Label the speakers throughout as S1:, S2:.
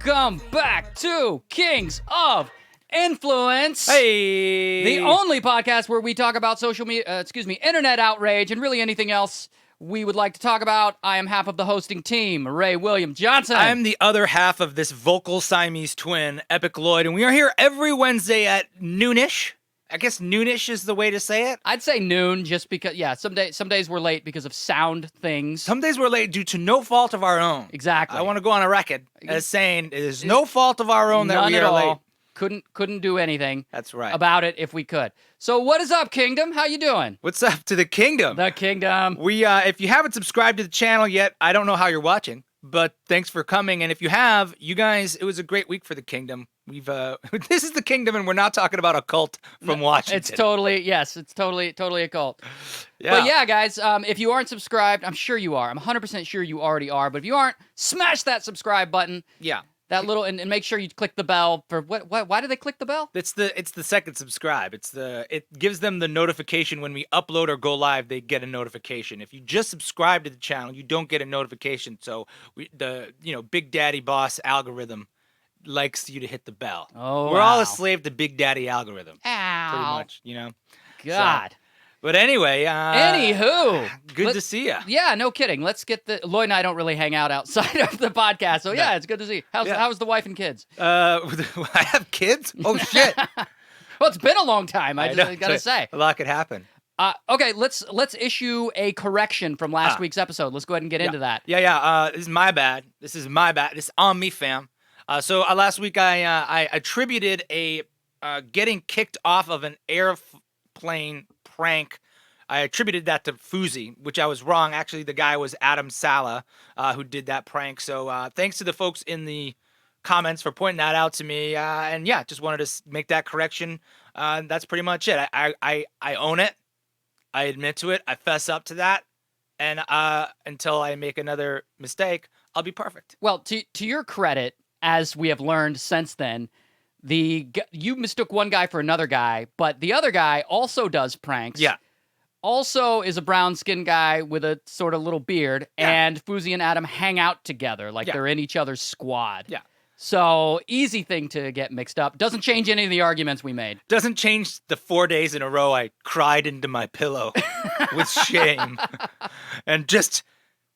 S1: Welcome back to Kings of Influence.
S2: Hey!
S1: The only podcast where we talk about internet outrage and really anything else we would like to talk about. I am half of the hosting team, Ray William Johnson.
S2: I'm the other half of this vocal Siamese twin, Epic Lloyd, and we are here every Wednesday at noonish. I guess noonish is the way to say it.
S1: I'd say noon just because, some days we're late because of sound things.
S2: Some days we're late due to no fault of our own.
S1: Exactly.
S2: I want to go on a record as saying it is no fault of our own that we are late.
S1: Couldn't do anything.
S2: That's right.
S1: About it if we could. So what is up, Kingdom? How you doing?
S2: What's up to the Kingdom?
S1: The Kingdom.
S2: We, if you haven't subscribed to the channel yet, I don't know how you're watching, but thanks for coming. And if you have, you guys, it was a great week for the Kingdom. We've, this is the Kingdom, and we're not talking about a cult from Washington.
S1: It's totally a cult.
S2: Yeah.
S1: But yeah, guys, if you aren't subscribed, I'm sure you are. I'm 100% sure you already are. But if you aren't, smash that subscribe button.
S2: Yeah.
S1: That little, and make sure you click the bell for what? Why do they click the bell?
S2: It's the second subscribe. It gives them the notification when we upload or go live. They get a notification. If you just subscribe to the channel, you don't get a notification. So Big Daddy Boss algorithm likes you to hit the bell.
S1: Oh,
S2: we're all a slave to Big Daddy algorithm.
S1: Ow.
S2: Pretty much,
S1: God.
S2: So, but anyway,
S1: Anywho,
S2: good to see you.
S1: Yeah, no kidding. Let's get Lloyd and I don't really hang out outside of the podcast, so yeah, it's good to see you. How's the wife and kids?
S2: I have kids? Oh shit!
S1: Well, it's been a long time. I gotta say,
S2: a lot could happen.
S1: Okay, let's issue a correction from last week's episode. Let's go ahead and get into that.
S2: Yeah. This is my bad. This is on me, fam. So last week I attributed a getting kicked off of an airplane prank. I attributed that to Fuzi, which I was wrong. Actually, the guy was Adam Sala who did that prank. So thanks to the folks in the comments for pointing that out to me. And yeah, just wanted to make that correction. That's pretty much it. I own it. I admit to it. I fess up to that. And until I make another mistake, I'll be perfect.
S1: Well, to your credit, as we have learned since then, you mistook one guy for another guy, but the other guy also does pranks.
S2: Yeah.
S1: Also is a brown-skinned guy with a sort of little beard,
S2: Yeah.
S1: and Fuzi and Adam hang out together like they're in each other's squad.
S2: Yeah.
S1: So, easy thing to get mixed up. Doesn't change any of the arguments we made.
S2: Doesn't change the 4 days in a row I cried into my pillow with shame and just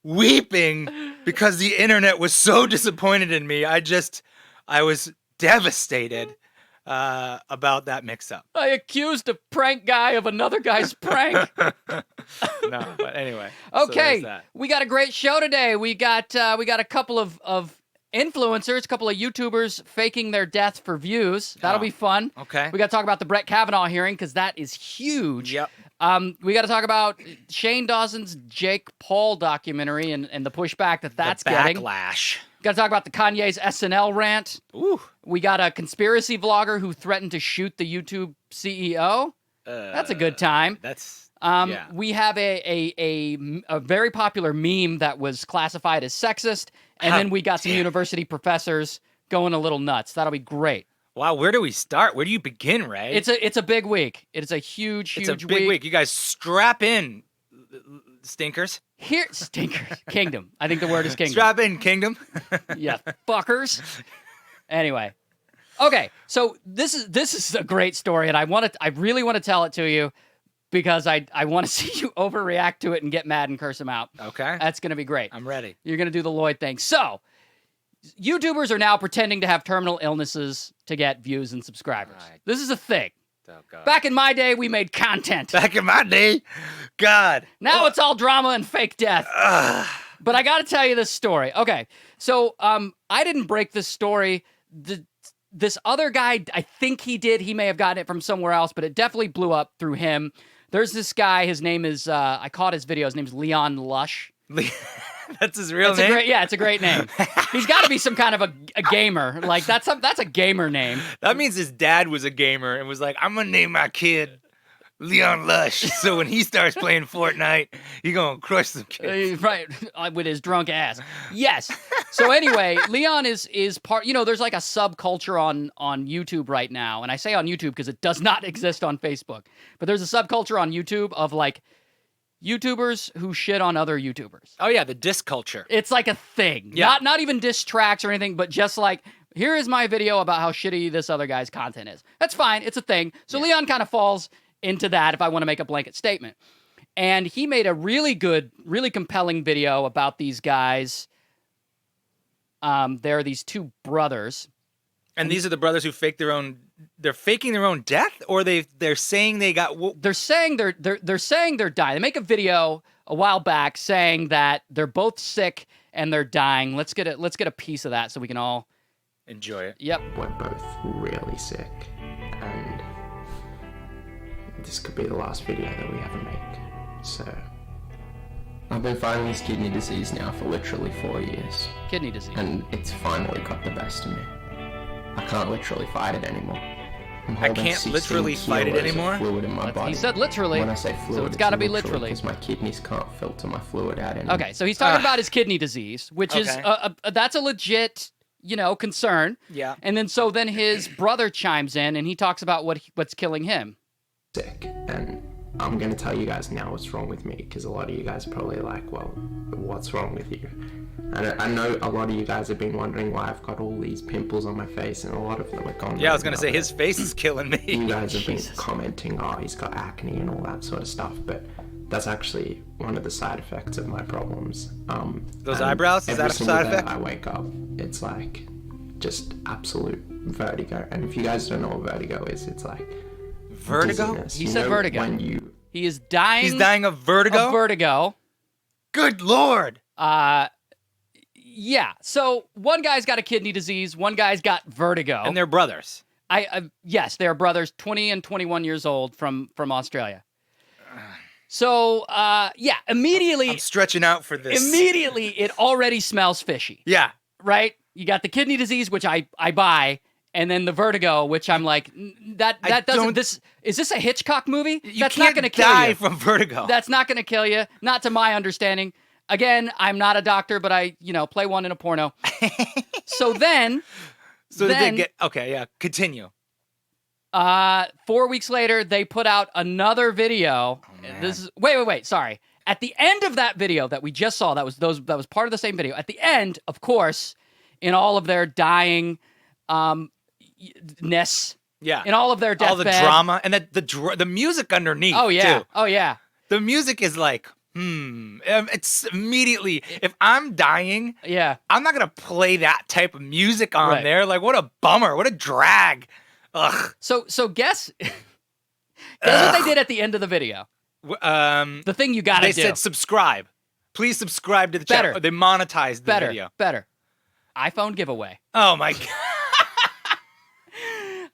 S2: weeping because the internet was so disappointed in me. I was devastated about that mix-up.
S1: I accused a prank guy of another guy's prank.
S2: No, but anyway.
S1: Okay,
S2: so
S1: we got a great show today. We got a couple of influencers, a couple of YouTubers faking their death for views. That'll be fun.
S2: Okay.
S1: We got to talk about the Brett Kavanaugh hearing because that is huge.
S2: Yep.
S1: We got to talk about Shane Dawson's Jake Paul documentary and the pushback that's getting.
S2: Backlash.
S1: Got to talk about the Kanye's SNL rant.
S2: Ooh.
S1: We got a conspiracy vlogger who threatened to shoot the YouTube CEO. That's a good time.
S2: Yeah.
S1: We have a very popular meme that was classified as sexist, and then we got some university professors going a little nuts. That'll be great.
S2: Wow, where do we start? Where do you begin, Ray?
S1: It's a big week. It is a huge
S2: It's a big week. You guys strap in, stinkers.
S1: Here, stinkers. Kingdom. I think the word is kingdom.
S2: Strap in, kingdom.
S1: Yeah, fuckers. Anyway. Okay, so this is a great story, and I really want to tell it to you because I want to see you overreact to it and get mad and curse him out.
S2: Okay.
S1: That's going to be great.
S2: I'm ready.
S1: You're going to do the Lloyd thing. So, YouTubers are now pretending to have terminal illnesses to get views and subscribers.
S2: Right.
S1: This is a thing.
S2: Oh, God.
S1: Back in my day, we made content.
S2: Back in my day, God.
S1: Now it's all drama and fake death. But I got to tell you this story. Okay, so I didn't break this story. This other guy, I think he did. He may have gotten it from somewhere else, but it definitely blew up through him. There's this guy. His name is, I caught his video. His name's Leon Lush.
S2: That's his real name?
S1: It's a great name. He's got to be some kind of a gamer. Like, that's a gamer name.
S2: That means his dad was a gamer and was like, I'm going to name my kid Leon Lush. So when he starts playing Fortnite, he going to crush some kids.
S1: Right, with his drunk ass. Yes. So anyway, Leon is part, there's like a subculture on YouTube right now. And I say on YouTube because it does not exist on Facebook. But there's a subculture on YouTube of like YouTubers who shit on other YouTubers.
S2: Oh yeah, the diss culture.
S1: It's like a thing.
S2: Yeah.
S1: Not even diss tracks or anything, but just like, here is my video about how shitty this other guy's content is. That's fine. It's a thing. So Leon kind of falls into that if I want to make a blanket statement. And he made a really good, really compelling video about these guys. There are these two brothers.
S2: And these are the brothers who fake their own. They're faking their own death, or they're saying they got.
S1: They're saying they're saying they're dying. They make a video a while back saying that they're both sick and they're dying. Let's get a piece of that so we can all
S2: enjoy it.
S1: Yep.
S3: We're both really sick, and this could be the last video that we ever make. So I've been fighting this kidney disease now for literally 4 years.
S1: Kidney disease.
S3: And it's finally got the best of me. I can't literally fight it anymore.
S2: I can't literally fight it anymore?
S3: Fluid in my body.
S1: He said literally.
S3: When I say fluid,
S1: so it's got to be literally.
S3: Because my kidneys can't filter my fluid out anymore.
S1: Okay, so he's talking about his kidney disease, which is that's a legit, concern.
S2: Yeah.
S1: And then his brother chimes in and he talks about what's killing him.
S3: Sick, and I'm gonna tell you guys now what's wrong with me, because a lot of you guys are probably like, well, what's wrong with you? And I know a lot of you guys have been wondering why I've got all these pimples on my face, and a lot of them are gone.
S2: Yeah, I was gonna say his face is killing me.
S3: You guys have been commenting, oh, he's got acne and all that sort of stuff, but that's actually one of the side effects of my problems.
S2: Those eyebrows? Is that a side effect?
S3: I wake up, it's like just absolute vertigo. And if you guys don't know what vertigo is, it's like
S2: vertigo.
S3: Dizziness.
S1: He said vertigo. He is dying.
S2: He's dying of vertigo. Good Lord.
S1: Yeah. So one guy's got a kidney disease. One guy's got vertigo.
S2: And they're brothers.
S1: Yes, they're brothers, 20 and 21 years old from Australia. So, immediately.
S2: I'm stretching out for this.
S1: Immediately, it already smells fishy.
S2: Yeah.
S1: Right? You got the kidney disease, which I buy, and then the vertigo, which I'm like, that doesn't. Is this a Hitchcock movie? That's not going to kill you.
S2: Die from vertigo.
S1: That's not going to kill you. Not to my understanding. Again, I'm not a doctor, but I, play one in a porno. So then.
S2: So did they get. Okay, yeah. Continue.
S1: 4 weeks later, they put out another video. This is wait. Sorry. At the end of that video that we just saw, that was part of the same video. At the end, of course, in all of their dying ness.
S2: Yeah.
S1: In all of their deathbed.
S2: All the drama and the music underneath.
S1: Oh yeah.
S2: Too.
S1: Oh yeah.
S2: The music is like, it's immediately, if I'm dying, I'm not going to play that type of music on there. Like, what a bummer. What a drag. Ugh.
S1: So guess what they did at the end of the video? The thing you got to do.
S2: They said subscribe. Please subscribe to the channel. They monetized the video.
S1: Better. iPhone giveaway.
S2: Oh my God.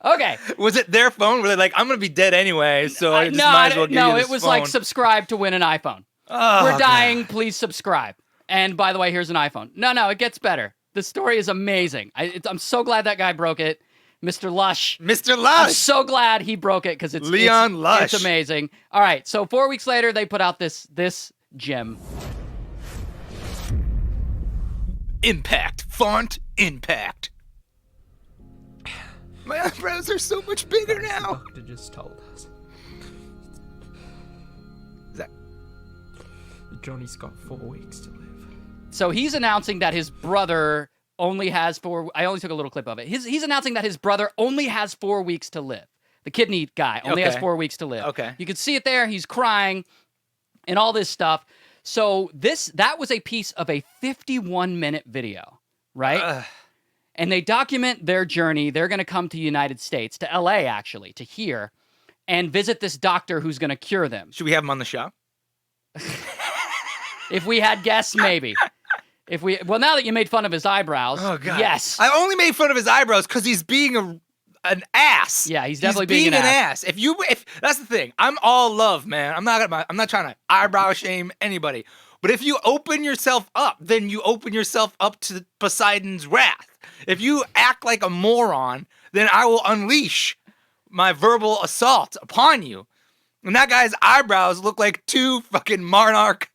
S1: Okay.
S2: Was it their phone? Were they like, I'm going to be dead anyway, so I just might as well give you this
S1: it was
S2: phone.
S1: like subscribe to win an iPhone.
S2: Oh,
S1: we're dying, please subscribe. And by the way, here's an iPhone. No, it gets better. The story is amazing. I'm so glad that guy broke it. Mr. Lush.
S2: Mr. Lush.
S1: I'm so glad he broke it because it's
S2: Leon Lush.
S1: It's amazing. All right, so 4 weeks later, they put out this gem.
S2: Impact. Font impact. My eyebrows are so much bigger now.
S3: The doctor just told us. Johnny's got 4 weeks to live.
S1: So he's announcing that his brother only has 4. I only took a little clip of it. He's announcing that his brother only has 4 weeks to live. The kidney guy only has 4 weeks to live.
S2: Okay.
S1: You can see it there. He's crying and all this stuff. So that was a piece of a 51-minute video, right? And they document their journey. They're going to come to the United States, to LA actually, to here, and visit this doctor who's going to cure them.
S2: Should we have him on the show?
S1: If we had guests, maybe. Now that you made fun of his eyebrows, yes.
S2: I only made fun of his eyebrows because he's being an ass.
S1: Yeah, he's definitely being an ass.
S2: If that's the thing, I'm all love, man. I'm not trying to eyebrow shame anybody. But if you open yourself up, then you open yourself up to Poseidon's wrath. If you act like a moron, then I will unleash my verbal assault upon you. And that guy's eyebrows look like 2 fucking monarch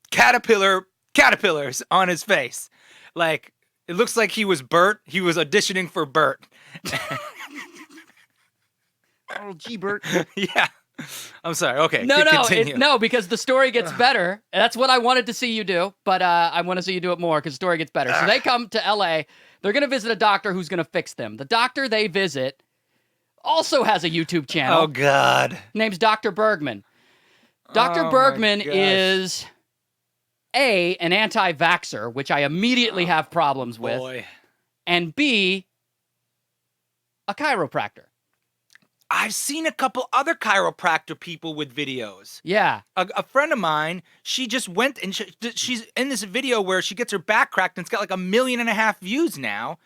S2: caterpillars on his face. Like, it looks like he was Bert. He was auditioning for Bert.
S1: Oh, gee, Bert.
S2: Yeah. I'm sorry. Okay.
S1: No,
S2: Continue.
S1: no, because the story gets better. That's what I wanted to see you do, but I want to see you do it more because the story gets better. So they come to LA. They're going to visit a doctor who's going to fix them. The doctor they visit also has a YouTube channel.
S2: Oh, God.
S1: Name's Dr. Bergman. Dr.
S2: Oh,
S1: Bergman
S2: my gosh.
S1: is an anti-vaxxer, which I immediately have problems with,
S2: Boy.
S1: and B, a chiropractor.
S2: I've seen a couple other chiropractor people with videos.
S1: Yeah.
S2: A friend of mine, she just went and she's in this video where she gets her back cracked and it's got like 1.5 million views now.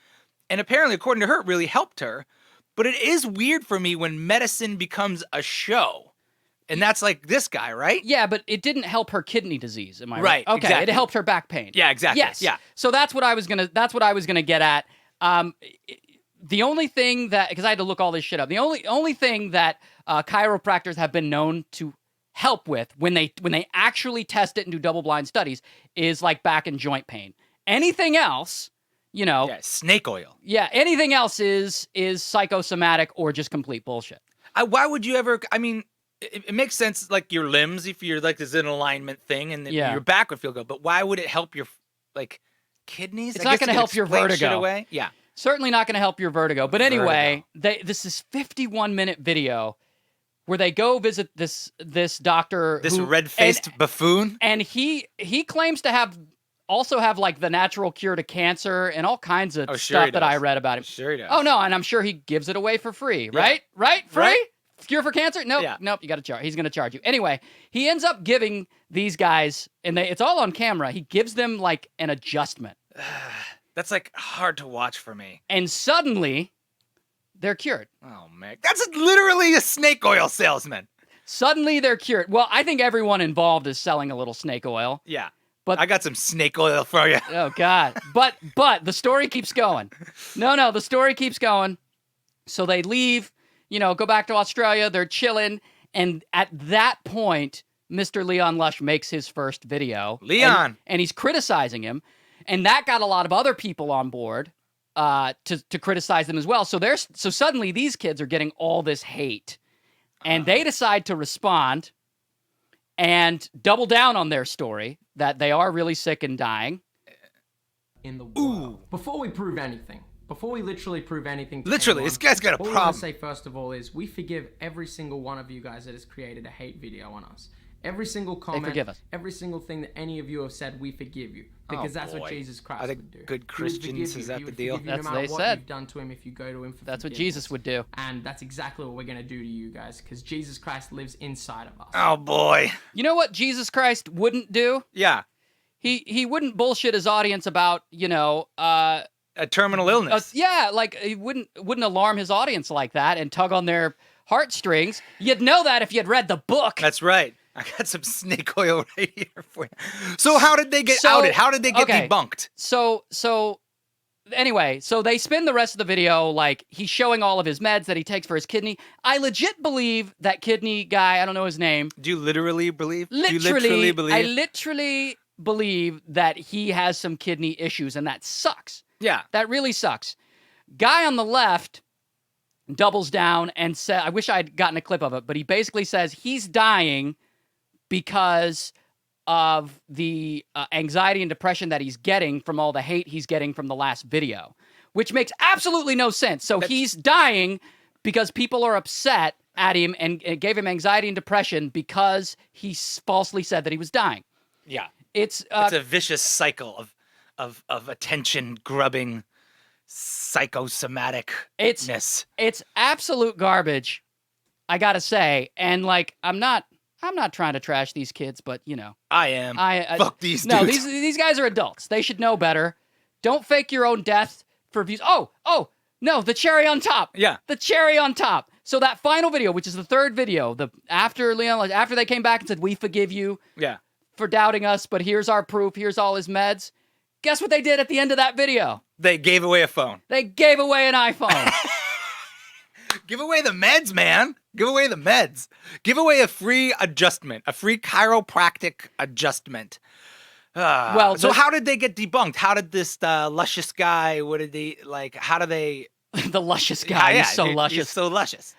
S2: And apparently, according to her, it really helped her. But it is weird for me when medicine becomes a show. And that's like this guy, right?
S1: Yeah, but it didn't help her kidney disease. Am I right?
S2: Right,
S1: Okay,
S2: exactly.
S1: it helped her back pain.
S2: Yeah, exactly.
S1: Yes.
S2: Yeah.
S1: So that's what I was gonna get at. The only thing that, because I had to look all this shit up, the only thing that chiropractors have been known to help with when they actually test it and do double-blind studies is like back and joint pain. Anything else,
S2: Yeah, snake oil.
S1: yeah, anything else is psychosomatic or just complete bullshit.
S2: Why would you ever? I mean, it makes sense, like your limbs, if you're like this an alignment thing, and
S1: Yeah.
S2: your back would feel good. But why would it help your like kidneys?
S1: It's
S2: I
S1: not
S2: guess
S1: gonna
S2: you could
S1: help your
S2: explain shit
S1: vertigo.
S2: away. Yeah.
S1: Certainly not going to help your vertigo. But anyway, this is 51-minute video where they go visit this doctor,
S2: This
S1: who-
S2: red-faced buffoon.
S1: and he claims to have like the natural cure to cancer and all kinds of
S2: Oh, sure he
S1: stuff that I
S2: does.
S1: read about him.
S2: Sure he does.
S1: Oh no, and I'm sure he gives it away for free,
S2: Yeah.
S1: right? Free?
S2: Right?
S1: Cure for cancer? Nope,
S2: Yeah.
S1: nope. You got to charge. He's going to charge you anyway. He ends up giving these guys, and it's all on camera. He gives them like an adjustment,
S2: That's like hard to watch for me.
S1: and suddenly they're cured.
S2: Oh man, that's literally a snake oil salesman.
S1: Suddenly they're cured. Well, I think everyone involved is selling a little snake oil.
S2: Yeah,
S1: But-
S2: I got some snake oil for you.
S1: Oh God! But the story keeps going. No, the story keeps going. So they leave, go back to Australia. They're chilling, and at that point, Mr. Leon Lush makes his first video.
S2: Leon!
S1: and he's criticizing him, and that got a lot of other people on board to criticize them as well. So suddenly these kids are getting all this hate, and they decide to respond and double down on their story that they are really sick and dying.
S3: In the world. Before we prove anything, before we literally prove anything to
S2: Literally,
S3: anyone,
S2: this guy's got a
S3: all we
S2: problem.
S3: want to say first of all is we forgive every single one of you guys that has created a hate video on us. Every single comment,
S1: forgive us.
S3: every single thing that any of you have said, we forgive you. Because that's
S2: boy.
S3: what Jesus Christ
S2: Are they
S3: would do.
S2: good
S3: He would
S2: Christians?
S3: forgive
S2: Is
S3: you.
S2: that
S3: He
S2: the
S3: would
S2: deal?
S3: forgive you
S1: That's
S3: no
S1: what
S3: matter
S1: they
S3: what
S1: said.
S3: you've done to him if you go to him for
S1: That's what
S3: forgiveness.
S1: Jesus would do.
S3: And that's exactly what we're going to do to you guys, because Jesus Christ lives inside of us.
S2: Oh boy.
S1: You know what Jesus Christ wouldn't do?
S2: Yeah,
S1: He wouldn't bullshit his audience about,
S2: a terminal illness.
S1: like he wouldn't alarm his audience like that and tug on their heartstrings. You'd know that if you'd read the book.
S2: That's right. I got some snake oil right here for you. So how did they get
S1: So-
S2: outed? How did they get
S1: okay.
S2: debunked?
S1: So anyway, so they spend the rest of the video like he's showing all of his meds that he takes for his kidney. I legit believe that kidney guy, I don't know his name.
S2: Do you literally believe? Do you
S1: Literally,
S2: believe?
S1: I literally believe that he has some kidney issues, and that sucks.
S2: Yeah.
S1: That really sucks. Guy on the left doubles down and said, I wish I'd gotten a clip of it, but he basically says he's dying because of the anxiety and depression that he's getting from all the hate he's getting from the last video, which makes absolutely no sense. So he's dying because people are upset at him and it gave him anxiety and depression because he falsely said that he was dying.
S2: Yeah.
S1: It's
S2: It's a vicious cycle of attention grubbing psychosomaticness.
S1: It's absolute garbage, I gotta say. And like, I'm not trying to trash these kids, but
S2: I am. Fuck these
S1: no,
S2: dudes.
S1: these guys are adults. They should know better. Don't fake your own death for views. Oh no, the cherry on top.
S2: Yeah.
S1: The cherry on top. So that final video, which is the third video, after they came back and said, "We forgive you
S2: Yeah.
S1: for doubting us, but here's our proof. Here's all his meds." Guess what they did at the end of that video?
S2: They gave away a phone.
S1: They gave away an iPhone.
S2: Give away the meds, man. Give away the meds. Give away a free adjustment, a free chiropractic adjustment.
S1: Well,
S2: so how did they get debunked? How did this luscious guy? What did they like? How do they?
S1: The luscious guy. He's so luscious.
S2: He's so luscious.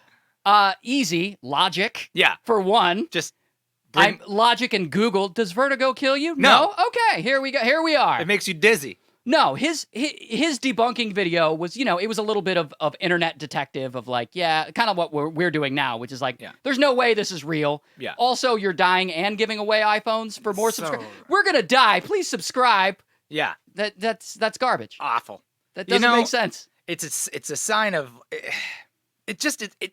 S1: Easy. Logic.
S2: Yeah.
S1: For one.
S2: Just
S1: Logic and Google. Does vertigo kill you?
S2: No.
S1: Okay, here we go. Here we are.
S2: It makes you dizzy.
S1: No, his debunking video was, it was a little bit of internet detective of like, kind of what we're doing now, which is like, there's no way this is real.
S2: Yeah.
S1: Also, you're dying and giving away iPhones for more subscribers.
S2: right.
S1: We're gonna die. Please subscribe.
S2: Yeah.
S1: That's garbage.
S2: Awful.
S1: That doesn't make sense.
S2: It's a sign of it.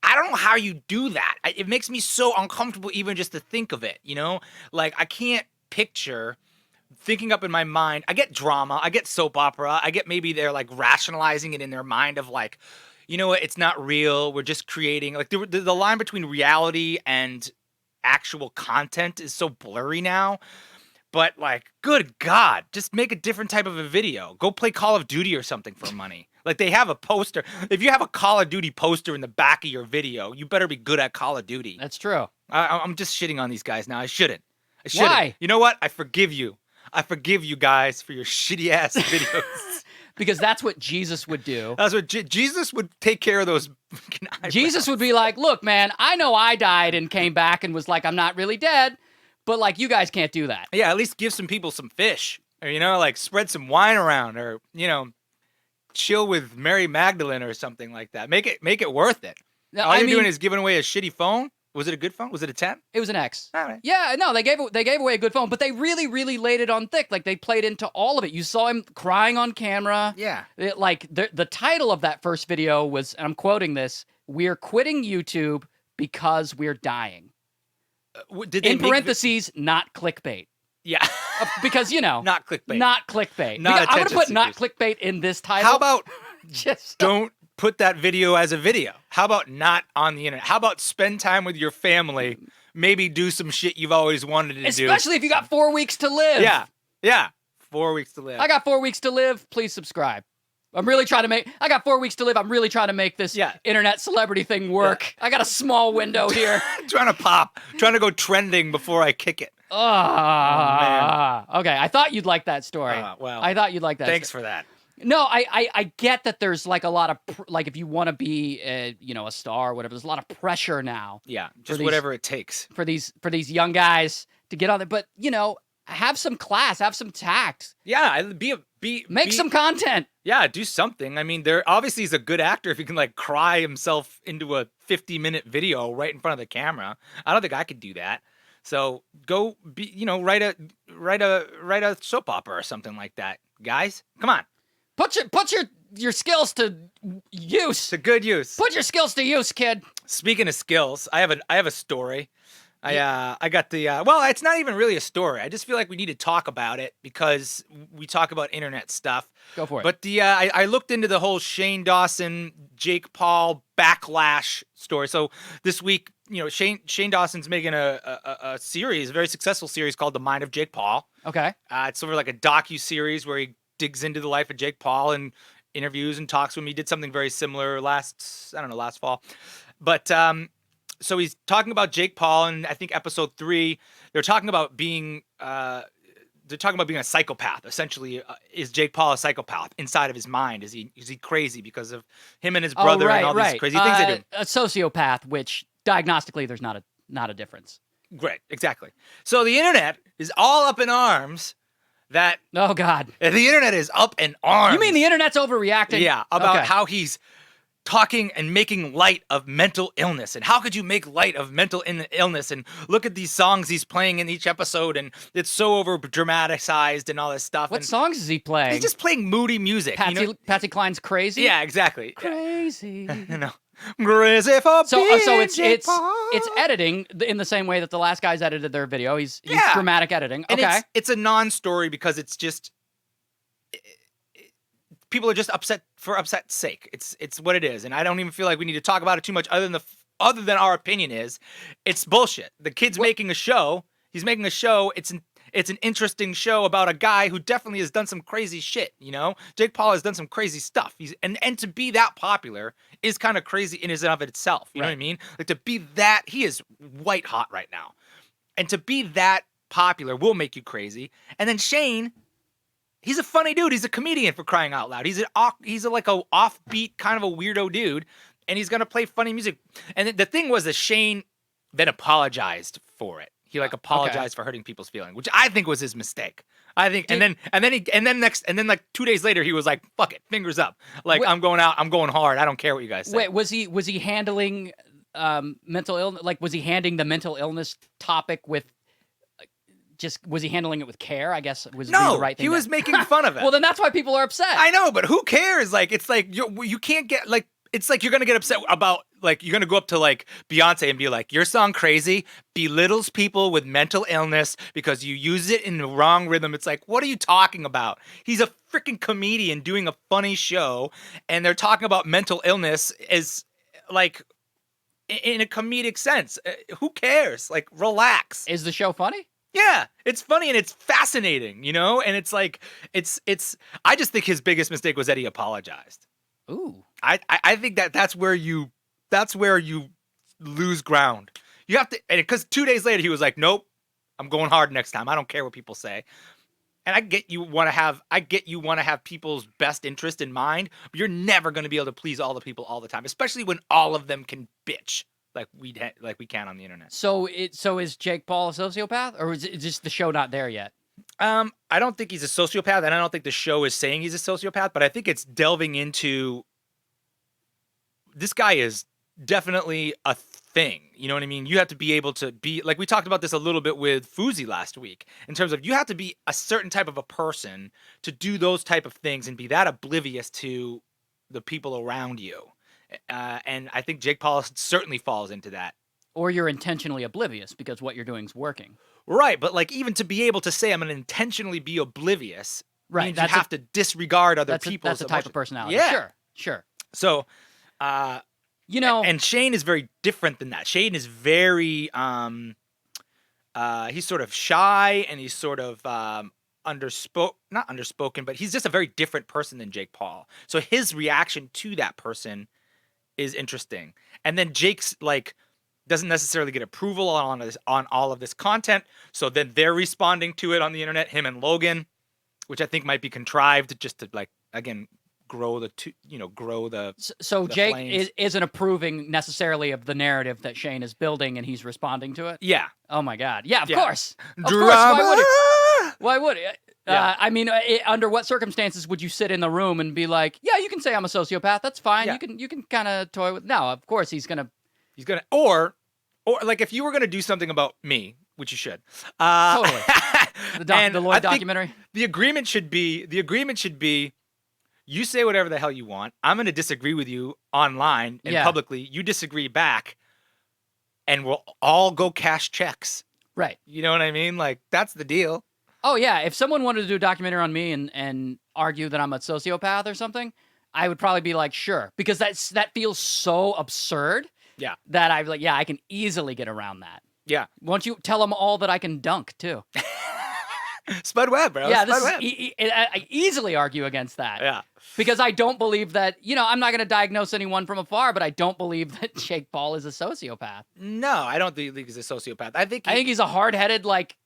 S2: I don't know how you do that. It makes me so uncomfortable even just to think of it. Like I can't picture. Thinking up in my mind, I get drama, I get soap opera, I get maybe they're like rationalizing it in their mind of like, you know what, it's not real, we're just creating, like the line between reality and actual content is so blurry now, but like, good God, just make a different type of a video. Go play Call of Duty or something for money. Like they have a poster. If you have a Call of Duty poster in the back of your video, you better be good at Call of Duty.
S1: That's true.
S2: I'm just shitting on these guys now. I shouldn't.
S1: Why?
S2: You know what? I forgive you. I forgive you guys for your shitty ass videos.
S1: Because that's what Jesus would do.
S2: That's what Jesus would take care of those fucking eyebrows.
S1: Jesus would be like, look, man, I know I died and came back and was like, I'm not really dead, but like, you guys can't do that.
S2: Yeah, at least give some people some fish. Or, like spread some wine around or, chill with Mary Magdalene or something like that. Make it worth it. All you're doing is giving away a shitty phone. Was it a good phone? Was it a 10?
S1: It was an X.
S2: All right.
S1: Yeah, no, they gave away a good phone, but they really, really laid it on thick. Like they played into all of it. You saw him crying on camera.
S2: Yeah.
S1: The title of that first video was, and I'm quoting this: "We're quitting YouTube because we're dying."
S2: Did they
S1: in parentheses, not clickbait.
S2: Yeah.
S1: Because
S2: not clickbait.
S1: Not clickbait.
S2: Not
S1: I'm gonna put
S2: attention
S1: not
S2: seekers.
S1: clickbait in this title.
S2: How about
S1: just
S2: don't put that video as a video? How about not on the internet? How about spend time with your family? Maybe do some shit you've always wanted to do.
S1: Especially if you got 4 weeks to live.
S2: Yeah. 4 weeks to live.
S1: I got 4 weeks to live. Please subscribe. I'm really trying to make. I got 4 weeks to live. I'm really trying to make this internet celebrity thing work. I got a small window here.
S2: Trying to go trending before I kick it.
S1: Oh man. Okay, I thought you'd like that story.
S2: Well,
S1: I thought you'd like that.
S2: Thanks for that.
S1: No, I get that there's like a lot of like if you want to be a star or whatever, there's a lot of pressure now.
S2: Yeah, just whatever it takes
S1: for these young guys to get on there. But have some class, have some tact.
S2: Yeah,
S1: make some content.
S2: Yeah, do something. I mean, obviously he's a good actor if he can like cry himself into a 50-minute video right in front of the camera. I don't think I could do that. So go write a soap opera or something like that, guys. Come on.
S1: Put your skills to use.
S2: To good use.
S1: Put your skills to use, kid.
S2: Speaking of skills, I have a story. I got the well, it's not even really a story. I just feel like we need to talk about it because we talk about internet stuff.
S1: Go for it.
S2: But I looked into the whole Shane Dawson, Jake Paul backlash story. So this week, Shane Dawson's making a series, a very successful series called The Mind of Jake Paul.
S1: Okay.
S2: It's sort of like a docu-series where he digs into the life of Jake Paul and interviews and talks with him. He did something very similar last fall. But so he's talking about Jake Paul, and I think episode 3, they're talking about being a psychopath. Essentially, is Jake Paul a psychopath inside of his mind? Is he crazy because of him and his brother and all these crazy things they do?
S1: A sociopath, which diagnostically there's not a difference.
S2: Great, exactly. So the internet is all up in arms.
S1: Oh God,
S2: the internet is up in arms.
S1: You mean the internet's overreacting?
S2: Yeah, about how he's talking and making light of mental illness, and how could you make light of mental illness? And look at these songs he's playing in each episode, and it's so over dramatized and all this stuff.
S1: What songs is he playing?
S2: He's just playing moody music.
S1: Patsy Cline's Crazy.
S2: Yeah, exactly.
S1: Crazy.
S2: No. Crazy for
S1: so it's editing in the same way that the last guys edited their video. He's dramatic editing. Okay.
S2: And it's a non-story because it's just people are just upset for upset's sake. It's what it is, and I don't even feel like we need to talk about it too much. Other than our opinion it's bullshit. The kid's making a show. He's making a show. It's an interesting show about a guy who definitely has done some crazy shit, Jake Paul has done some crazy stuff. And to be that popular is kind of crazy in and of itself. You know what I mean? Like to be that, he is white hot right now. And to be that popular will make you crazy. And then Shane, he's a funny dude. He's a comedian, for crying out loud. He's like a offbeat kind of a weirdo dude. and he's gonna play funny music. And the thing was that Shane then apologized for it. He like apologized for hurting people's feelings, which I think was his mistake. I think, and then like 2 days later, he was like, "Fuck it, fingers up. Like I'm going out, I'm going hard. I don't care what you guys say."
S1: Wait, was he handling mental illness? Like, was he handling the mental illness topic with? Was he handling it with care? I guess was the right thing.
S2: He was making fun of it.
S1: Well, then that's why people are upset.
S2: I know, but who cares? Like, it's like you can't get like. It's like you're gonna get upset about like you're gonna go up to like Beyonce and be like, your song "Crazy" belittles people with mental illness because you use it in the wrong rhythm. It's like, what are you talking about? He's a freaking comedian doing a funny show, and they're talking about mental illness as like in a comedic sense. Who cares? Like, relax.
S1: Is the show funny?
S2: Yeah, it's funny and it's fascinating, you know? And it's like it's I just think his biggest mistake was that he apologized.
S1: Ooh.
S2: I think that's where you lose ground. You have to, and because 2 days later he was like, "Nope, I'm going hard next time. I don't care what people say." And I get you want to have people's best interest in mind, but you're never going to be able to please all the people all the time, especially when all of them can bitch like we can on the internet.
S1: So is Jake Paul a sociopath, or is it just the show not there yet?
S2: I don't think he's a sociopath, and I don't think the show is saying he's a sociopath, but I think it's delving into this guy is definitely a thing. You know what I mean? You have to be able to be, like we talked about this a little bit with Fousey last week, in terms of you have to be a certain type of a person to do those type of things and be that oblivious to the people around you. And I think Jake Paul certainly falls into that.
S1: Or you're intentionally oblivious because what you're doing is working.
S2: Right, but like even to be able to say I'm going to intentionally be oblivious,
S1: right,
S2: means you have to disregard other people's
S1: That's a type of personality.
S2: Yeah.
S1: Sure.
S2: So,
S1: you know,
S2: and Shane is very different than that. Shane is very, he's sort of shy and he's sort of not underspoken, but he's just a very different person than Jake Paul. So his reaction to that person is interesting. And then Jake's like doesn't necessarily get approval on all of this content. So then they're responding to it on the internet, him and Logan, which I think might be contrived just to like, again, grow the
S1: So
S2: the
S1: Jake
S2: flames.
S1: isn't approving necessarily of the narrative that Shane is building, and he's responding to it.
S2: Yeah.
S1: Oh my God. Yeah, of
S2: Yeah.
S1: course. Of
S2: Drama.
S1: course. Why would it?
S2: Yeah.
S1: I mean, under what circumstances would you sit in the room and be like, "Yeah, you can say I'm a sociopath. That's fine.
S2: Yeah.
S1: You can kind of toy with." No, of course he's gonna.
S2: Or like if you were gonna do something about me, which you should.
S1: Totally. The Lloyd
S2: I think
S1: documentary.
S2: The agreement should be. You say whatever the hell you want. I'm going to disagree with you online and publicly. You disagree back, and we'll all go cash checks.
S1: Right.
S2: You know what I mean? Like, that's the deal.
S1: Oh, yeah. If someone wanted to do a documentary on me and argue that I'm a sociopath or something, I would probably be like, sure. Because that feels so absurd.
S2: Yeah.
S1: That I'm like, yeah, I can easily get around that.
S2: Yeah.
S1: Won't you tell them all that I can dunk, too?
S2: Spud Webb, bro.
S1: Yeah,
S2: Spud Webb.
S1: I easily argue against that.
S2: Yeah.
S1: Because I don't believe that, I'm not going to diagnose anyone from afar, but I don't believe that Jake Paul is a sociopath.
S2: No, I don't think he's a sociopath. I think
S1: he's a hard-headed, like,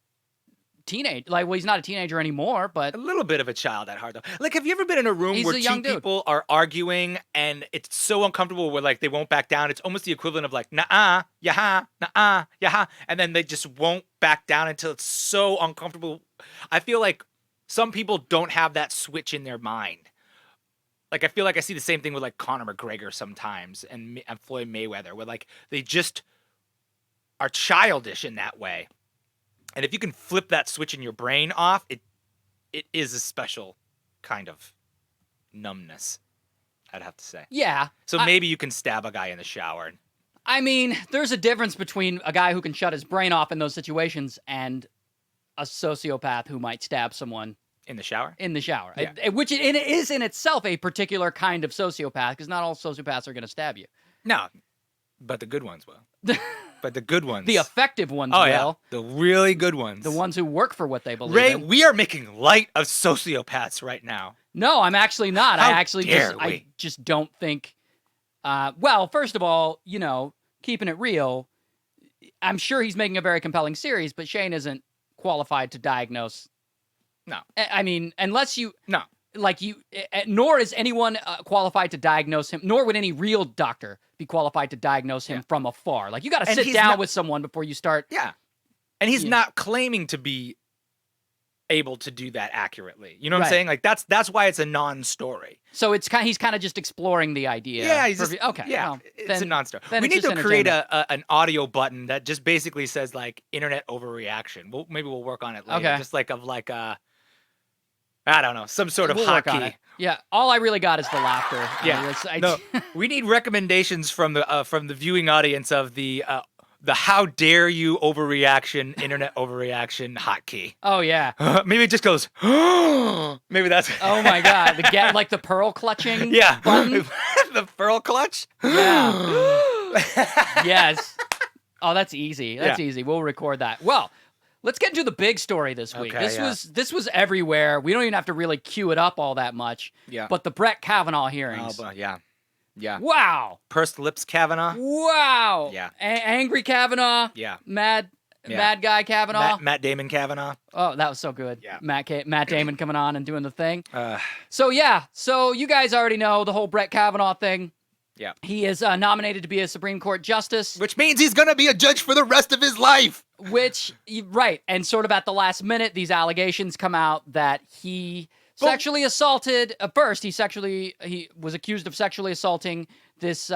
S1: teenage. Like, well, he's not a teenager anymore, but
S2: a little bit of a child at heart, though. Like, have you ever been in a room
S1: He's
S2: where
S1: a young
S2: two
S1: dude.
S2: people are arguing and it's so uncomfortable where, like, they won't back down? It's almost the equivalent of, like, nah, yaha, nah, yaha. And then they just won't back down until it's so uncomfortable. I feel like some people don't have that switch in their mind. Like, I feel like I see the same thing with, like, Conor McGregor sometimes and Floyd Mayweather, where, like, they just are childish in that way. And if you can flip that switch in your brain off, it is a special kind of numbness, I'd have to say.
S1: yeah.
S2: So maybe you can stab a guy in the shower.
S1: I mean, there's a difference between a guy who can shut his brain off in those situations and a sociopath who might stab someone
S2: In the shower?
S1: in the shower.
S2: Yeah.
S1: Which it is in itself a particular kind of sociopath, because not all sociopaths are going to stab you.
S2: No, but the good ones will. But the good ones.
S1: The effective ones
S2: Oh,
S1: will.
S2: yeah. The really good ones.
S1: The ones who work for what they believe
S2: Ray,
S1: in.
S2: we are making light of sociopaths right now.
S1: No, I'm actually not.
S2: How
S1: I actually
S2: dare
S1: I
S2: we?
S1: just don't think. Well, first of all, keeping it real, I'm sure he's making a very compelling series, but Shane isn't qualified to diagnose.
S2: No.
S1: I mean, unless you.
S2: No.
S1: like nor is anyone qualified to diagnose him, nor would any real doctor be qualified to diagnose him from afar. Like, you got to sit down with someone before you start.
S2: Yeah. And he's not claiming to be able to do that accurately. You know what I'm saying? Like, that's why it's a non-story.
S1: So he's kind of just exploring the idea.
S2: Yeah, he's just,
S1: okay.
S2: Yeah,
S1: well,
S2: it's a non-story. We need to create an audio button that just basically says like internet overreaction. Maybe we'll work on it later.
S1: Okay.
S2: Just I don't know, some sort of hotkey.
S1: Yeah, all I really got is the laughter.
S2: Yeah, no, we need recommendations from the viewing audience of the how dare you overreaction, internet overreaction hotkey.
S1: Oh yeah.
S2: Maybe it just goes. Maybe that's.
S1: Oh my god, like the pearl clutching.
S2: Yeah.
S1: Button?
S2: The pearl clutch.
S1: Yeah. Yes. Oh, that's easy. That's easy. We'll record that. Well, let's get into the big story this week.
S2: Okay,
S1: This was everywhere. We don't even have to really cue it up all that much.
S2: Yeah.
S1: But the Brett Kavanaugh hearings.
S2: Oh, yeah. Yeah.
S1: Wow.
S2: Pursed lips Kavanaugh.
S1: Wow.
S2: Yeah.
S1: Angry Kavanaugh.
S2: Yeah.
S1: Mad guy Kavanaugh.
S2: Matt Damon Kavanaugh.
S1: Oh, that was so good.
S2: Yeah.
S1: Matt Damon coming on and doing the thing. So you guys already know the whole Brett Kavanaugh thing.
S2: Yeah.
S1: He is nominated to be a Supreme Court justice.
S2: Which means he's going to be a judge for the rest of his life.
S1: Right. And sort of at the last minute, these allegations come out that he sexually assaulted. First, he was accused of sexually assaulting this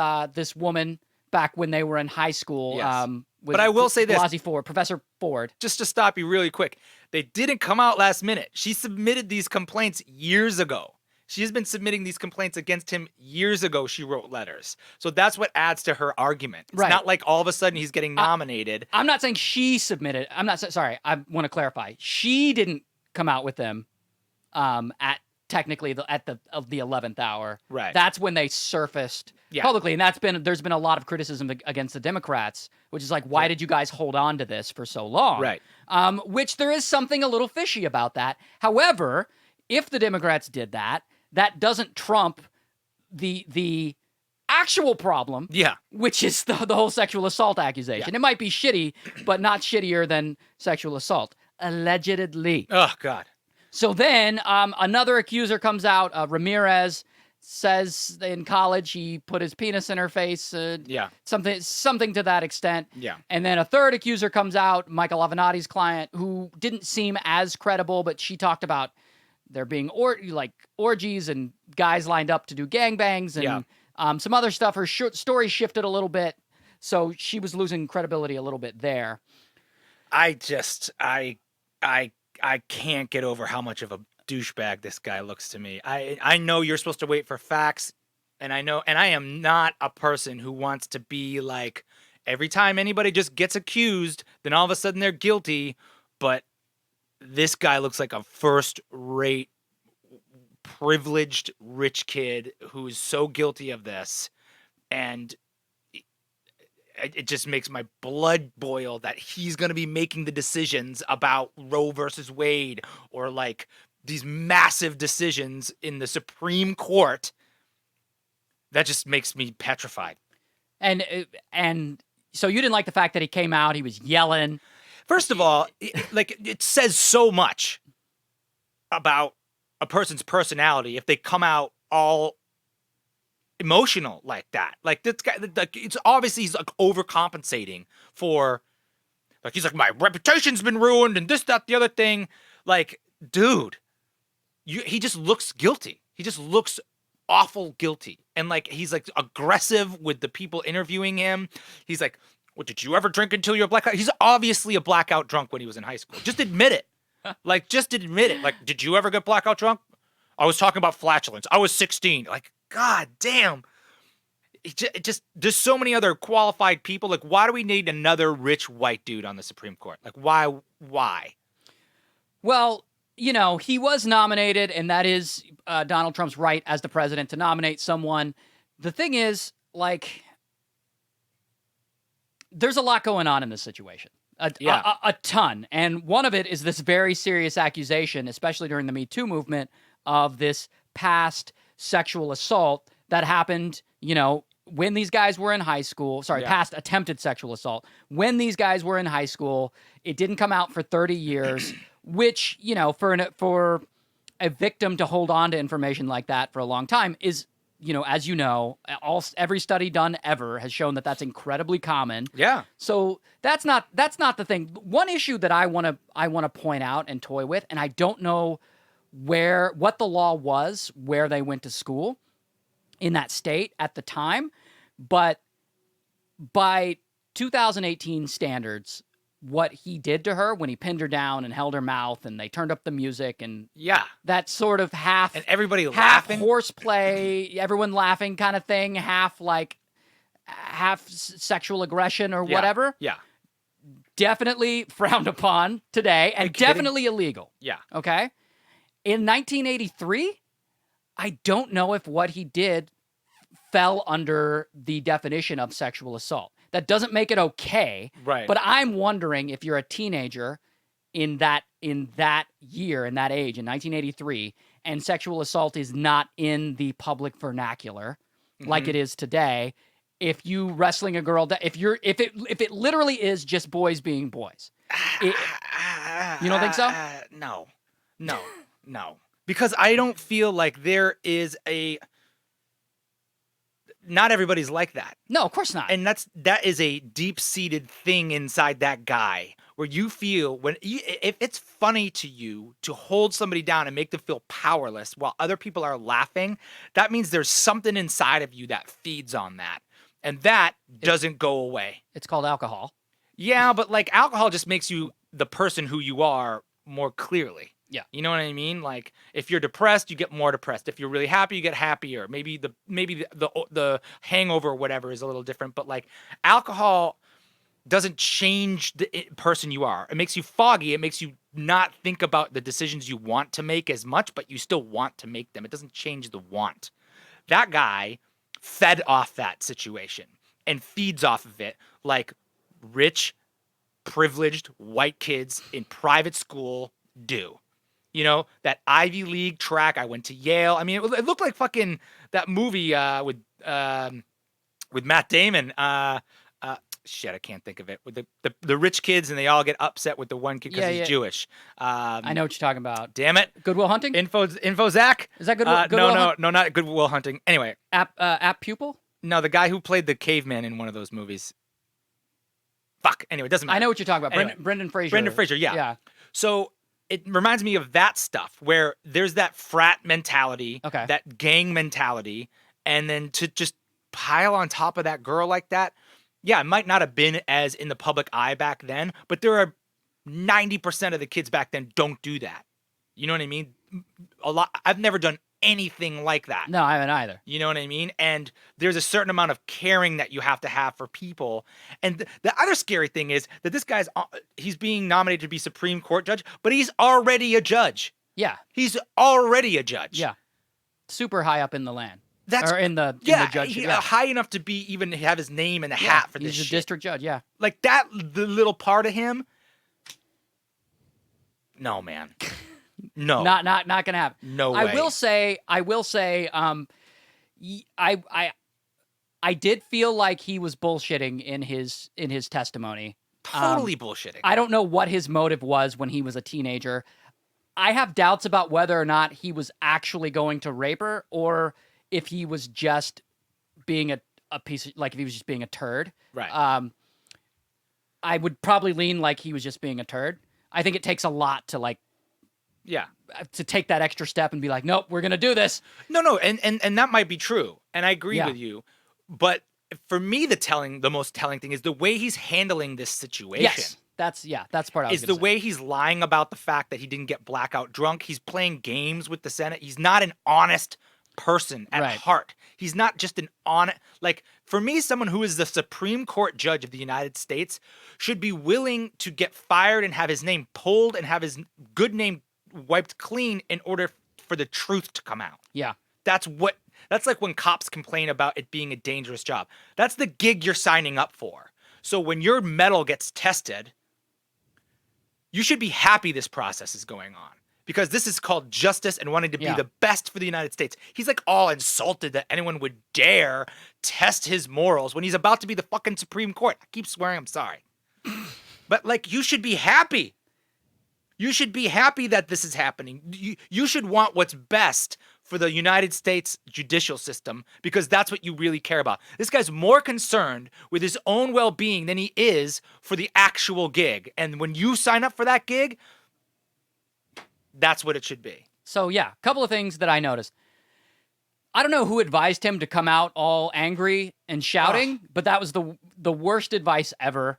S1: woman back when they were in high school.
S2: Yes. But I will say this.
S1: Professor Ford.
S2: Just to stop you really quick. They didn't come out last minute. She submitted these complaints years ago. She has been submitting these complaints against him years ago. She wrote letters. So that's what adds to her argument. It's not like all of a sudden he's getting nominated.
S1: I'm not saying she submitted. Sorry. I want to clarify. She didn't come out with them at technically at the 11th hour.
S2: Right.
S1: That's when they surfaced publicly. And there's been a lot of criticism against the Democrats, which is like, why did you guys hold on to this for so long?
S2: Right.
S1: Which there is something a little fishy about that. However, if the Democrats did that, that doesn't trump the actual problem, which is the whole sexual assault accusation. It might be shitty, but not shittier than sexual assault, allegedly.
S2: Oh, God.
S1: So then another accuser comes out, Ramirez, says in college he put his penis in her face, something to that extent. Yeah. And then a third accuser comes out, Michael Avenatti's client, who didn't seem as credible, but she talked about there being orgies and guys lined up to do gangbangs and some other stuff. Her story shifted a little bit, so she was losing credibility a little bit there.
S2: I can't get over how much of a douchebag this guy looks to me. I know you're supposed to wait for facts, and I am not a person who wants to be like, every time anybody just gets accused, then all of a sudden they're guilty, but this guy looks like a first-rate, privileged, rich kid who is so guilty of this, and it just makes my blood boil that he's going to be making the decisions about Roe versus Wade or like these massive decisions in the Supreme Court. That just makes me petrified.
S1: And so you didn't like the fact that he came out, he was yelling.
S2: First of all, it says so much about a person's personality if they come out all emotional like that. Like, this guy, it's obviously he's like overcompensating for, like, he's like, my reputation's been ruined and this, that, the other thing. Like, dude, he just looks guilty. He just looks awful guilty. And like, he's like aggressive with the people interviewing him. He's like, what, did you ever drink until you're blackout? He's obviously a blackout drunk when he was in high school. Just admit it. Just admit it. Like, did you ever get blackout drunk? I was talking about flatulence. I was 16. Like, God damn. It just, there's so many other qualified people. Like, why do we need another rich white dude on the Supreme Court? Like, why?
S1: Well, he was nominated, and that is Donald Trump's right as the president to nominate someone. The thing is, like, there's a lot going on in this situation. A ton. And one of it is this very serious accusation, especially during the Me Too movement, of this past sexual assault that happened, when these guys were in high school. Past attempted sexual assault. When these guys were in high school, it didn't come out for 30 years, which, for a victim to hold on to information like that for a long time is, as you know, every study done ever has shown that that's incredibly common.
S2: Yeah.
S1: So that's not the thing. One issue that I want to point out and toy with, and I don't know what the law was where they went to school in that state at the time, but by 2018 standards, what he did to her when he pinned her down and held her mouth and they turned up the music and that sort of half
S2: and everybody
S1: half
S2: laughing,
S1: horseplay, everyone laughing kind of thing, half sexual aggression or whatever.
S2: Yeah.
S1: Definitely frowned upon today and definitely illegal.
S2: Yeah.
S1: Okay. In 1983, I don't know if what he did fell under the definition of sexual assault. That doesn't make it okay.
S2: Right.
S1: But I'm wondering if you're a teenager in that year, in that age, in 1983, and sexual assault is not in the public vernacular like it is today. If you wrestling a girl, if it literally is just boys being boys, you don't think so?
S2: No. Because I don't feel like there is not everybody's like that.
S1: No, of course not.
S2: And that is a deep-seated thing inside that guy where you feel if it's funny to you to hold somebody down and make them feel powerless while other people are laughing, that means there's something inside of you that feeds on that. And that doesn't go away.
S1: It's called alcohol.
S2: Yeah, but like alcohol just makes you the person who you are more clearly.
S1: Yeah.
S2: You know what I mean? Like if you're depressed, you get more depressed. If you're really happy, you get happier. Maybe the hangover or whatever is a little different, but like alcohol doesn't change the person you are. It makes you foggy. It makes you not think about the decisions you want to make as much, but you still want to make them. It doesn't change the want. That guy fed off that situation and feeds off of it like rich, privileged white kids in private school do. You know, that Ivy League track. I went to Yale. I mean, it looked like fucking that movie with Matt Damon. Shit, I can't think of it. With the rich kids and they all get upset with the one kid because he's Jewish.
S1: I know what you're talking about.
S2: Damn it.
S1: Good Will Hunting?
S2: Info Zach?
S1: Is that Good Will Hunting?
S2: No, not Good Will Hunting. Anyway.
S1: App Pupil?
S2: No, the guy who played the caveman in one of those movies. Fuck. Anyway, it doesn't matter.
S1: I know what you're talking about.
S2: Anyway.
S1: Brendan Fraser.
S2: Brendan Fraser, yeah.
S1: Yeah.
S2: So it reminds me of that stuff where there's that frat mentality, that gang mentality, and then to just pile on top of that girl like that, yeah, it might not have been as in the public eye back then, but there are 90% of the kids back then don't do that. You know what I mean? I've never done anything like that.
S1: No, I haven't either.
S2: You know what I mean? And there's a certain amount of caring that you have to have for people. And the other scary thing is that this guy's he's being nominated to be Supreme Court judge, but he's already a judge.
S1: Yeah.
S2: He's already a judge.
S1: Yeah. Super high up in the land.
S2: That's
S1: in the judge.
S2: High enough to be even have his name in the hat for this shit.
S1: He's a district judge, yeah.
S2: Like that, the little part of him. No, man. No.
S1: Not gonna happen.
S2: No way.
S1: I will say, I did feel like he was bullshitting in his testimony.
S2: Totally bullshitting.
S1: I don't know what his motive was when he was a teenager. I have doubts about whether or not he was actually going to rape her or if he was just being a piece of, like if he was just being a turd.
S2: Right.
S1: I would probably lean like he was just being a turd. I think it takes a lot to to take that extra step and be like, nope, we're going to do this.
S2: No. And that might be true. And I agree with you. But for me, the most telling thing is the way he's handling this situation.
S1: Yes. That's part I was
S2: is the way he's lying about the fact that he didn't get blackout drunk. He's playing games with the Senate. He's not an honest person at heart. He's not just an honest, like for me, someone who is the Supreme Court judge of the United States should be willing to get fired and have his name pulled and have his good name wiped clean in order for the truth to come out.
S1: Yeah.
S2: That's like when cops complain about it being a dangerous job. That's the gig you're signing up for. So when your mettle gets tested, you should be happy this process is going on because this is called justice and wanting to be the best for the United States. He's like all insulted that anyone would dare test his morals when he's about to be the fucking Supreme Court. I keep swearing I'm sorry. But like, you should be happy. You should be happy that this is happening. You should want what's best for the United States judicial system because that's what you really care about. This guy's more concerned with his own well-being than he is for the actual gig. And when you sign up for that gig, that's what it should be.
S1: So yeah, a couple of things that I noticed. I don't know who advised him to come out all angry and shouting, but that was the worst advice ever.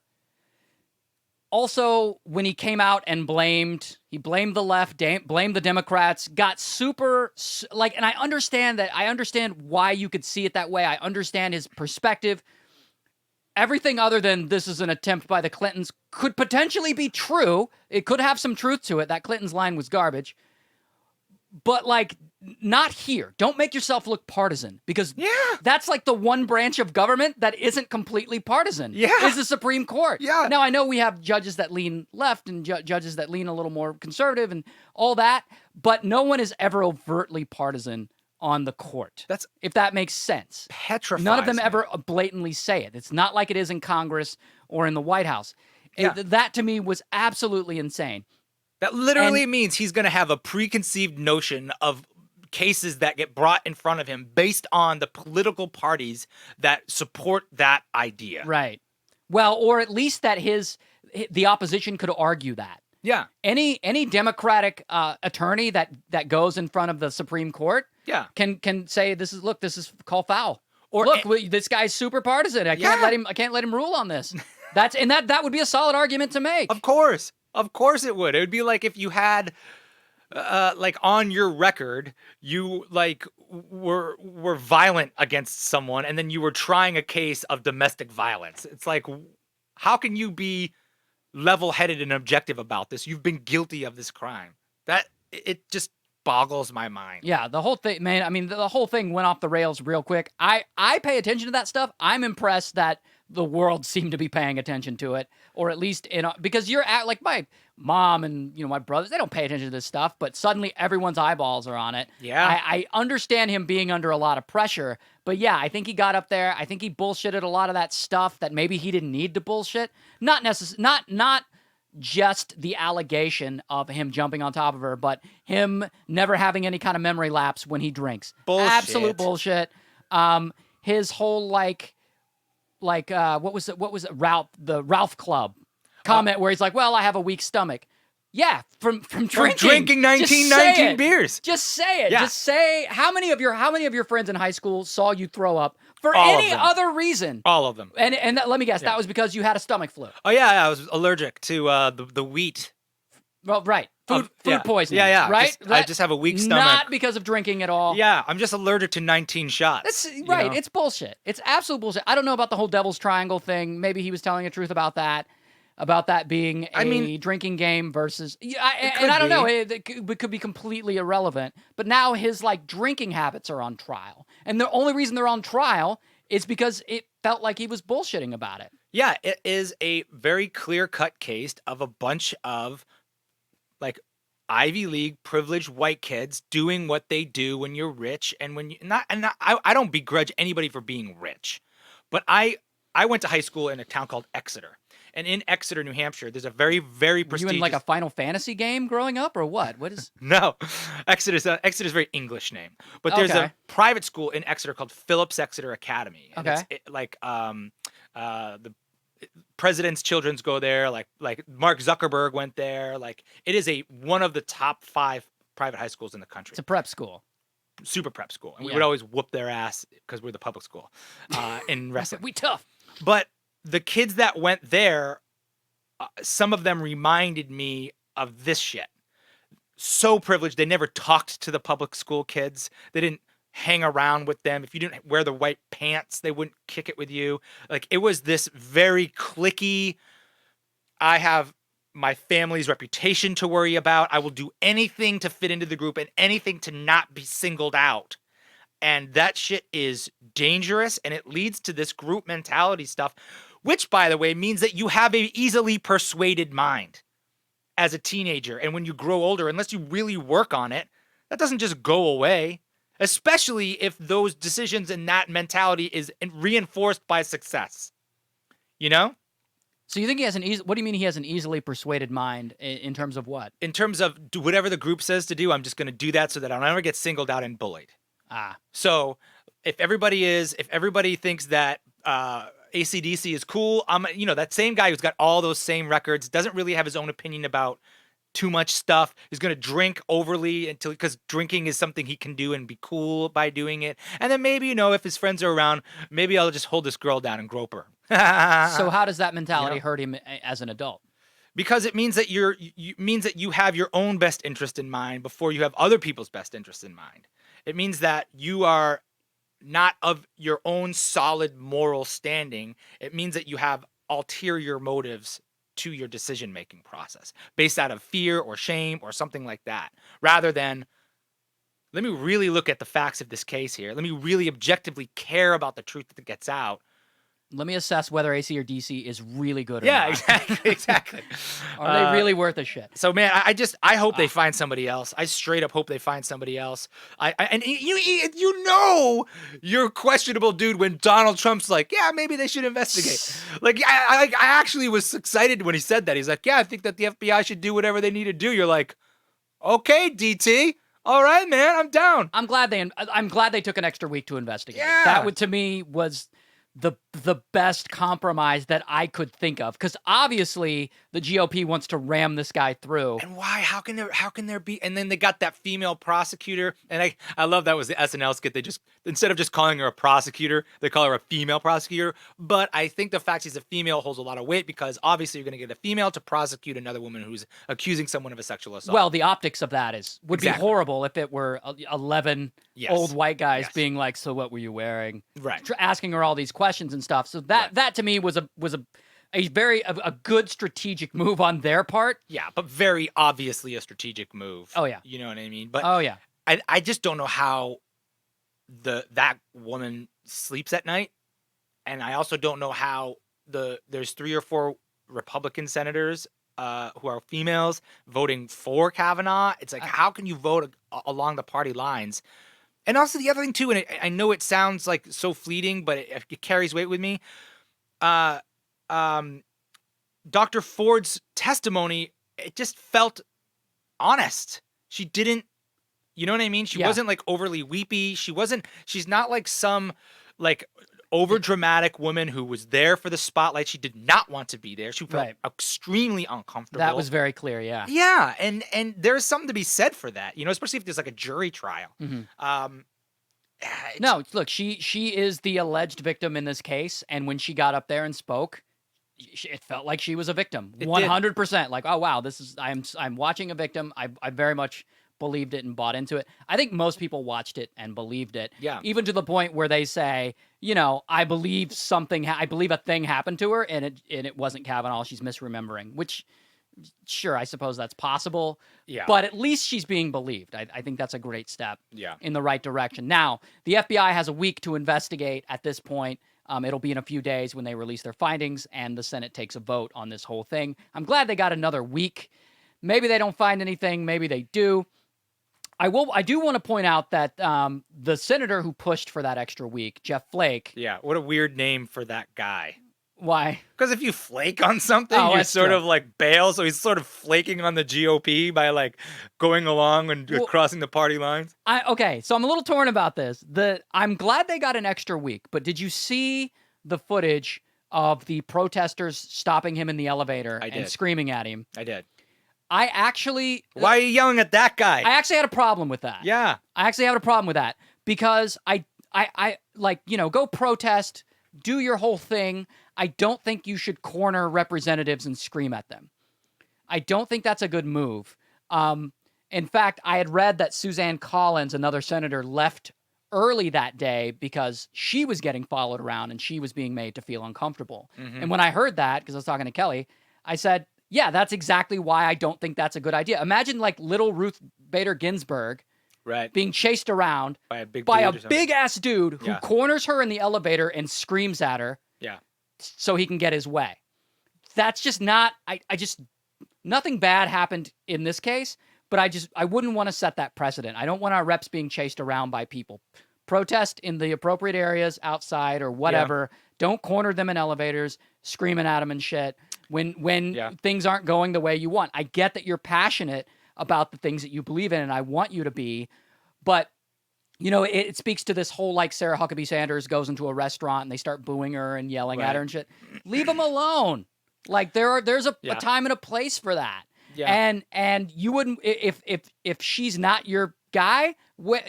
S1: Also, when he came out and blamed the left, blamed the Democrats, got super, like, and I understand why you could see it that way. I understand his perspective. Everything other than this is an attempt by the Clintons could potentially be true. It could have some truth to it. That Clinton's line was garbage. But, like, not here. Don't make yourself look partisan because that's like the one branch of government that isn't completely partisan. Is the Supreme Court. Now, I know we have judges that lean left and judges that lean a little more conservative and all that, but no one is ever overtly partisan on the court. If that makes sense.
S2: Petrifies
S1: None of them
S2: me.
S1: ever blatantly say it. It's not like it is in Congress or in the White House. That, to me, was absolutely insane.
S2: That literally means he's going to have a preconceived notion of cases that get brought in front of him based on the political parties that support that idea.
S1: Right. Well, or at least that the opposition could argue that.
S2: Yeah.
S1: Any Democratic attorney that goes in front of the Supreme Court can say this is call foul. Or this guy's super partisan. I can't let him rule on this. That would be a solid argument to make.
S2: Of course it would. It would be like if you had like on your record, you like were violent against someone and then you were trying a case of domestic violence. It's like, how can you be level-headed and objective about this? You've been guilty of this crime. It just boggles my mind.
S1: Yeah, the whole thing, man. I mean, the whole thing went off the rails real quick. I pay attention to that stuff. I'm impressed that the world seemed to be paying attention to it, or at least because you're at like my mom and my brothers. They don't pay attention to this stuff, but suddenly everyone's eyeballs are on it.
S2: Yeah,
S1: I understand him being under a lot of pressure, but yeah, I think he got up there. I think he bullshitted a lot of that stuff that maybe he didn't need to bullshit. Not just the allegation of him jumping on top of her, but him never having any kind of memory lapse when he drinks.
S2: Bullshit.
S1: Absolute bullshit. His whole what was it? Ralph Club comment where he's like, well, I have a weak stomach. Yeah, from drinking
S2: 19 beers.
S1: Just say it.
S2: Yeah.
S1: Just say how many of your friends in high school saw you throw up for
S2: All
S1: any
S2: of them.
S1: other reason?
S2: All of them.
S1: And let me guess, that was because you had a stomach flu.
S2: Oh yeah, I was allergic to the wheat.
S1: Well, right. Food poisoning.
S2: Yeah.
S1: Right?
S2: I just have a weak stomach.
S1: Not because of drinking at all.
S2: Yeah, I'm just allergic to 19 shots.
S1: That's right. It's bullshit. It's absolute bullshit. I don't know about the whole Devil's Triangle thing. Maybe he was telling the truth about that. About that being a drinking game versus... I don't know. It could be completely irrelevant. But now his drinking habits are on trial. And the only reason they're on trial is because it felt like he was bullshitting about it.
S2: Yeah, it is a very clear-cut case of a bunch of Ivy League privileged white kids doing what they do when you're rich and when you I don't begrudge anybody for being rich. But I went to high school in a town called Exeter. And in Exeter, New Hampshire, there's a very, very prestigious...
S1: Were you in a Final Fantasy game growing up or what? What is...
S2: No. Exeter's a very English name. But there's a private school in Exeter called Phillips Exeter Academy. And the president's children go there. Like Mark Zuckerberg went there. It is one of the top 5 private high schools in the country.
S1: It's a prep school.
S2: Super prep school. And we would always whoop their ass because we're the public school in wrestling.
S1: We tough.
S2: But the kids that went there, some of them reminded me of this shit. So privileged. They never talked to the public school kids. They didn't hang around with them. If you didn't wear the white pants, they wouldn't kick it with you. It was this very cliquey, I have my family's reputation to worry about. I will do anything to fit into the group and anything to not be singled out. And that shit is dangerous, and it leads to this group mentality stuff, which, by the way, means that you have a easily persuaded mind as a teenager. And when you grow older, unless you really work on it, that doesn't just go away, especially if those decisions and that mentality is reinforced by success. You know?
S1: So you think he has what do you mean he has an easily persuaded mind in terms of what?
S2: In terms of do whatever the group says to do, I'm just going to do that so that I don't ever get singled out and bullied. So if everybody thinks that AC/DC is cool, that same guy who's got all those same records, doesn't really have his own opinion about too much stuff, is going to drink overly because drinking is something he can do and be cool by doing it. And then maybe, if his friends are around, maybe I'll just hold this girl down and grope her.
S1: So how does that mentality hurt him as an adult?
S2: Because it means that you have your own best interest in mind before you have other people's best interest in mind. It means that you are not of your own solid moral standing. It means that you have ulterior motives to your decision-making process based out of fear or shame or something like that, rather than, let me really look at the facts of this case here. Let me really objectively care about the truth that gets out.
S1: Let me assess whether AC or DC is really good or not.
S2: Exactly.
S1: Are they really worth a shit?
S2: So, man, I hope they find somebody else. I straight up hope they find somebody else. And you're questionable, dude, when Donald Trump's like, yeah, maybe they should investigate. Like, I actually was excited when he said that. He's like, yeah, I think that the FBI should do whatever they need to do. You're like, okay, DT. All right, man, I'm down.
S1: I'm glad they took an extra week to investigate.
S2: Yeah.
S1: That to me was the best compromise that I could think of, because obviously the GOP wants to ram this guy through.
S2: And why? How can there be? And then they got that female prosecutor, and I love that was the SNL skit. They just, instead of just calling her a prosecutor, they call her a female prosecutor. But I think the fact she's a female holds a lot of weight, because obviously you're going to get a female to prosecute another woman who's accusing someone of a sexual assault.
S1: Well, the optics of that would be horrible if it were 11 old white guys being like, so what were you wearing?
S2: Right.
S1: Asking her all these questions and stuff. So that to me was a very good strategic move on their part.
S2: Yeah, but very obviously a strategic move.
S1: Oh yeah.
S2: You know what I mean? But
S1: oh yeah.
S2: I just don't know how that woman sleeps at night. And I also don't know how there's 3 or 4 Republican senators who are females voting for Kavanaugh. It's like, how can you vote along the party lines? And also the other thing too, and I know it sounds like so fleeting, but it carries weight with me. Dr. Ford's testimony, it just felt honest. She didn't, you know what I mean? She wasn't like overly weepy. She's not like some like over dramatic woman who was there for the spotlight. She did not want to be there. She felt extremely uncomfortable.
S1: That was very clear. Yeah.
S2: Yeah. And there's something to be said for that, especially if there's like a jury trial.
S1: Mm-hmm. No, look, she is the alleged victim in this case. And when she got up there and spoke, it felt like she was a victim. 100%. Like, oh, wow, I'm watching a victim. I very much believed it and bought into it. I think most people watched it and believed it.
S2: Yeah.
S1: Even to the point where they say, I believe I believe a thing happened to her and it wasn't Kavanaugh. She's misremembering, which, sure, I suppose that's possible.
S2: Yeah.
S1: But at least she's being believed. I think that's a great step in the right direction. Now, the FBI has a week to investigate at this point. It'll be in a few days when they release their findings and the Senate takes a vote on this whole thing. I'm glad they got another week. Maybe they don't find anything. Maybe they do. I do want to point out that the senator who pushed for that extra week, Jeff Flake.
S2: Yeah, what a weird name for that guy.
S1: Why?
S2: Because if you flake on something, you sort of like bail. So he's sort of flaking on the GOP by like going along and crossing the party lines.
S1: Okay, so I'm a little torn about this. I'm glad they got an extra week, but did you see the footage of the protesters stopping him in the elevator and screaming at him?
S2: I did.
S1: I actually...
S2: Why are you yelling at that guy?
S1: I actually had a problem with that.
S2: Yeah.
S1: I actually had a problem with that because I like, go protest, do your whole thing. I don't think you should corner representatives and scream at them. I don't think that's a good move. In fact, I had read that Suzanne Collins, another senator, left early that day because she was getting followed around and she was being made to feel uncomfortable. Mm-hmm. And when I heard that, because I was talking to Kelly, I said, yeah, that's exactly why I don't think that's a good idea. Imagine like little Ruth Bader Ginsburg being chased around by a big ass dude who corners her in the elevator and screams at her so he can get his way. That's just not, nothing bad happened in this case, but I wouldn't want to set that precedent. I don't want our reps being chased around by people. Protest in the appropriate areas outside or whatever. Yeah. Don't corner them in elevators, screaming at them and shit. when
S2: Yeah.
S1: things aren't going the way you want. I get that you're passionate about the things that you believe in, and I want you to be, but it speaks to this whole, like, Sarah Huckabee Sanders goes into a restaurant and they start booing her and yelling at her and shit. Leave them alone. Like, there's a time and a place for that.
S2: Yeah.
S1: And you wouldn't, if she's not your guy, wait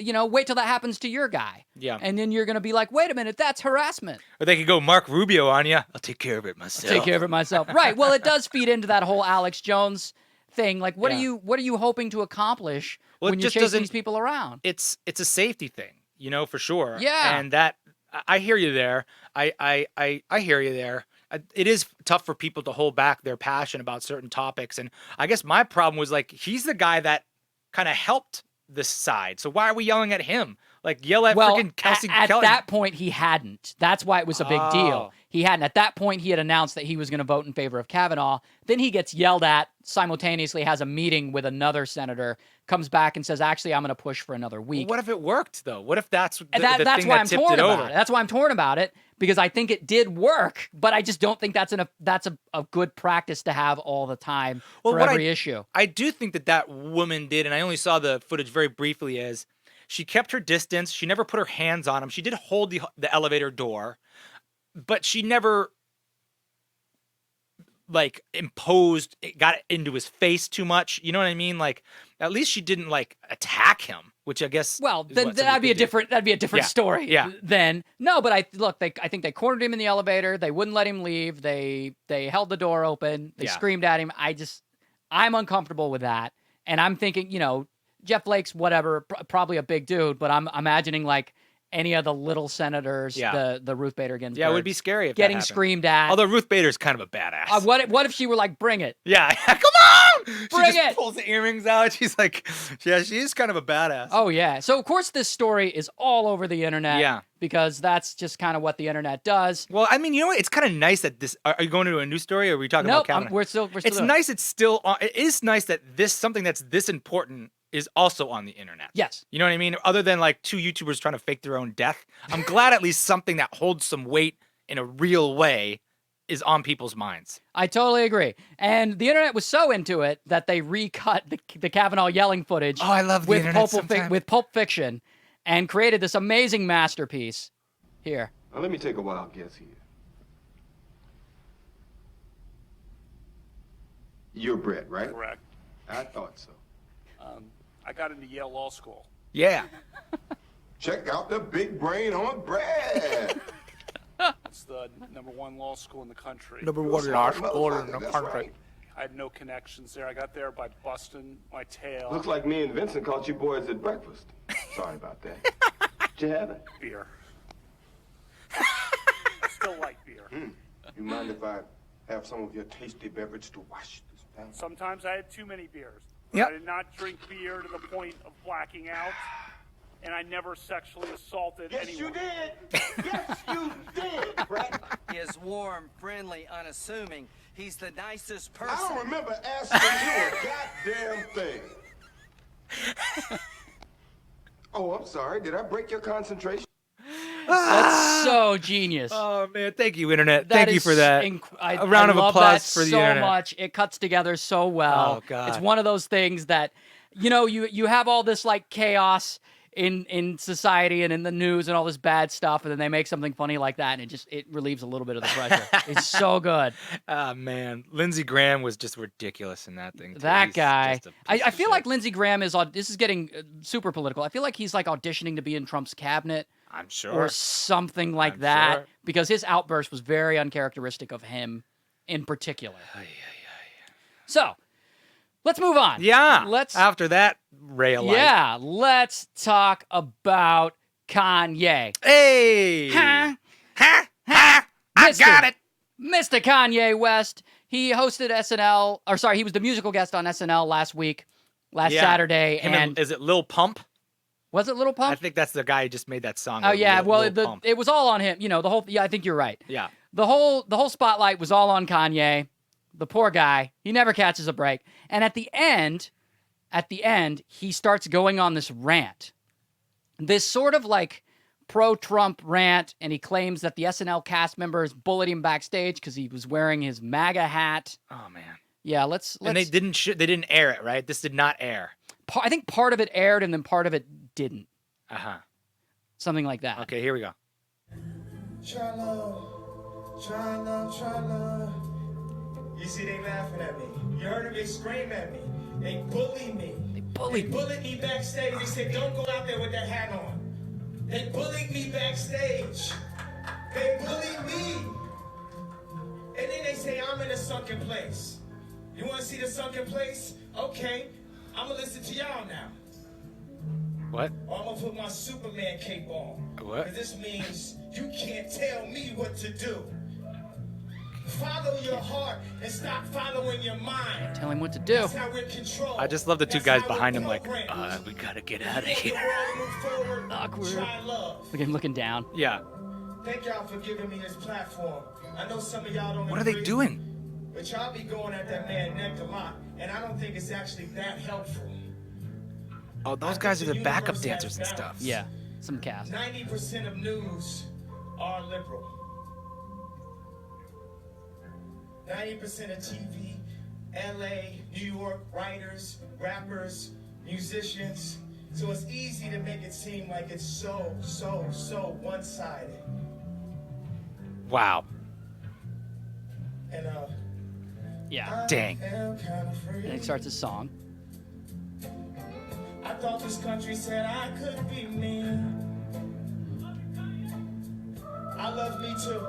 S1: till that happens to your guy.
S2: Yeah.
S1: And then you're gonna be like, wait a minute, that's harassment.
S2: Or they could go Mark Rubio on you. I'll take care of it myself.
S1: Take care of it myself. Right. Well, it does feed into that whole Alex Jones thing. Like, what are you hoping to accomplish when you chase these people around?
S2: It's a safety thing, for sure.
S1: Yeah.
S2: And that I hear you there. I hear you there. It is tough for people to hold back their passion about certain topics. And I guess my problem was, like, he's the guy that kind of helped this side. So why are we yelling at him? Like, yell at freaking Kelsey Kelly.
S1: At that point, he hadn't. That's why it was a big deal. He hadn't. At that point, he had announced that he was going to vote in favor of Kavanaugh. Then he gets yelled at, simultaneously has a meeting with another senator, comes back and says, actually, I'm going to push for another week.
S2: Well, what if it worked, though? What if that's the
S1: that's
S2: thing
S1: why
S2: that
S1: I'm
S2: tipped
S1: torn
S2: it
S1: about
S2: over?
S1: it. That's why I'm torn about it, because I think it did work, but I just don't think that's a good practice to have all the time for every issue.
S2: I do think that woman did, and I only saw the footage very briefly, is she kept her distance. She never put her hands on him. She did hold the elevator door, but she never, like, got into his face too much. You know what I mean? Like, at least she didn't, like, attack him, which I guess.
S1: Well, then that'd be a different story.
S2: Yeah.
S1: Then no, but I think they cornered him in the elevator. They wouldn't let him leave. They held the door open. They screamed at him. I'm uncomfortable with that, and I'm thinking, Jeff Flake's whatever, probably a big dude, but I'm imagining, like, any of the little senators, the Ruth Bader Ginsburg.
S2: Yeah, it would be scary if
S1: getting
S2: that happened.
S1: screamed at.
S2: Although Ruth Bader's kind of a badass.
S1: What if she were like, bring it?
S2: Yeah, come on!
S1: Bring
S2: she just
S1: it!
S2: Pulls the earrings out. She's like, yeah, she is kind of a badass.
S1: Oh, yeah. So, of course, this story is all over the internet.
S2: Yeah.
S1: Because that's just kind of what the internet does.
S2: Well, I mean, what? It's kind of nice that this. Are you going to a new story, or are we talking about Kavanaugh?
S1: We're still.
S2: It's
S1: doing
S2: nice. It's still. It is nice that something that's this important is also on the internet.
S1: Yes.
S2: You know what I mean? Other than, like, two YouTubers trying to fake their own death, I'm glad at least something that holds some weight in a real way is on people's minds.
S1: I totally agree. And the internet was so into it that they recut the Kavanaugh yelling footage.
S2: Oh, I love the internet
S1: with Pulp Fiction, and created this amazing masterpiece. Here.
S4: Now, let me take a wild guess here. You're Brett, right?
S5: Correct.
S4: I thought so.
S5: I got into Yale Law School.
S2: Yeah.
S4: Check out the big brain on Brett.
S5: It's the #1 law school in the country.
S2: Number one law school in the
S4: That's
S2: country.
S4: right.
S5: I had no connections there. I got there by busting my tail.
S4: Looks like me and Vincent caught you boys at breakfast. Sorry about that. Did you have it?
S5: Beer. I still like beer.
S4: You mind if I have some of your tasty beverage to wash this down?
S5: Sometimes I had too many beers.
S2: Yep.
S5: I did not drink beer to the point of blacking out, and I never sexually assaulted
S4: Yes,
S5: anyone.
S4: you did. Yes, you did, Brett.
S6: He is warm, friendly, unassuming. He's the nicest person.
S4: I don't remember asking you a goddamn thing. Oh, I'm sorry. Did I break your concentration?
S1: That's so genius.
S2: Oh, man. Thank you, internet.
S1: That
S2: Thank you
S1: is
S2: for that. A round of
S1: love
S2: applause
S1: that
S2: for the
S1: so
S2: internet.
S1: much. It cuts together so well.
S2: Oh, God.
S1: It's one of those things that, you have all this, like, chaos in society and in the news and all this bad stuff, and then they make something funny like that, and it relieves a little bit of the pressure. It's so good.
S2: Ah, man. Lindsey Graham was just ridiculous in that thing, too.
S1: That
S2: He's
S1: guy.
S2: just a piece
S1: I
S2: of
S1: feel
S2: shit.
S1: like Lindsey Graham this is getting super political. I feel like he's, like, auditioning to be in Trump's cabinet.
S2: I'm sure.
S1: Or something like
S2: I'm
S1: that,
S2: sure.
S1: because his outburst was very uncharacteristic of him in particular. So, let's move on.
S2: Yeah.
S1: Let's
S2: After that ray of light.
S1: Yeah, let's talk about Kanye.
S2: Hey.
S1: Huh?
S2: Ha, ha. I
S1: Mr.
S2: got it.
S1: Mr. Kanye West. He hosted SNL, or sorry, he was the musical guest on SNL last
S2: Yeah.
S1: Saturday,
S2: Him
S1: and
S2: is it Lil Pump?
S1: was it Little Pump?
S2: I think that's the guy who just made that song.
S1: Oh yeah,
S2: Lil Pump.
S1: it was all on him. The whole. Yeah, I think you're right.
S2: Yeah.
S1: The whole spotlight was all on Kanye. The poor guy. He never catches a break. And at the end, he starts going on this rant. This sort of, like, pro-Trump rant, and he claims that the SNL cast members bullied him backstage because he was wearing his MAGA hat.
S2: Oh man.
S1: Yeah, let's.
S2: And they didn't air it, right? This did not air.
S1: I think part of it aired, and then part of it didn't. Something like that.
S2: Okay, here we go.
S7: Try love, try love, try love. You see, they laughing at me. You heard them, they scream at me. They bully me. They bullied me backstage. They said, don't go out there with that hat on. They bullied me backstage. They bullied me. And then they say, I'm in a sunken place. You want to see the sunken place? Okay, I'm going to listen to y'all now.
S2: What?
S7: Or I'm going to put my Superman cape on.
S2: What?
S7: Because this means you can't tell me what to do. Follow your heart and stop following your mind.
S1: Tell him what to do.
S7: That's how we're controlled.
S2: I just love the two guys behind him like,
S7: we
S2: gotta get out of here.
S1: Awkward.
S7: Try love.
S1: Look at him looking down.
S2: Yeah.
S7: Thank y'all for giving me this platform. I know some of y'all don't
S2: What are they
S7: agree,
S2: doing?
S7: but y'all be going at that man neck a lot, and I don't think it's actually that helpful.
S2: Oh, those guys are the backup dancers and stuff.
S1: Yeah, some cast.
S7: 90% of news are liberal. 90% of TV, LA, New York, writers, rappers, musicians. So it's easy to make it seem like it's so one-sided.
S2: Wow.
S7: And
S1: Yeah.
S2: Dang.
S1: And he starts his song.
S7: I thought this country said I could be me. I love me too.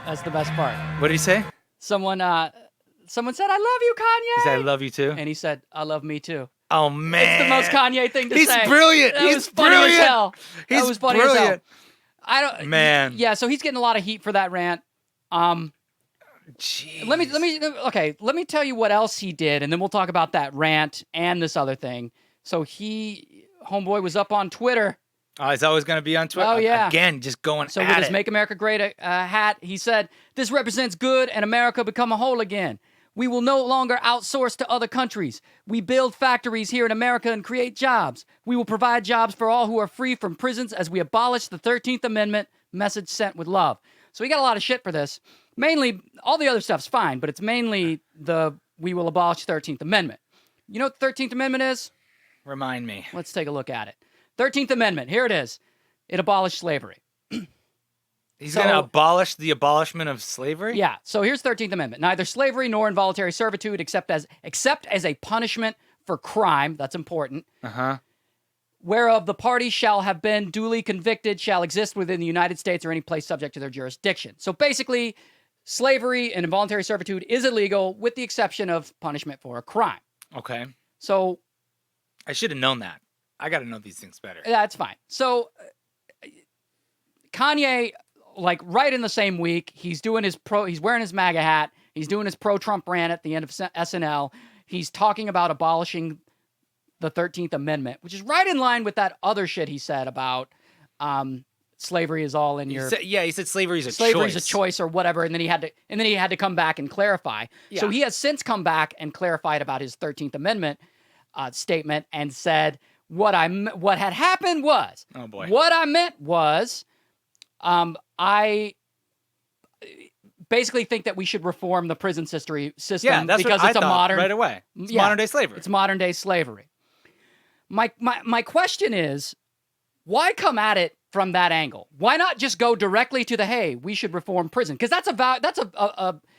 S1: That's the best part.
S2: What did he say?
S1: Someone said, "I love you, Kanye."
S2: He said, I love you too.
S1: And he said, "I love me too."
S2: Oh man.
S1: It's the most Kanye thing to
S2: He's
S1: say.
S2: brilliant.
S1: That
S2: He's
S1: was funny
S2: brilliant.
S1: as hell. That
S2: He's
S1: was funny as hell.
S2: brilliant.
S1: I don't.
S2: Man.
S1: Yeah. So he's getting a lot of heat for that rant.
S2: Jeez.
S1: Let me tell you what else he did, and then we'll talk about that rant and this other thing. So homeboy was up on Twitter.
S2: Oh, he's always going to be on Twitter.
S1: Oh, yeah.
S2: Again, just going
S1: So
S2: at
S1: with his
S2: it.
S1: Make America Great hat, he said, "This represents good and America become a whole again. We will no longer outsource to other countries. We build factories here in America and create jobs. We will provide jobs for all who are free from prisons as we abolish the 13th Amendment. Message sent with love." So he got a lot of shit for this. Mainly, all the other stuff's fine, but it's mainly the "we will abolish 13th Amendment." You know what the 13th Amendment is?
S2: Remind me.
S1: Let's take a look at it. 13th Amendment, here it is. It abolished slavery.
S2: He's going to abolish the abolishment of slavery?
S1: Yeah, so here's 13th Amendment. Neither slavery nor involuntary servitude except as a punishment for crime, that's important, whereof the parties shall have been duly convicted shall exist within the United States or any place subject to their jurisdiction. So basically, slavery and involuntary servitude is illegal with the exception of punishment for a crime.
S2: Okay.
S1: So
S2: I should have known that. I got to know these things better.
S1: that's fine. So Kanye, like right in the same week, he's wearing his MAGA hat. He's doing his pro-Trump rant at the end of SNL. He's talking about abolishing the 13th Amendment, which is right in line with that other shit he said about slavery is all in your.
S2: He said slavery's a
S1: Slavery's
S2: choice.
S1: a choice or whatever, and then he had to come back and clarify. So
S2: Yeah.
S1: he has since come back and clarified about his 13th Amendment statement and said what had happened was.
S2: Oh boy.
S1: What I meant was, I basically think that we should reform the prison system
S2: Yeah, that's
S1: because
S2: what
S1: it's
S2: I
S1: a
S2: thought
S1: modern
S2: right away. It's
S1: yeah,
S2: modern day slavery.
S1: It's modern day slavery. My question is, why come at it from that angle? Why not just go directly to the, hey, we should reform prison? Because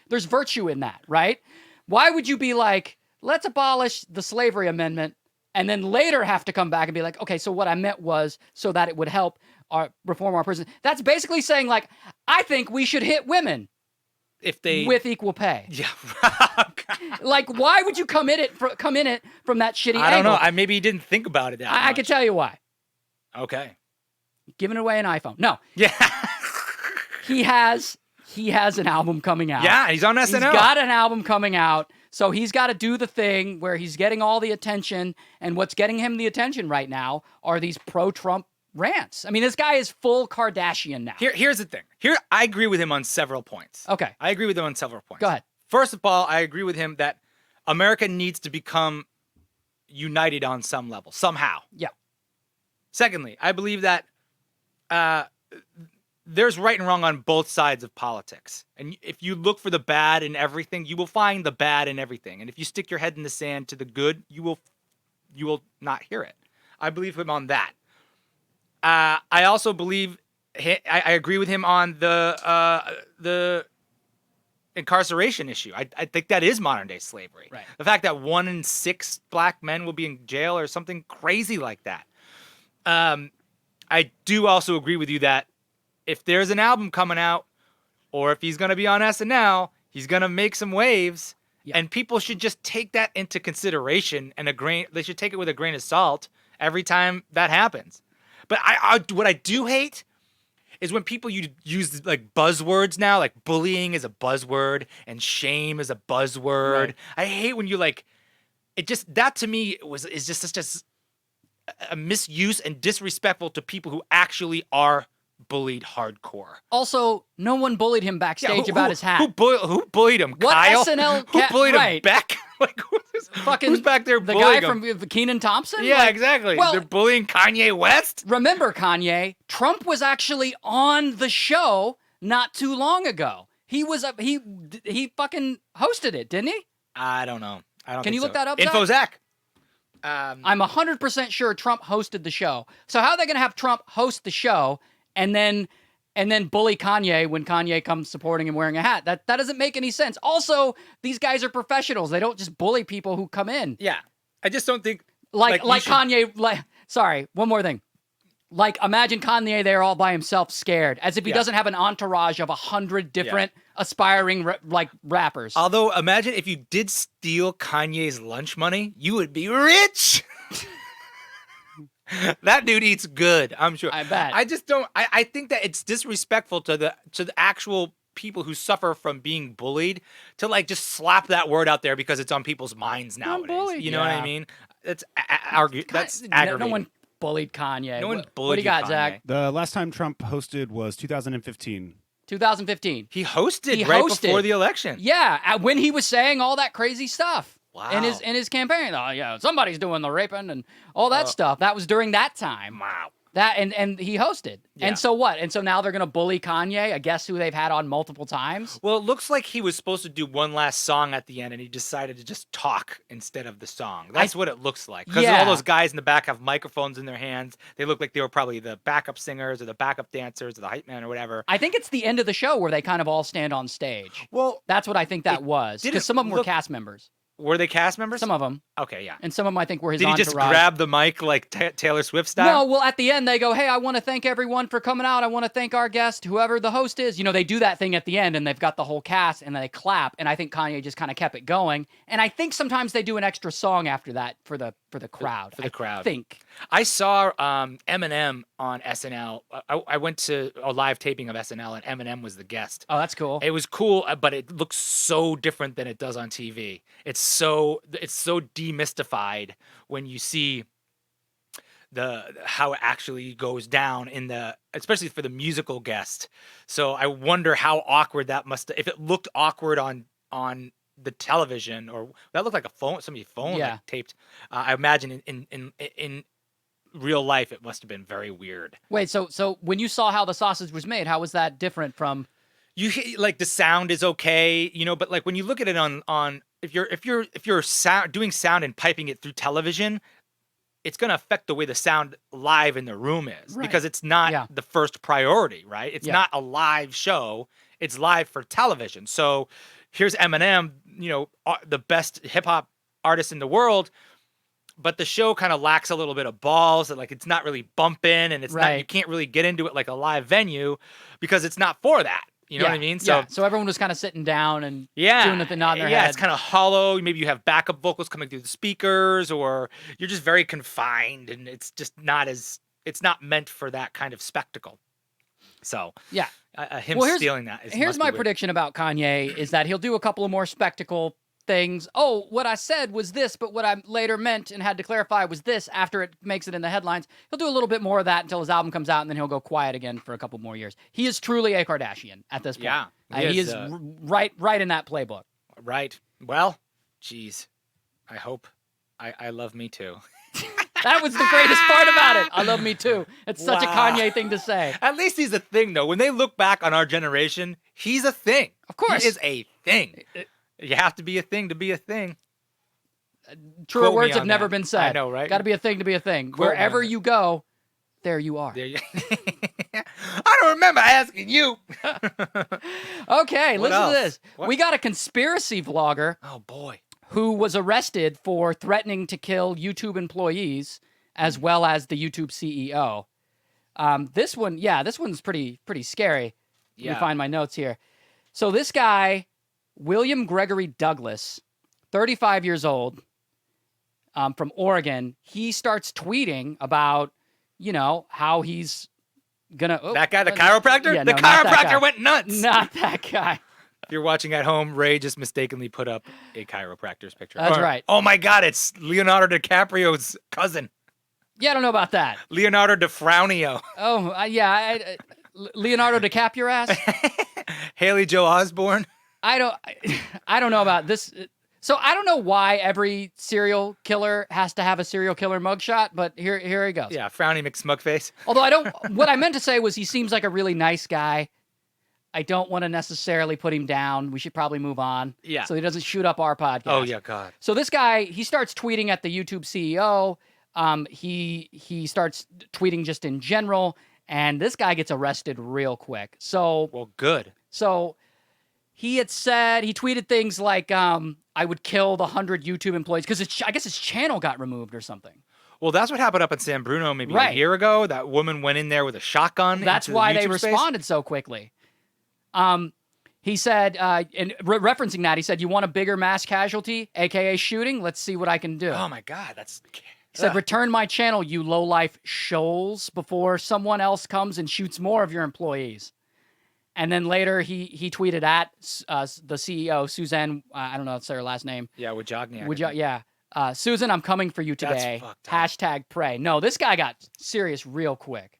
S1: there's virtue in that, right? Why would you be like, let's abolish the slavery amendment and then later have to come back and be like, okay, so what I meant was so that it would help reform our prison. That's basically saying like, I think we should hit women
S2: if they
S1: with equal pay.
S2: Yeah.
S1: Like, why would you come in it from that shitty angle?
S2: I don't know. Maybe he didn't think about it that
S1: I
S2: much.
S1: can tell you why.
S2: Okay.
S1: Giving away an iPhone. No.
S2: Yeah.
S1: He has an album coming out.
S2: Yeah, he's on SNL.
S1: He's got an album coming out. So he's got to do the thing where he's getting all the attention. And what's getting him the attention right now are these pro-Trump rants. I mean, this guy is full Kardashian now.
S2: Here's the thing. I agree with him on several points.
S1: Okay.
S2: I agree with him on several points.
S1: Go ahead.
S2: First of all, I agree with him that America needs to become united on some level, somehow.
S1: Yeah.
S2: Secondly, I believe that there's right and wrong on both sides of politics. And if you look for the bad in everything, you will find the bad in everything. And if you stick your head in the sand to the good, you will not hear it. I believe him on that. I also believe I agree with him on the incarceration issue. I think that is modern day slavery.
S1: Right.
S2: The fact that 1 in 6 black men will be in jail or something crazy like that. I do also agree with you that if there's an album coming out, or if he's going to be on SNL, he's going to make some waves, and people should just take that into consideration they should take it with a grain of salt every time that happens. But what I do hate is when people use like buzzwords now, like bullying is a buzzword and shame is a buzzword. Right. I hate when you like it. Just that to me is just such a misuse and disrespectful to people who actually are bullied hardcore.
S1: Also, no one bullied him backstage about his hat.
S2: Who bullied him?
S1: What
S2: Kyle?
S1: SNL
S2: Who bullied
S1: right.
S2: him? Beck? Like who's back there
S1: the
S2: bullying
S1: guy
S2: him?
S1: from Keenan Thompson?
S2: Yeah,
S1: like,
S2: exactly.
S1: Well,
S2: they're bullying Kanye West.
S1: Remember, Kanye, Trump was actually on the show not too long ago. He was he fucking hosted it, didn't he?
S2: I don't know.
S1: Can you look that up,
S2: Info Zach.
S1: I'm 100% sure Trump hosted the show. So how are they going to have Trump host the show and then bully Kanye when Kanye comes supporting him wearing a hat? That doesn't make any sense. Also, these guys are professionals. They don't just bully people who come in.
S2: Yeah. I just don't think
S1: like Kanye. Sorry, one more thing. Like, imagine Kanye there all by himself, scared, as if he doesn't have an entourage of 100 different aspiring rappers.
S2: Although, imagine if you did steal Kanye's lunch money, you would be rich. That dude eats good, I'm sure.
S1: I bet.
S2: I just don't. I think that it's disrespectful to the actual people who suffer from being bullied to like just slap that word out there because it's on people's minds nowadays.
S1: bullied.
S2: You know what I mean? That's aggravating.
S1: No one bullied Kanye.
S2: No one
S1: What
S2: bullied
S1: do you got,
S2: Kanye.
S1: Zach?
S8: The last time Trump hosted was 2015.
S1: 2015.
S2: He hosted right before the election.
S1: Yeah, when he was saying all that crazy stuff.
S2: Wow.
S1: In his campaign. Oh yeah, somebody's doing the raping and all that stuff. That was during that time.
S2: Wow.
S1: That and he hosted.
S2: Yeah.
S1: And so what? And so now they're gonna bully Kanye, a guest who they've had on multiple times.
S2: Well, it looks like he was supposed to do one last song at the end, and he decided to just talk instead of the song. That's what it looks like. Because all those guys in the back have microphones in their hands. They look like they were probably the backup singers or the backup dancers or the hype man or whatever.
S1: I think it's the end of the show where they kind of all stand on stage.
S2: Well,
S1: that's what I think that was. Because some of them were cast members.
S2: Were they cast members?
S1: Some of them.
S2: Okay, yeah.
S1: And some of them I think were his
S2: Did he
S1: entourage.
S2: just grab the mic like Taylor Swift style?
S1: No, well, at the end, they go, hey, I want to thank everyone for coming out. I want to thank our guest, whoever the host is. You know, they do that thing at the end, and they've got the whole cast, and they clap, and I think Kanye just kind of kept it going. And I think sometimes they do an extra song after that for the crowd.
S2: For the crowd.
S1: I think.
S2: I saw Eminem on SNL. I went to a live taping of SNL, and Eminem was the guest.
S1: Oh, that's cool.
S2: It was cool, but it looks so different than it does on TV. It's so demystified when you see how it actually goes down especially for the musical guest. So I wonder how awkward that if it looked awkward on the television, or that looked like somebody's phone like, taped. I imagine in real life it must have been very weird.
S1: Wait, so when you saw how the sausage was made, how was that different from?
S2: Like the sound is okay, but like when you look at it on if you're doing sound and piping it through television, it's going to affect the way the sound live in the room is, because it's not the first priority, right? It's not a live show. It's live for television. So here's Eminem, the best hip hop artist in the world, but the show kind of lacks a little bit of balls. Like it's not really bumping, and it's not, you can't really get into it like a live venue because it's not for that. You know what I mean?
S1: So everyone was kind of sitting down and doing the thing on their head.
S2: Yeah, it's kind of hollow. Maybe you have backup vocals coming through the speakers, or you're just very confined, and it's just it's not meant for that kind of spectacle. So him stealing that is.
S1: Here's my prediction about Kanye is that he'll do a couple of more spectacle things. Oh, what I said was this, but what I later meant and had to clarify was this after it makes it in the headlines. He'll do a little bit more of that until his album comes out, and then he'll go quiet again for a couple more years. He is truly a Kardashian at this point.
S2: Yeah.
S1: He is right in that playbook.
S2: Right. Well, geez. I hope I love me too.
S1: That was the greatest part about it. I love Me Too. It's such a
S2: Wow.
S1: Kanye thing to say.
S2: At least he's a thing, though. When they look back on our generation, he's a thing.
S1: Of course.
S2: He is a thing. You have to be a thing to be a thing.
S1: Truer
S2: Quote me
S1: words have
S2: on
S1: never
S2: that.
S1: been said.
S2: I know, right?
S1: Got to be a thing to be a thing.
S2: Quote me on
S1: Wherever
S2: that.
S1: you go, there you are.
S2: There you... I don't remember asking you.
S1: Okay,
S2: What
S1: listen
S2: else?
S1: to this.
S2: What?
S1: We got a conspiracy vlogger
S2: Oh, boy.
S1: who was arrested for threatening to kill YouTube employees as well as the YouTube CEO. This one's pretty scary. Let
S2: Yeah.
S1: me find my notes here. So this guy, William Gregory Douglas, 35 years old, from Oregon, he starts tweeting about, how he's gonna...
S2: That guy, the chiropractor?
S1: Yeah,
S2: The
S1: no, not that guy.
S2: chiropractor went nuts.
S1: Not that guy.
S2: If you're watching at home, Ray just mistakenly put up a chiropractor's picture.
S1: That's right.
S2: Oh, my God, it's Leonardo DiCaprio's cousin,
S1: Yeah, I don't know about that.
S2: Leonardo DiFraunio.
S1: Oh, Leonardo DiCaprio ass?
S2: Haley Joe Osborne.
S1: I don't know about this. So I don't know why every serial killer has to have a serial killer mugshot, but here he goes.
S2: Yeah, Frowny McSmugface.
S1: Although what I meant to say was he seems like a really nice guy. I don't want to necessarily put him down. We should probably move on.
S2: Yeah.
S1: So he doesn't shoot up our podcast.
S2: Oh, yeah, God.
S1: So this guy, he starts tweeting at the YouTube CEO. He starts tweeting just in general, and this guy gets arrested real quick. So
S2: Well, good.
S1: he had said, he tweeted things like, I would kill the 100 YouTube employees because I guess his channel got removed or something.
S2: Well, that's what happened up in San Bruno maybe
S1: Right.
S2: a year ago. That woman went in there with a shotgun.
S1: That's
S2: into the
S1: why they
S2: YouTube space.
S1: responded so quickly. He said, and referencing that, he said, you want a bigger mass casualty, aka shooting? Let's see what I can do.
S2: Oh, my God. That's...
S1: He said,
S2: Ugh.
S1: return my channel, you low-life shoals, before someone else comes and shoots more of your employees. And then later he tweeted at the CEO, Suzanne, I don't know, it's her last name.
S2: Yeah, with Jogniak.
S1: Would you, yeah. Susan, I'm coming for you
S2: That's
S1: today.
S2: fucked up.
S1: Hashtag pray. No, this guy got serious real quick.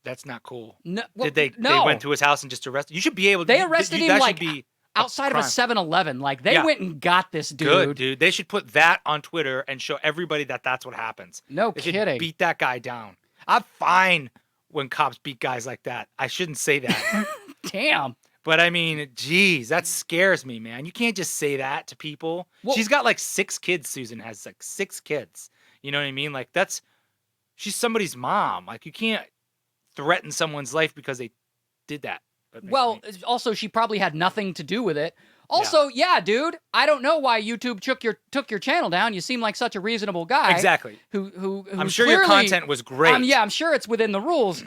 S2: That's not cool.
S1: No, well,
S2: Did they
S1: no.
S2: went to his house and just arrested? You should be able to.
S1: They arrested him
S2: that
S1: like
S2: should be
S1: outside of a
S2: crime.
S1: 7-Eleven. Like they
S2: Yeah.
S1: went and got this dude.
S2: Good, dude. They should put that on Twitter and show everybody that that's what happens.
S1: No
S2: They should
S1: kidding.
S2: beat that guy down. I'm fine when cops beat guys like that. I shouldn't say that.
S1: Damn.
S2: But I mean, geez, that scares me, man. You can't just say that to people.
S1: Well-
S2: She's got like 6 kids. Susan has like 6 kids. You know what I mean? Like she's somebody's mom. Like you can't threaten someone's life because they did that. That makes
S1: Well,
S2: me-
S1: also she probably had nothing to do with it. Also, yeah, dude, I don't know why YouTube took your channel down. You seem like such a reasonable guy.
S2: exactly.
S1: Who
S2: I'm sure your
S1: clearly-
S2: content was great.
S1: Yeah, I'm sure it's within the rules.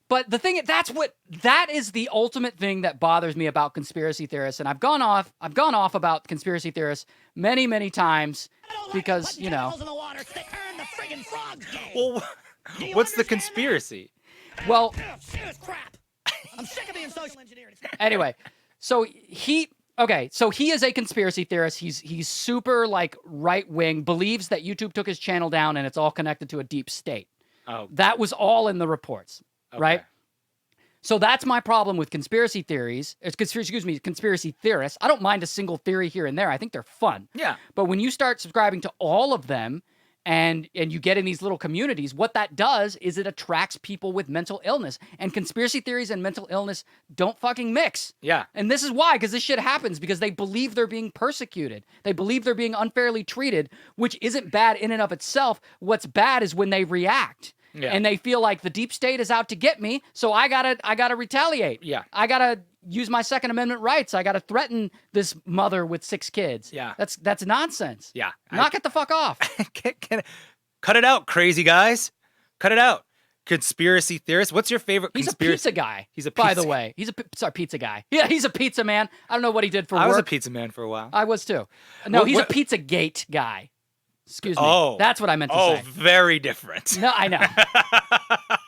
S1: But the thing that is the ultimate thing that bothers me about conspiracy theorists, and I've gone off about conspiracy theorists many, many times because, you know.
S2: Well, what's the conspiracy?
S1: Well,
S6: I'm sick of being social engineered.
S1: anyway, so he is a conspiracy theorist. He's super like right wing, believes that YouTube took his channel down and it's all connected to a deep state.
S2: Oh,
S1: That was all in the reports, right?
S2: okay.
S1: So that's my problem with conspiracy theories. Conspiracy theorists. I don't mind a single theory here and there. I think they're fun.
S2: Yeah.
S1: But when you start subscribing to all of them and you get in these little communities, what that does is it attracts people with mental illness. And conspiracy theories and mental illness don't fucking mix.
S2: Yeah.
S1: And this is why, because this shit happens because they believe they're being persecuted. They believe they're being unfairly treated, which isn't bad in and of itself. What's bad is when they react.
S2: Yeah.
S1: And they feel like the deep state is out to get me, so I gotta retaliate.
S2: Yeah.
S1: I gotta use my Second Amendment rights. I gotta threaten this mother with 6 kids.
S2: Yeah.
S1: That's nonsense.
S2: Yeah.
S1: Knock it the fuck off.
S2: Cut it out, crazy guys. Cut it out. Conspiracy theorists. What's your favorite
S1: He's a
S2: conspiracy?
S1: pizza guy.
S2: He's a
S1: By
S2: pizza-
S1: the way, he's a pizza guy. Yeah, he's a pizza man. I don't know what he did for
S2: I
S1: work.
S2: was a pizza man for a while.
S1: I was too. No,
S2: What-
S1: he's
S2: what-
S1: a pizza gate guy. Excuse me.
S2: Oh.
S1: That's what I meant to
S2: Oh,
S1: say.
S2: very different.
S1: No, I know.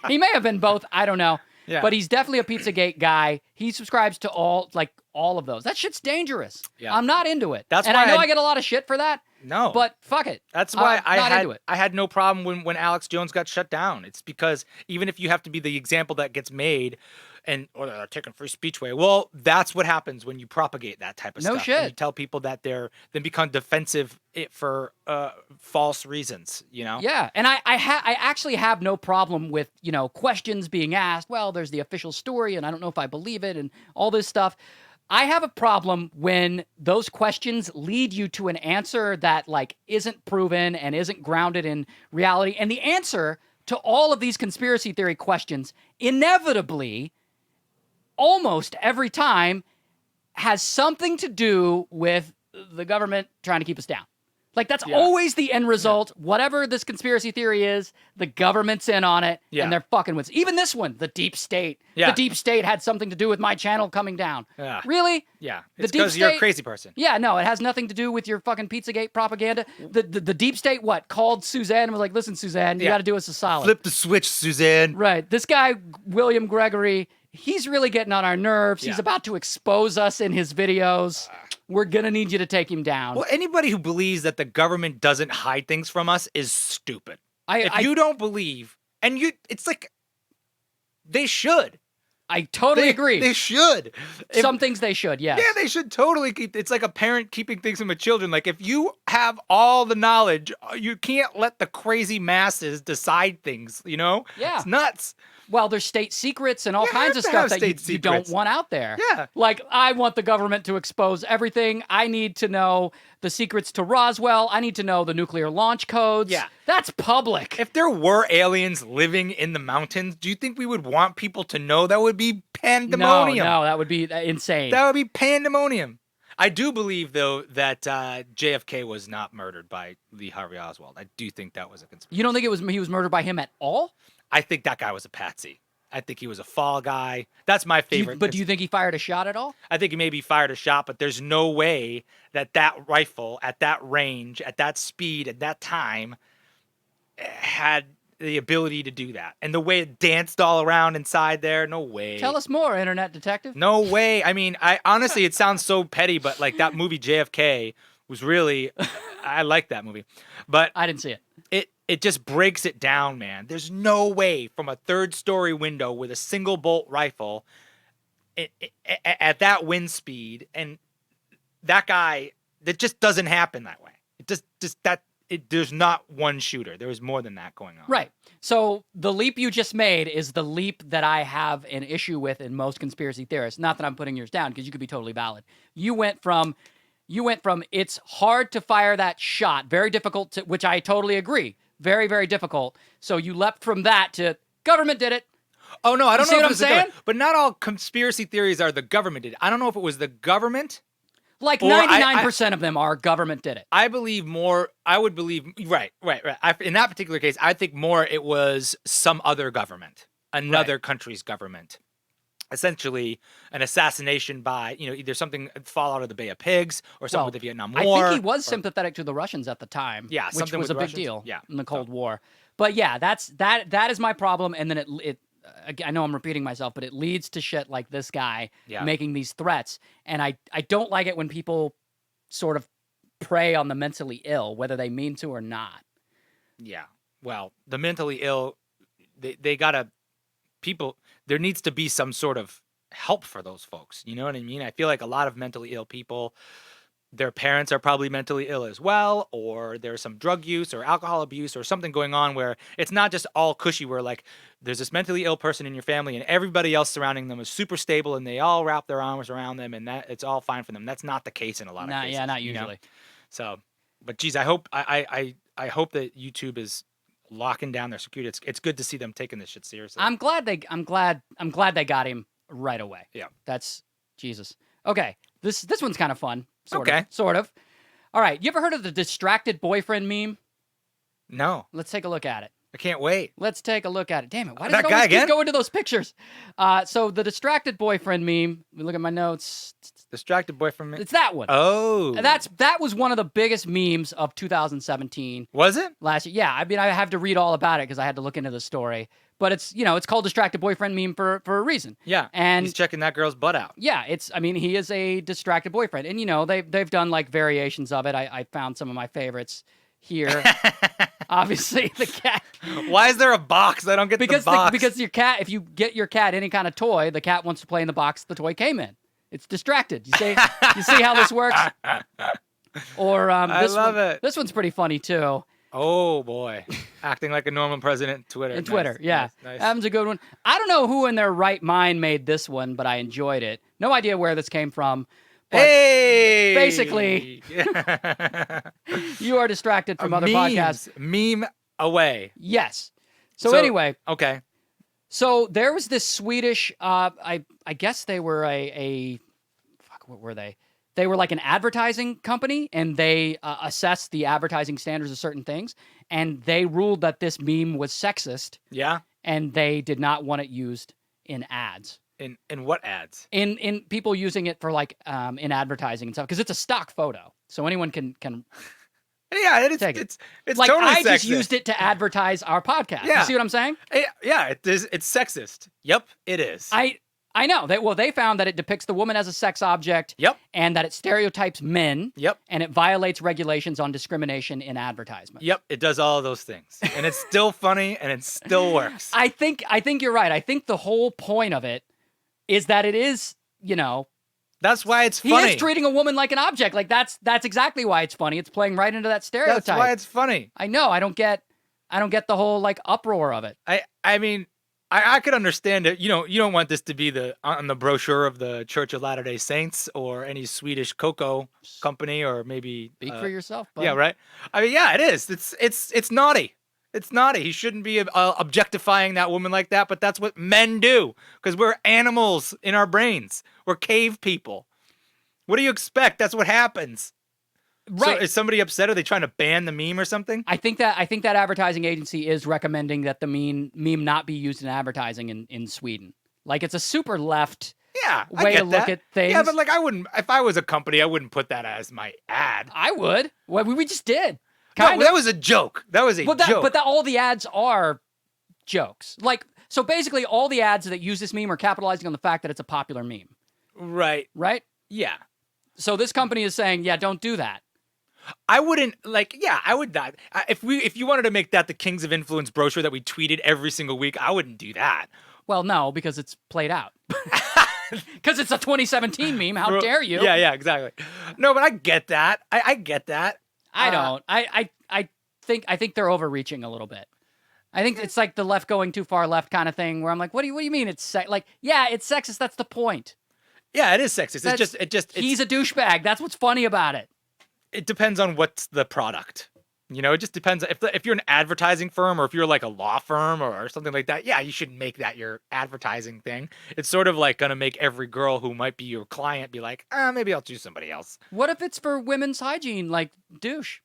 S1: He may have been both. I don't know.
S2: Yeah.
S1: But he's definitely a Pizzagate guy. He subscribes to all of those. That shit's dangerous.
S2: Yeah.
S1: I'm not into it.
S2: That's
S1: and
S2: why
S1: I know
S2: I-
S1: I get a lot of shit for that,
S2: No.
S1: but fuck it.
S2: That's why
S1: I'm not into it.
S2: I had no problem when Alex Jones got shut down. It's because even if you have to be the example that gets made, or they're taking free speech away. Well, that's what happens when you propagate that type of
S1: No
S2: stuff.
S1: shit.
S2: And you tell people that then become defensive for false reasons, you know?
S1: Yeah, and I actually have no problem with, questions being asked. Well, there's the official story, and I don't know if I believe it, and all this stuff. I have a problem when those questions lead you to an answer that, like, isn't proven and isn't grounded in reality. And the answer to all of these conspiracy theory questions, inevitably, almost every time, has something to do with the government trying to keep us down. Like, that's always the end result. Yeah. Whatever this conspiracy theory is, the government's in on it, and they're fucking with us. Even this one, the deep state. Yeah. The deep state had something to do with my channel coming down. Yeah. Really?
S2: Yeah. It's because you're a crazy person.
S1: Yeah, no, it has nothing to do with your fucking Pizzagate propaganda. The deep state, called Suzanne and was like, listen, Suzanne, you got to do us a solid.
S2: Flip the switch, Suzanne.
S1: Right. This guy, William Gregory, he's really getting on our nerves. Yeah. He's about to expose us in his videos. We're going to need you to take him down.
S2: Well, anybody who believes that the government doesn't hide things from us is stupid. If you don't believe, it's like, they should.
S1: I totally agree.
S2: They should.
S1: Some things they should, yes.
S2: Yeah, they should totally keep. It's like a parent keeping things from a children. Like, if you have all the knowledge, you can't let the crazy masses decide things, Yeah. It's nuts.
S1: Well, there's state secrets and all kinds of stuff that you don't want out there.
S2: Yeah.
S1: Like, I want the government to expose everything. I need to know the secrets to Roswell. I need to know the nuclear launch codes.
S2: Yeah.
S1: That's public.
S2: If there were aliens living in the mountains, do you think we would want people to know? That would be pandemonium.
S1: No, that would be insane.
S2: That would be pandemonium. I do believe, though, that JFK was not murdered by Lee Harvey Oswald. I do think that was a conspiracy.
S1: You don't think he was murdered by him at all?
S2: I think that guy was a patsy. I think he was a fall guy. That's my favorite.
S1: But do you think he fired a shot at all?
S2: I think he maybe fired a shot, but there's no way that rifle at that range, at that speed, at that time had the ability to do that. And the way it danced all around inside there, no way.
S1: Tell us more, Internet Detective.
S2: No way. I mean, honestly, it sounds so petty, but like that movie JFK was really, I like that movie. But
S1: I didn't see it.
S2: It just breaks it down, man. There's no way from a third-story window with a single bolt rifle at that wind speed, and that guy, that just doesn't happen that way. There's not one shooter. There was more than that going on.
S1: Right. So the leap you just made is the leap that I have an issue with in most conspiracy theorists. Not that I'm putting yours down, because you could be totally valid. You went from it's hard to fire that shot, very difficult to, which I totally agree. Very, very difficult. So you leapt from that to government did it.
S2: Oh, no, I don't know
S1: what
S2: if
S1: I'm saying?
S2: But not all conspiracy theories are the government did it. I don't know if it was the government.
S1: Like 99% of them are government did it.
S2: I believe more. I would believe. Right. In that particular case, I think more it was some other government, another country's government. Essentially, an assassination by, either something fall out of the Bay of Pigs or something with the Vietnam War.
S1: I think he was sympathetic to the Russians at the time.
S2: Yeah,
S1: which was a big deal.
S2: Yeah.
S1: In the Cold War. But yeah, that is my problem. And then it I know I'm repeating myself, but it leads to shit like this guy making these threats. And I don't like it when people sort of prey on the mentally ill, whether they mean to or not.
S2: Yeah. Well, the mentally ill, they gotta. People, there needs to be some sort of help for those folks. You know what I mean? I feel like a lot of mentally ill people, their parents are probably mentally ill as well, or there's some drug use or alcohol abuse or something going on where it's not just all cushy, where like there's this mentally ill person in your family and everybody else surrounding them is super stable and they all wrap their arms around them and that it's all fine for them. That's not the case in a lot of cases.
S1: Yeah, not usually.
S2: So, but geez, I hope I hope that YouTube is locking down their security. It's good to see them taking this shit seriously.
S1: I'm glad they got him right away.
S2: Yeah.
S1: That's Jesus. Okay. This one's kind of fun. Sort of. All right. You ever heard of the distracted boyfriend meme?
S2: No.
S1: Let's take a look at it.
S2: I can't wait.
S1: Let's take a look at it. Damn it. Why does
S2: that
S1: it
S2: guy
S1: always
S2: again?
S1: keep going to those pictures? So the distracted boyfriend meme, we look at my notes.
S2: Distracted boyfriend meme?
S1: It's that one.
S2: Oh.
S1: That was one of the biggest memes of 2017.
S2: Was it?
S1: Last year. Yeah. I mean, I have to read all about it because I had to look into the story. But it's called distracted boyfriend meme for a reason.
S2: Yeah.
S1: And
S2: he's checking that girl's butt out.
S1: Yeah, he is a distracted boyfriend. And they've done like variations of it. I found some of my favorites here. Obviously, the cat.
S2: Why is there a box? I don't get the box.
S1: Because your cat, if you get your cat any kind of toy, the cat wants to play in the box the toy came in. It's distracted. You see how this works? Or
S2: I love it.
S1: This one's pretty funny too.
S2: Oh boy, acting like a normal president. Twitter.
S1: In Twitter,
S2: Nice,
S1: yeah,
S2: nice.
S1: that one's a good one. I don't know who in their right mind made this one, but I enjoyed it. No idea where this came from. But
S2: Hey!
S1: basically, you are distracted from other podcasts.
S2: Meme away.
S1: Yes. So anyway,
S2: Okay.
S1: so there was this Swedish. I guess they were what were they? They were like an advertising company, and they assessed the advertising standards of certain things, and they ruled that this meme was sexist,
S2: Yeah.
S1: and they did not want it used in ads.
S2: In what ads?
S1: In people using it for like in advertising and stuff, because it's a stock photo, so anyone can
S2: Yeah, it's
S1: take it.
S2: it's
S1: like
S2: totally
S1: I just
S2: sexist.
S1: used it to advertise our podcast.
S2: Yeah.
S1: You see what I'm saying?
S2: Yeah, it is. It's sexist. Yep, it is.
S1: I know. They found that it depicts the woman as a sex object.
S2: Yep.
S1: And that it stereotypes men.
S2: Yep.
S1: And it violates regulations on discrimination in advertisement.
S2: Yep, it does all of those things, and it's still funny, and it still works.
S1: I think you're right. I think the whole point of it is that it is,
S2: That's why it's
S1: he
S2: funny.
S1: is treating a woman like an object. Like that's exactly why it's funny. It's playing right into that stereotype.
S2: That's why it's funny.
S1: I know. I don't get the whole like uproar of it.
S2: I mean, I could understand it. You don't want this to be on the brochure of the Church of Latter-day Saints or any Swedish cocoa company, or maybe
S1: Speak for yourself. Buddy.
S2: Yeah, right. I mean, yeah, it is. It's naughty. It's naughty. He shouldn't be objectifying that woman like that, but that's what men do because we're animals in our brains. We're cave people. What do you expect? That's what happens.
S1: Right.
S2: So is somebody upset? Are they trying to ban the meme or something?
S1: I think that advertising agency is recommending that the meme not be used in advertising in Sweden. Like it's a super left way to look at things.
S2: Yeah, but like I wouldn't, if I was a company, I wouldn't put that as my ad.
S1: I would. Well, we just did.
S2: No, that was a joke. That was a joke.
S1: But all the ads are jokes. Like, so basically all the ads that use this meme are capitalizing on the fact that it's a popular meme.
S2: Right.
S1: Right?
S2: Yeah.
S1: So this company is saying, yeah, don't do that.
S2: I wouldn't I would not. If you wanted to make that the Kings of Influence brochure that we tweeted every single week, I wouldn't do that.
S1: Well, no, because it's played out. Because it's a 2017 meme. How dare you?
S2: Yeah, exactly. No, but I get that. I get that.
S1: I don't. I think they're overreaching a little bit. I think it's like the left going too far left kind of thing where I'm like, what do you mean it's like, yeah, it's sexist. That's the point.
S2: Yeah, it is sexist.
S1: He's a douchebag. That's what's funny about it.
S2: It depends on what's the product. It just depends. If you're an advertising firm or if you're like a law firm or something like that, yeah, you should make that your advertising thing. It's sort of like going to make every girl who might be your client be like, maybe I'll choose somebody else.
S1: What if it's for women's hygiene, like douche?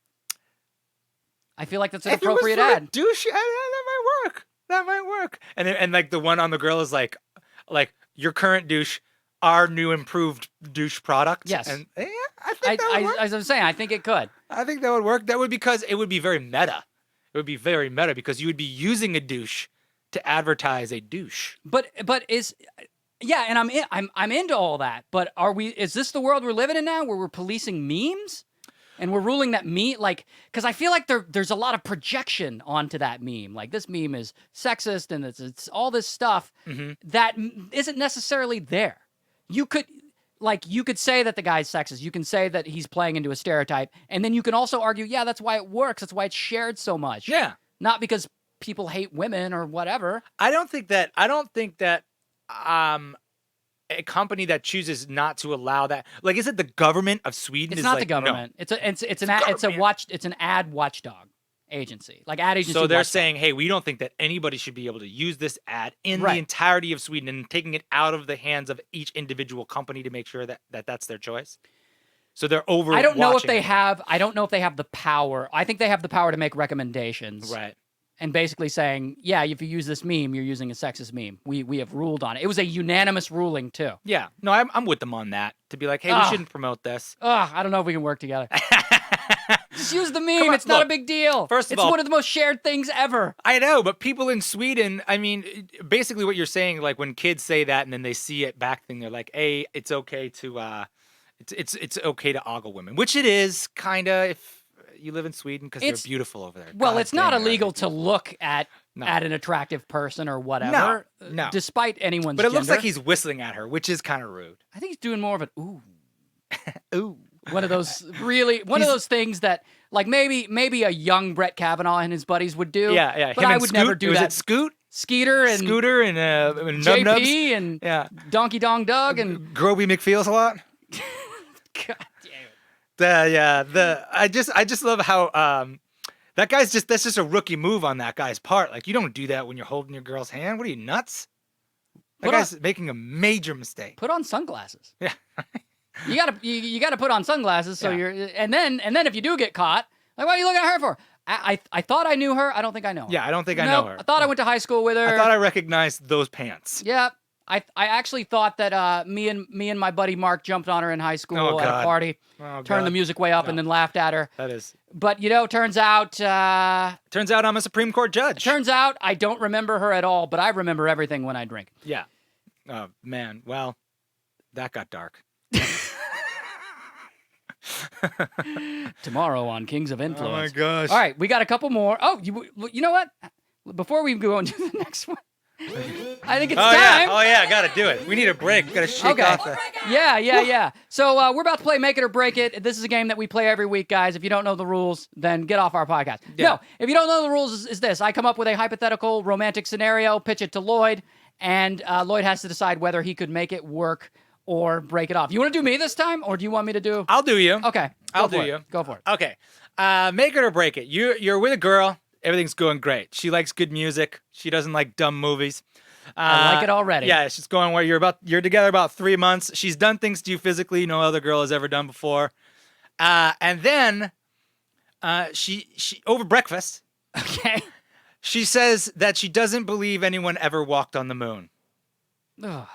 S1: I feel like that's an
S2: If it was
S1: appropriate
S2: for a
S1: ad.
S2: douche, that might work. That might work. And like the one on the girl is like your current douche, our new improved douche product.
S1: Yes.
S2: And yeah, I think that would work.
S1: As I'm saying, I think it could.
S2: I think that would work. That would because it would be very meta. It would be very meta because you would be using a douche to advertise a douche.
S1: But and I'm into all that. But is this the world we're living in now where we're policing memes? And we're ruling that because I feel like there's a lot of projection onto that meme. Like this meme is sexist and it's all this stuff that isn't necessarily there. You could say that the guy's sexist. You can say that he's playing into a stereotype. And then you can also argue, yeah, that's why it works. That's why it's shared so much.
S2: Yeah.
S1: Not because people hate women or whatever.
S2: I don't think that a company that chooses not to allow that, like, is it the government of Sweden?
S1: It's not the government.
S2: No.
S1: It's an ad watchdog agency, like ad agency.
S2: So they're
S1: watchdog.
S2: saying, hey, we don't think that anybody should be able to use this ad in the entirety of Sweden, and taking it out of the hands of each individual company to make sure that that's their choice. So they're over.
S1: I don't know if they have the power. I think they have the power to make recommendations.
S2: Right.
S1: And basically saying, yeah, if you use this meme, you're using a sexist meme. We have ruled on it. It was a unanimous ruling too.
S2: Yeah. No, I'm with them on that. To be like, hey, we shouldn't promote this.
S1: I don't know if we can work together. Just use the meme. It's not a big deal.
S2: First of
S1: it's
S2: all,
S1: one of the most shared things ever.
S2: I know, but people in Sweden, I mean, basically what you're saying, like when kids say that and then they see it back thing, they're like, hey, it's okay to it's okay to ogle women, which it is kind of, if you live in Sweden because they're
S1: It's-
S2: beautiful over there.
S1: Well,
S2: God
S1: it's not
S2: dang, are they
S1: illegal to look at
S2: No.
S1: an attractive person or whatever,
S2: No.
S1: despite anyone's
S2: But it looks
S1: gender.
S2: like he's whistling at her, which is kind of rude.
S1: I think he's doing more of an ooh.
S2: Ooh.
S1: One of those one of those things that like maybe a young Brett Kavanaugh and his buddies would do.
S2: Yeah.
S1: But
S2: Him
S1: I
S2: and
S1: would
S2: Scoot,
S1: never do
S2: was
S1: that.
S2: it Scoot?
S1: Skeeter and
S2: Scooter and Nub
S1: JP
S2: Nubs?
S1: and
S2: Yeah.
S1: Donkey Dong Doug and
S2: Groby McFeels a lot.
S1: God damn it.
S2: I just love how that's just a rookie move on that guy's part. Like you don't do that when you're holding your girl's hand. What are you, nuts? That guy's making a major mistake.
S1: Put on sunglasses.
S2: Yeah.
S1: You gotta put on sunglasses so
S2: Yeah.
S1: you're and then if you do get caught, like what are you looking at her for? I thought I knew her. I don't think I know her.
S2: Yeah, I don't think I know her.
S1: I thought I went to high school with her.
S2: I thought I recognized those pants.
S1: Yeah. I actually thought that me and my buddy Mark jumped on her in high school
S2: Oh,
S1: at a
S2: God.
S1: party,
S2: Oh,
S1: turned the
S2: God.
S1: music way up, and then laughed at her.
S2: That is.
S1: But turns out
S2: I'm a Supreme Court judge.
S1: I don't remember her at all, but I remember everything when I drink.
S2: Yeah. Oh man. Well, that got dark.
S1: Tomorrow on Kings of Influence.
S2: gosh.
S1: All right, we got a couple more. Oh, you know what? Before we go into the next one, I think it's time.
S2: Oh yeah. Gotta do it. We need a break. Gotta shake
S1: Okay.
S2: off the.
S1: Yeah. So we're about to play Make It or Break It. This is a game that we play every week, guys. If you don't know the rules, then get off our podcast.
S2: Yeah.
S1: No, if you don't know the rules, is this. I come up with a hypothetical romantic scenario, pitch it to Lloyd, and Lloyd has to decide whether he could make it work or break it off. You want to do me this time, or do you want me to do...
S2: I'll do you.
S1: Okay.
S2: I'll
S1: go for
S2: do
S1: it.
S2: you.
S1: Go for it.
S2: Okay. Make it or break it. You're with a girl. Everything's going great. She likes good music. She doesn't like dumb movies.
S1: I like it already.
S2: Yeah, she's going where you're together about 3 months. She's done things to you physically no other girl has ever done before. And then she over breakfast,
S1: Okay.
S2: she says that she doesn't believe anyone ever walked on the moon.
S1: Ugh.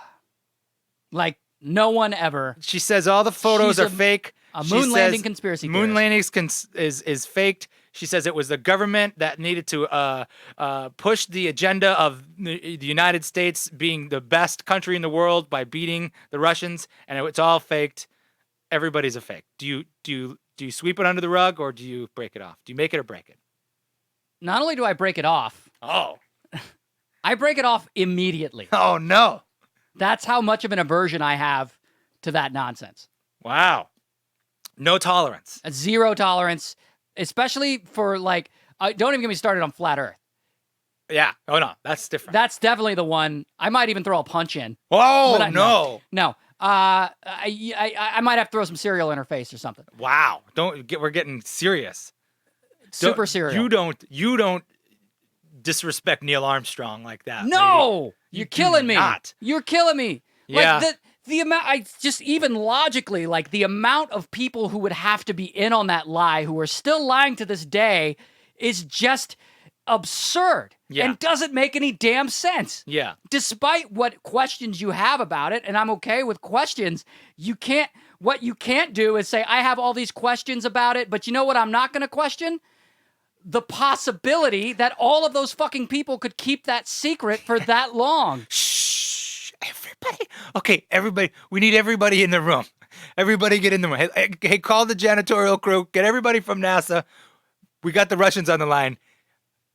S1: Like, no one ever.
S2: She says all the photos
S1: She's
S2: are fake.
S1: A
S2: She
S1: moon landing
S2: says
S1: conspiracy
S2: Moon
S1: theorist.
S2: landing is faked. She says it was the government that needed to push the agenda of the United States being the best country in the world by beating the Russians, and it's all faked. Everybody's a fake. Do you sweep it under the rug or do you break it off? Do you make it or break it?
S1: Not only do I break it off,
S2: Oh.
S1: I break it off immediately.
S2: Oh no.
S1: That's how much of an aversion I have to that nonsense.
S2: Wow. No tolerance.
S1: A zero tolerance, especially for like, don't even get me started on flat Earth.
S2: Yeah. Oh no, that's different.
S1: That's definitely the one. I might even throw a punch in.
S2: Oh
S1: But
S2: no.
S1: No. I might have to throw some cereal in her face or something.
S2: Wow. We're getting serious.
S1: Super cereal.
S2: You don't disrespect Neil Armstrong like that.
S1: No,
S2: lady.
S1: you're
S2: You
S1: killing
S2: do
S1: me.
S2: not.
S1: You're killing me.
S2: Yeah.
S1: Like the amount, I just even logically, like the amount of people who would have to be in on that lie, who are still lying to this day, is just absurd
S2: Yeah.
S1: and doesn't make any damn sense.
S2: Yeah.
S1: Despite what questions you have about it, and I'm okay with questions, what you can't do is say, I have all these questions about it, but you know what I'm not going to question? The possibility that all of those fucking people could keep that secret for that long.
S2: Shh. Everybody. Okay, everybody. We need everybody in the room. Everybody get in the room. Hey, call the janitorial crew. Get everybody from NASA. We got the Russians on the line.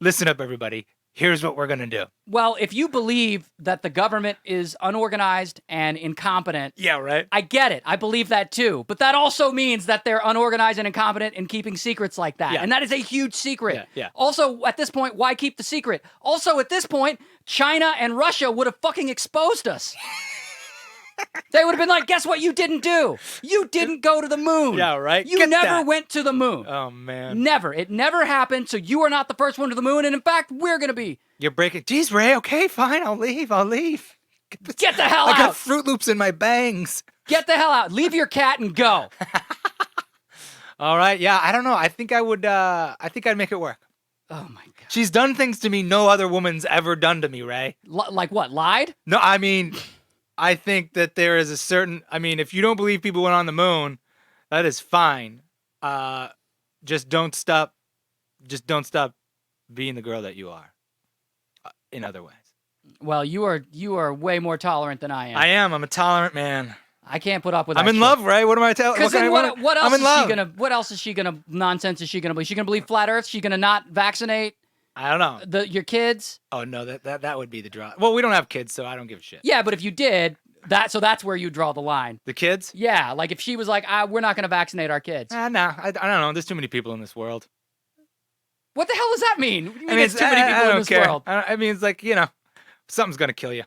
S2: Listen up, everybody. Here's what we're going to do.
S1: Well, if you believe that the government is unorganized and incompetent,
S2: Yeah, right?
S1: I get it. I believe that too. But that also means that they're unorganized and incompetent in keeping secrets like that.
S2: Yeah.
S1: And that is a huge secret.
S2: Yeah.
S1: Also, at this point, why keep the secret? Also, at this point, China and Russia would have fucking exposed us. They would have been like, guess what you didn't do? You didn't go to the moon.
S2: Yeah, right?
S1: You
S2: Get
S1: never
S2: that.
S1: went to the moon.
S2: Oh, man.
S1: Never. It never happened, so you are not the first one to the moon, and in fact, we're going to be.
S2: You're breaking. Geez, Ray, okay, fine. I'll leave.
S1: Get the hell
S2: I got
S1: out.
S2: Fruit Loops in my bangs.
S1: Get the hell out. Leave your cat and go.
S2: All right. Yeah, I don't know. I think I'd make it work.
S1: Oh, my God.
S2: She's done things to me no other woman's ever done to me, Ray.
S1: Like what? Lied?
S2: No, I mean, I think that there is a certain. I mean, if you don't believe people went on the moon, that is fine. Just don't stop. Just don't stop being the girl that you are. In other ways,
S1: Well, you are way more tolerant than I am.
S2: I am. I'm a tolerant man.
S1: I can't put up with.
S2: I'm
S1: that
S2: in
S1: shit.
S2: love, right? What am I telling?
S1: Because what else
S2: I'm in
S1: is
S2: love.
S1: she gonna? What else is she gonna? Nonsense is she gonna believe? She gonna believe flat Earth? She gonna not vaccinate
S2: I don't know.
S1: your kids?
S2: Oh no, that would be the draw. Well, we don't have kids, so I don't give a shit.
S1: Yeah, but if you did, that's where you draw the line.
S2: The kids?
S1: Yeah, like if she was like, we're not gonna vaccinate our kids.
S2: Nah, I don't know. There's too many people in this world.
S1: What the hell does that mean? What do you mean
S2: it's
S1: there's too many people in this world?
S2: I mean, it's like, something's gonna kill you.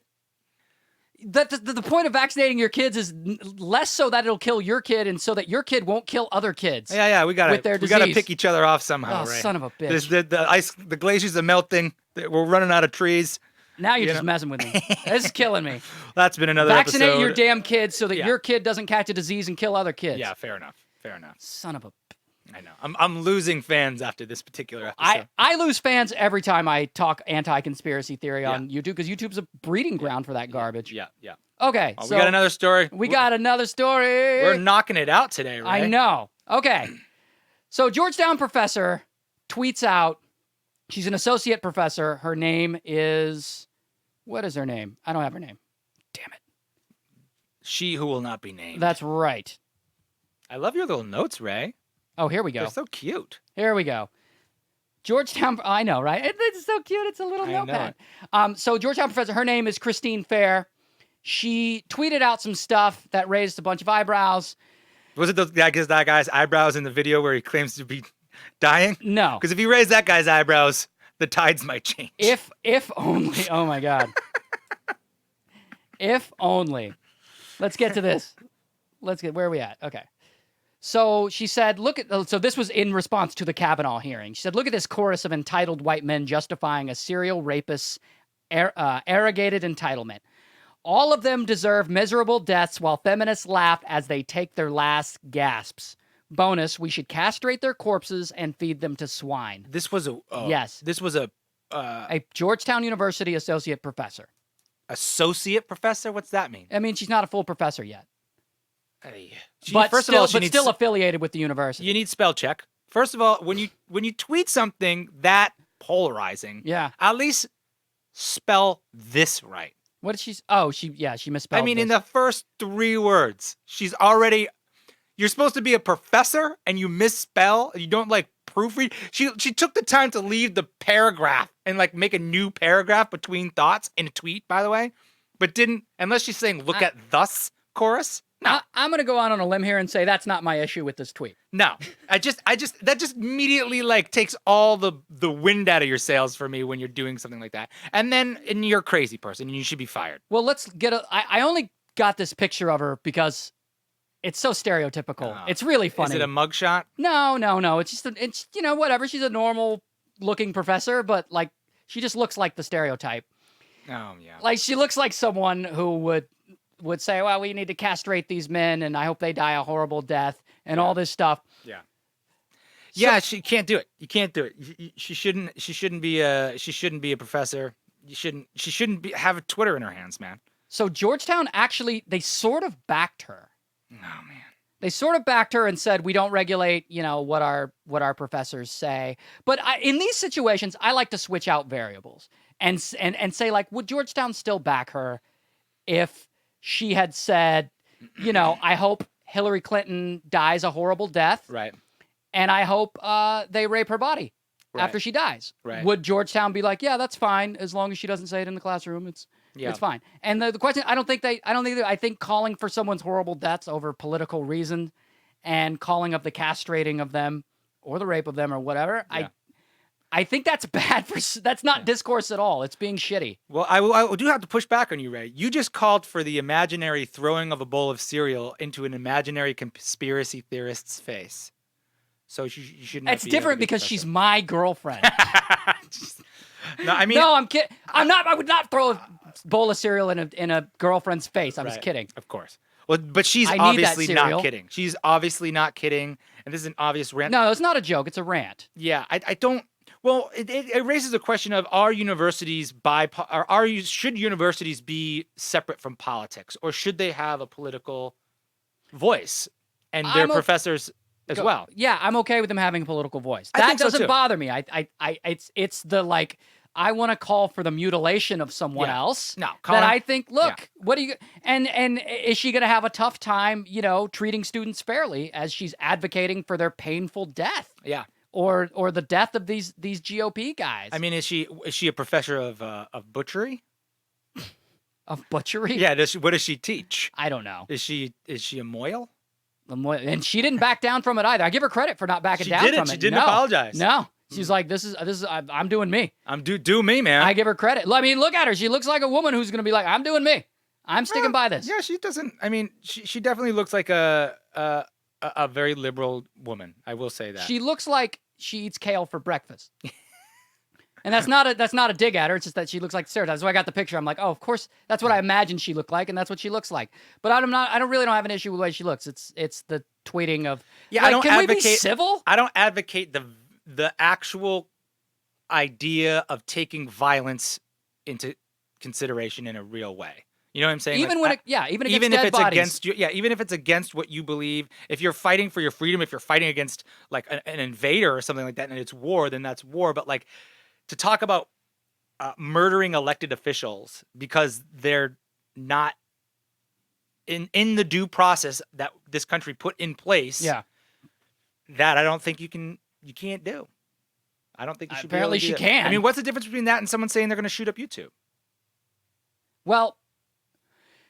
S1: The point of vaccinating your kids is less so that it'll kill your kid and so that your kid won't kill other kids.
S2: Yeah, we gotta
S1: disease.
S2: pick each other off somehow,
S1: Oh,
S2: right?
S1: son of a bitch.
S2: The glaciers are melting. We're running out of trees.
S1: Now you're just messing with me. This is killing me.
S2: That's been another
S1: Vaccinate
S2: episode.
S1: your damn kids so that your kid doesn't catch a disease and kill other kids.
S2: Yeah, fair enough.
S1: Son of a...
S2: I know. I'm losing fans after this particular episode.
S1: I lose fans every time I talk anti-conspiracy theory on YouTube because YouTube's a breeding ground for that garbage.
S2: Yeah.
S1: Okay,
S2: Oh,
S1: so
S2: we got another story.
S1: We're
S2: knocking it out today, right?
S1: I know. Okay. So Georgetown professor tweets out, she's an associate professor. Her name is, what is her name? I don't have her name. Damn it.
S2: She who will not be named.
S1: That's right.
S2: I love your little notes, Ray.
S1: Oh, here we go.
S2: They're so cute.
S1: Here we go. Georgetown, I know, right? It's so cute. It's a little notepad. So Georgetown professor, her name is Christine Fair. She tweeted out some stuff that raised a bunch of eyebrows.
S2: Was it that guy's eyebrows in the video where he claims to be dying?
S1: No.
S2: Because if you raise that guy's eyebrows, the tides might change.
S1: If only. Oh my God. If only. Let's get to this. Where are we at? Okay. So she said, so this was in response to the Kavanaugh hearing. She said, look at this chorus of entitled white men justifying a serial rapist's arrogated entitlement. All of them deserve miserable deaths while feminists laugh as they take their last gasps. Bonus, we should castrate their corpses and feed them to swine.
S2: This was
S1: yes.
S2: This was a
S1: Georgetown University associate professor.
S2: Associate professor? What's that mean?
S1: I mean, she's not a full professor yet.
S2: But
S1: still affiliated with the university.
S2: You need spell check. First of all, when you tweet something that polarizing, at least spell this right.
S1: What did she? Oh, she misspelled.
S2: I mean,
S1: this.
S2: in the first 3 words, she's already. You're supposed to be a professor, and you misspell. You don't proofread. She took the time to leave the paragraph and make a new paragraph between thoughts in a tweet. By the way, but didn't unless she's saying look at thus chorus. No.
S1: I'm going to go out on a limb here and say that's not my issue with this tweet.
S2: No, that just immediately takes all the wind out of your sails for me when you're doing something like that. And you're a crazy person and you should be fired.
S1: Well, let's get I only got this picture of her because it's so stereotypical. It's really funny.
S2: Is it a mugshot?
S1: No. It's just it's whatever. She's a normal looking professor, but she just looks like the stereotype.
S2: Oh yeah.
S1: She looks like someone who would say, well, we need to castrate these men and I hope they die a horrible death and all this stuff.
S2: Yeah. Yeah, she can't do it. You can't do it. She shouldn't be a professor. She shouldn't have a Twitter in her hands, man.
S1: So Georgetown actually, they sort of backed her.
S2: Oh man.
S1: They sort of backed her and said, we don't regulate, what our professors say. But in these situations, I like to switch out variables and say would Georgetown still back her if she had said, I hope Hillary Clinton dies a horrible death.
S2: Right.
S1: And I hope they rape her body after she dies.
S2: Right.
S1: Would Georgetown be like, yeah, that's fine as long as she doesn't say it in the classroom? It's fine. And the question, I think calling for someone's horrible deaths over political reason and calling of the castrating of them or the rape of them or whatever, I think that's bad that's not discourse at all. It's being shitty.
S2: Well, I do have to push back on you, Ray. You just called for the imaginary throwing of a bowl of cereal into an imaginary conspiracy theorist's face. So you shouldn't.
S1: It's different because she's my girlfriend.
S2: No, I mean,
S1: no, I'm kidding. I would not throw a bowl of cereal in a girlfriend's face. I was kidding.
S2: Of course. Well, but she's obviously not kidding. She's obviously not kidding, and this is an obvious rant.
S1: No, it's not a joke. It's a rant.
S2: Yeah, I don't. Well, it raises a question of should universities be separate from politics, or should they have a political voice and their professors as well?
S1: Yeah, I'm okay with them having a political voice.
S2: I
S1: That
S2: think so,
S1: doesn't
S2: too.
S1: bother me. It's the I want to call for the mutilation of someone
S2: Yeah.
S1: else.
S2: No,
S1: that
S2: Colin-
S1: I think, look,
S2: yeah.
S1: what do you and is she going to have a tough time, treating students fairly as she's advocating for their painful death
S2: Yeah.
S1: or the death of these GOP guys?
S2: I mean, is she a professor of butchery?
S1: Of butchery?
S2: Yeah. What does she teach?
S1: I don't know.
S2: Is she a moil?
S1: And she didn't back down from it either. I give her credit for not backing
S2: She
S1: down
S2: didn't.
S1: from it.
S2: She didn't
S1: No.
S2: apologize.
S1: No. She's like, this is I'm doing me.
S2: I'm do me, man.
S1: I give her credit. I mean, look at her. She looks like a woman who's going to be like, I'm doing me. I'm sticking by this.
S2: Yeah, she doesn't. I mean, she definitely looks like a very liberal woman. I will say that.
S1: She looks like she eats kale for breakfast. And that's not a dig at her. It's just that she looks like the stereotype. So I got the picture. I'm like, oh, of course, that's what I imagined she looked like, and that's what she looks like. But I don't have an issue with the way she looks. It's the tweeting of
S2: I don't
S1: can we be
S2: advocate
S1: civil?
S2: I don't advocate the actual idea of taking violence into consideration in a real way. You know what I'm saying?
S1: Even
S2: Like,
S1: even against
S2: even
S1: dead
S2: if it's
S1: bodies.
S2: against you, even if it's against what you believe, if you're fighting for your freedom, if you're fighting against like an invader or something like that, and it's war, then that's war. But like to talk about murdering elected officials because they're not in the due process that this country put in place.
S1: Yeah.
S2: That I don't think you can't do. I don't think you should.
S1: Apparently
S2: be able to
S1: she
S2: do that.
S1: can.
S2: I mean, what's the difference between that and someone saying they're going to shoot up YouTube?
S1: Well,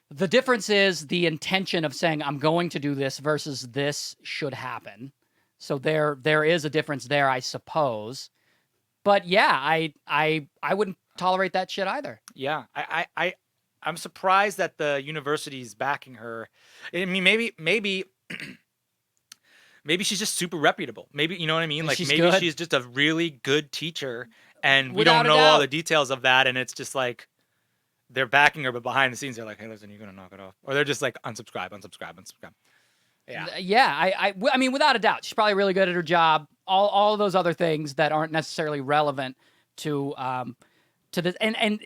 S1: the difference is the intention of saying I'm going to do this versus this should happen. So there is a difference there, I suppose. But yeah, I wouldn't tolerate that shit either.
S2: Yeah, I'm surprised that the university's backing her. I mean, maybe she's just super reputable. Maybe, you know what I mean? Like
S1: She's
S2: maybe
S1: good.
S2: she's just a really good teacher and we
S1: Without
S2: don't
S1: a
S2: know all
S1: doubt.
S2: the details of that. And it's just like, they're backing her, but behind the scenes, they're like, hey, listen, you're going to knock it off. Or they're just like, unsubscribe. Yeah.
S1: Yeah, I mean, without a doubt, she's probably really good at her job. All of those other things that aren't necessarily relevant to this, and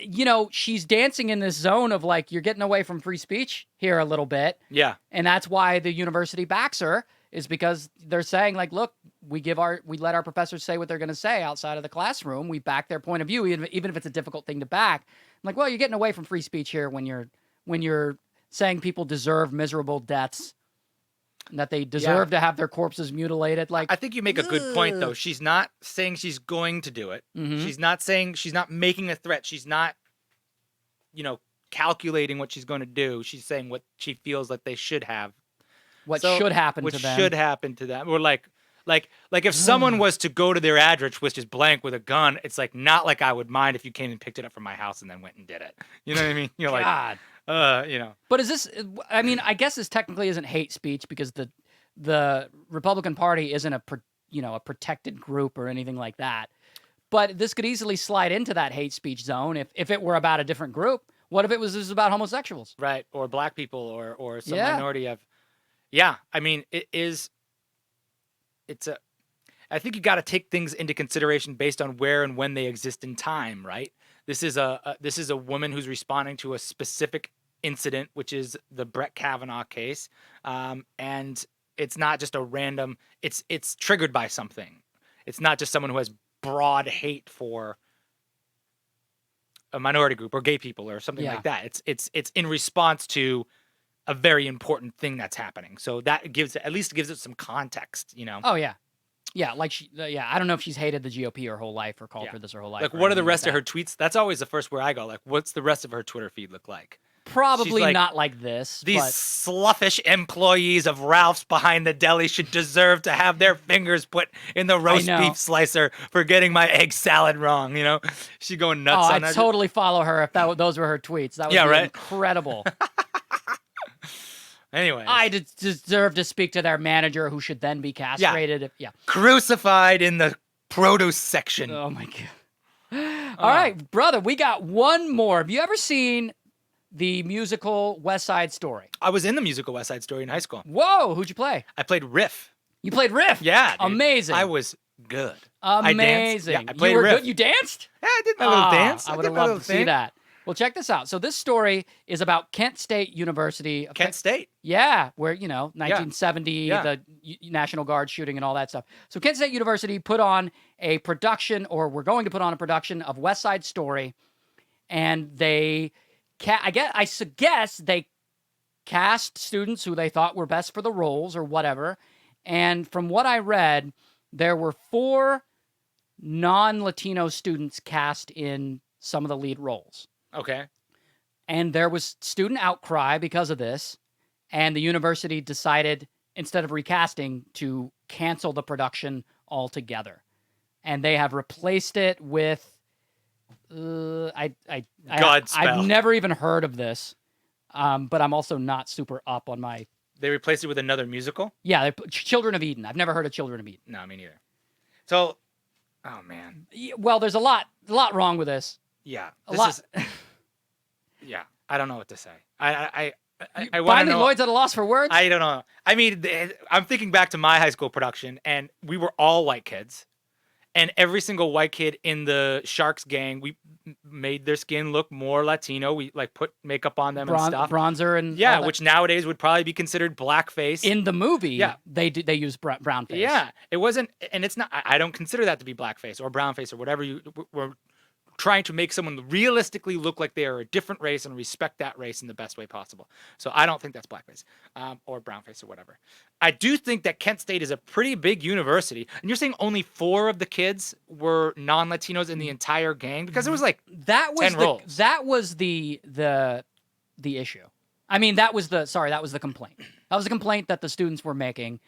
S1: she's dancing in this zone of like you're getting away from free speech here a little bit.
S2: Yeah.
S1: And that's why the university backs her, is because they're saying like, look, we let our professors say what they're going to say outside of the classroom. We back their point of view, even if it's a difficult thing to back. I'm like, well, you're getting away from free speech here when you're saying people deserve miserable deaths, and that they deserve to have their corpses mutilated. Like,
S2: I think you make a good point, though. She's not saying she's going to do it.
S1: Mhm.
S2: She's not saying, she's not making a threat. She's not, calculating what she's going to do. She's saying what she feels like they should have.
S1: what should happen
S2: What
S1: to them.
S2: should happen to them. Or like if someone was to go to their address, which is blank with a gun, it's like not like I would mind if you came and picked it up from my house and then went and did it. You know what I mean? You're like,
S1: God.
S2: But
S1: is this? I mean, I guess this technically isn't hate speech because the Republican Party isn't a protected group or anything like that. But this could easily slide into that hate speech zone if it were about a different group. What if it was about homosexuals?
S2: Right, or black people, or some
S1: Yeah.
S2: minority of. Yeah, I mean, I think you got to take things into consideration based on where and when they exist in time, right? This is a woman who's responding to a specific incident, which is the Brett Kavanaugh case, and it's not just a random. It's triggered by something. It's not just someone who has broad hate for a minority group or gay people or something like that. It's in response to a very important thing that's happening. So that at least gives it some context,
S1: Oh yeah, yeah. Like I don't know if she's hated the GOP her whole life or called for this her whole life.
S2: Like,
S1: or
S2: what are the
S1: anything
S2: rest
S1: like
S2: of her tweets? That's always the first where I go. Like, what's the rest of her Twitter feed look like?
S1: Probably
S2: She's like,
S1: not like this.
S2: These
S1: but
S2: sluffish employees of Ralph's behind the deli should deserve to have their fingers put in the roast
S1: know.
S2: beef slicer for getting my egg salad wrong. She's going nuts on
S1: I'd
S2: that.
S1: totally follow her if those were her tweets. That would be
S2: right?
S1: incredible.
S2: Anyway,
S1: I deserve to speak to their manager, who should then be castrated.
S2: Crucified in the produce section.
S1: Oh my god. All right, brother, we got one more. Have you ever seen the musical West Side Story?
S2: I was in the musical West Side Story in high school.
S1: Whoa, who'd you play?
S2: I played Riff.
S1: You played Riff?
S2: Yeah, dude.
S1: Amazing.
S2: I was good.
S1: Amazing.
S2: I danced. Yeah, I played
S1: you were
S2: Riff.
S1: good? You danced?
S2: Yeah, I did my little dance.
S1: I would
S2: did
S1: have
S2: my
S1: loved
S2: little
S1: to see
S2: thing.
S1: that. Well, check this out. So this story is about Kent State University.
S2: Kent State.
S1: Yeah, where, 1970,
S2: Yeah.
S1: the National Guard shooting and all that stuff. So Kent State University put on a production, or we're going to put on a production of West Side Story, and they, I guess they cast students who they thought were best for the roles or whatever. And from what I read, there were 4 non-Latino students cast in some of the lead roles.
S2: Okay.
S1: And there was student outcry because of this, and the university decided, instead of recasting, to cancel the production altogether. And they have replaced it with
S2: Godspell.
S1: I've never even heard of this, but I'm also not super up on my.
S2: They replaced it with another musical?
S1: Yeah, Children of Eden. I've never heard of Children of Eden.
S2: No, me neither. So, oh man.
S1: Well, there's a lot wrong with this.
S2: Yeah.
S1: A lot.
S2: Yeah. I don't know what to say. I want to
S1: Finally,
S2: know.
S1: Lloyd's at a loss for words.
S2: I don't know. I mean, I'm thinking back to my high school production, and we were all white kids. And every single white kid in the Sharks gang, we made their skin look more Latino. We put makeup on them and stuff.
S1: Bronzer and
S2: yeah,
S1: all that.
S2: which nowadays would probably be considered blackface.
S1: In the movie,
S2: Yeah.
S1: they use brown face.
S2: Yeah, it wasn't, and it's not. I don't consider that to be blackface or brownface or whatever you were trying to make someone realistically look like they are a different race and respect that race in the best way possible. So I don't think that's blackface or brownface or whatever. I do think that Kent State is a pretty big university, and you're saying only 4 of the kids were non-Latinos in the entire gang, because it was like
S1: that was
S2: 10 roles.
S1: That was the issue. I mean, that was the complaint. That was the complaint that the students were making.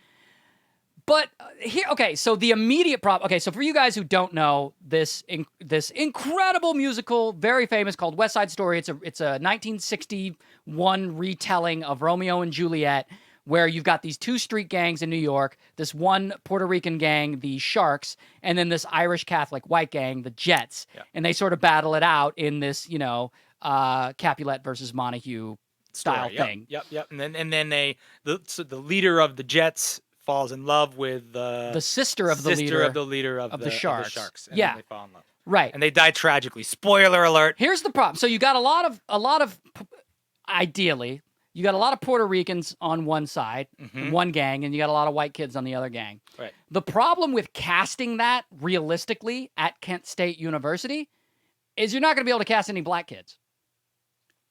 S1: But here, okay, so the immediate problem. Okay, so for you guys who don't know this incredible musical, very famous, called West Side Story. It's a 1961 retelling of Romeo and Juliet, where you've got these 2 street gangs in New York, this one Puerto Rican gang, the Sharks, and then this Irish Catholic white gang, the Jets.
S2: Yeah.
S1: And they sort of battle it out in this, Capulet versus Montague style
S2: Story.
S1: thing.
S2: Yep. And then the leader of the Jets falls in love with
S1: The sister of the
S2: leader of
S1: the Sharks.
S2: And
S1: Yeah.
S2: then they fall in love.
S1: Right.
S2: And they die tragically. Spoiler alert.
S1: Here's the problem. So you got a lot of ideally, you got a lot of Puerto Ricans on one side, one gang, and you got a lot of white kids on the other gang.
S2: Right.
S1: The problem with casting that realistically at Kent State University is you're not going to be able to cast any black kids.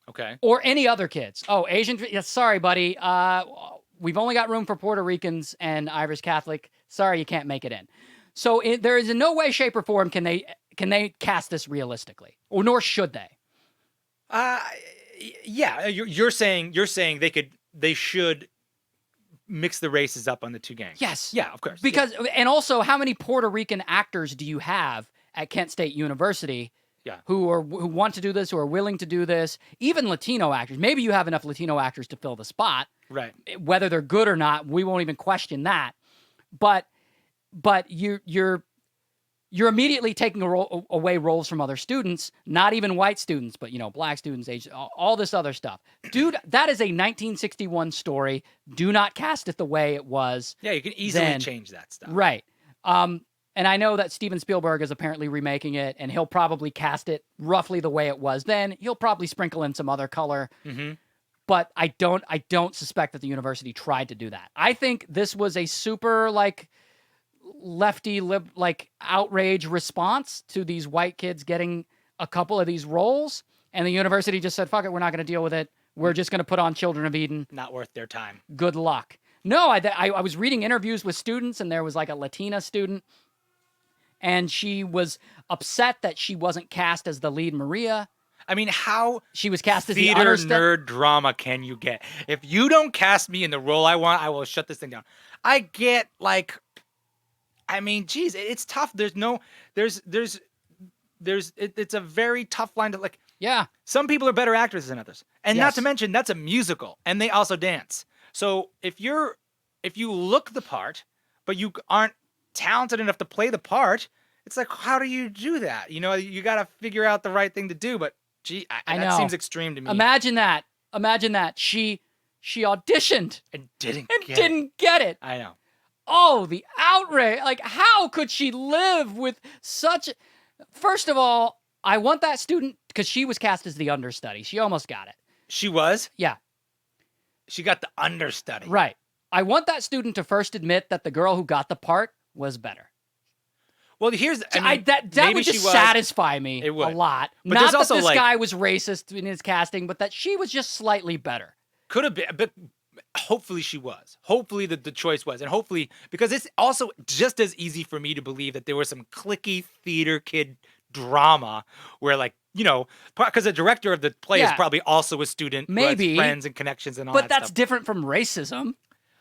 S2: Okay.
S1: Or any other kids. Oh, Asian. Yeah, sorry, buddy. We've only got room for Puerto Ricans and Irish Catholic. Sorry, you can't make it in. So there is in no way, shape, or form can they cast this realistically, or nor should they.
S2: Yeah, you're saying they should mix the races up on the 2 gangs.
S1: Yes.
S2: Yeah, of course.
S1: Because and also, how many Puerto Rican actors do you have at Kent State University?
S2: Yeah.
S1: Who want to do this, who are willing to do this? Even Latino actors. Maybe you have enough Latino actors to fill the spot.
S2: Right.
S1: Whether they're good or not, we won't even question that. But you're immediately taking away roles from other students, not even white students, but black students, Asian, all this other stuff. Dude, that is a 1961 story. Do not cast it the way it was.
S2: Yeah, you can easily
S1: then.
S2: change that stuff.
S1: Right. And I know that Steven Spielberg is apparently remaking it, and he'll probably cast it roughly the way it was then. He'll probably sprinkle in some other color.
S2: Mm-hmm.
S1: But I don't suspect that the university tried to do that. I think this was a super lefty outrage response to these white kids getting a couple of these roles, and the university just said, "Fuck it, we're not going to deal with it. We're just going to put on Children of Eden.
S2: Not worth their time.
S1: Good luck." No, I was reading interviews with students, and there was a Latina student, and she was upset that she wasn't cast as the lead Maria.
S2: I mean, how
S1: she was cast as the
S2: theater
S1: understudy
S2: nerd drama can you get? If you don't cast me in the role I want, I will shut this thing down. I get geez, it's tough. It's a very tough line to
S1: Yeah.
S2: Some people are better actors than others, and
S1: Yes.
S2: not to mention that's a musical, and they also dance. So if you look the part, but you aren't talented enough to play the part, it's how do you do that? You got to figure out the right thing to do. But gee,
S1: I know.
S2: that seems extreme to me.
S1: Imagine that. She auditioned
S2: and didn't
S1: get it.
S2: I know.
S1: Oh, the outrage. How could she live with such... First of all, I want that student, because she was cast as the understudy. She almost got it.
S2: She was?
S1: Yeah.
S2: She got the understudy.
S1: Right. I want that student to first admit that the girl who got the part was better.
S2: Well, here's
S1: that would just satisfy me a lot.
S2: But
S1: Not
S2: there's
S1: that
S2: also,
S1: this
S2: like,
S1: guy was racist in his casting, but that she was just slightly better.
S2: Could have been, but hopefully she was. Hopefully the choice was. And hopefully, because it's also just as easy for me to believe that there was some cliquey theater kid drama where, like, you know, because the director of the play is probably also a student who has friends and connections and all that stuff.
S1: But that's different from racism.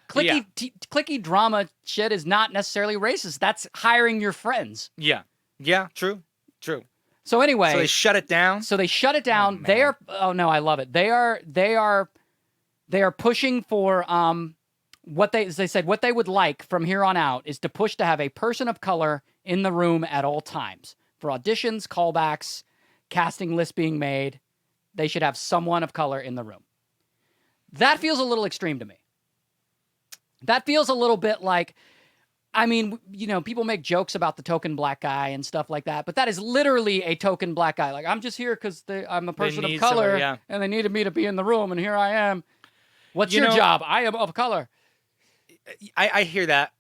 S1: Cliquey drama shit is not necessarily racist. That's hiring your friends.
S2: Yeah. Yeah, true.
S1: So anyway.
S2: So they shut it down?
S1: Oh, they are, oh no, I love it. They are pushing for, what they said, what they would like from here on out is to push to have a person of color in the room at all times. For auditions, callbacks, casting lists being made, they should have someone of color in the room. That feels a little extreme to me. That feels a little bit like, I mean, you know, people make jokes about the token black guy and stuff like that, but that is literally a token black guy. Like, I'm just here because I'm a person of color, and they needed me to be in the room, and here I am. What's your job? I am of color.
S2: I hear that.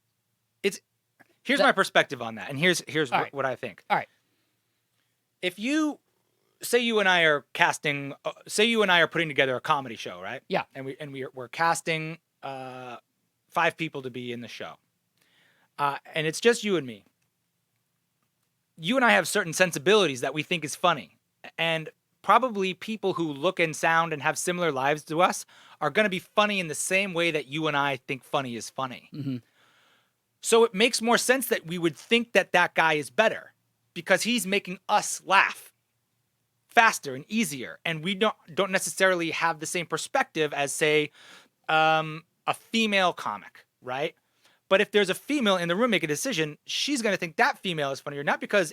S2: Here's my perspective on that, and here's what I think.
S1: All right.
S2: If you say you and I are casting, say you and I are putting together a comedy show, right?
S1: Yeah.
S2: And we're casting 5 people to be in the show, and it's just you and me. You and I have certain sensibilities that we think is funny, and probably people who look and sound and have similar lives to us are going to be funny in the same way that you and I think funny is funny.
S1: Mm-hmm.
S2: So it makes more sense that we would think that that guy is better because he's making us laugh faster and easier. And we don't necessarily have the same perspective as, say, a female comic, right? But if there's a female in the room make a decision, she's going to think that female is funnier, not because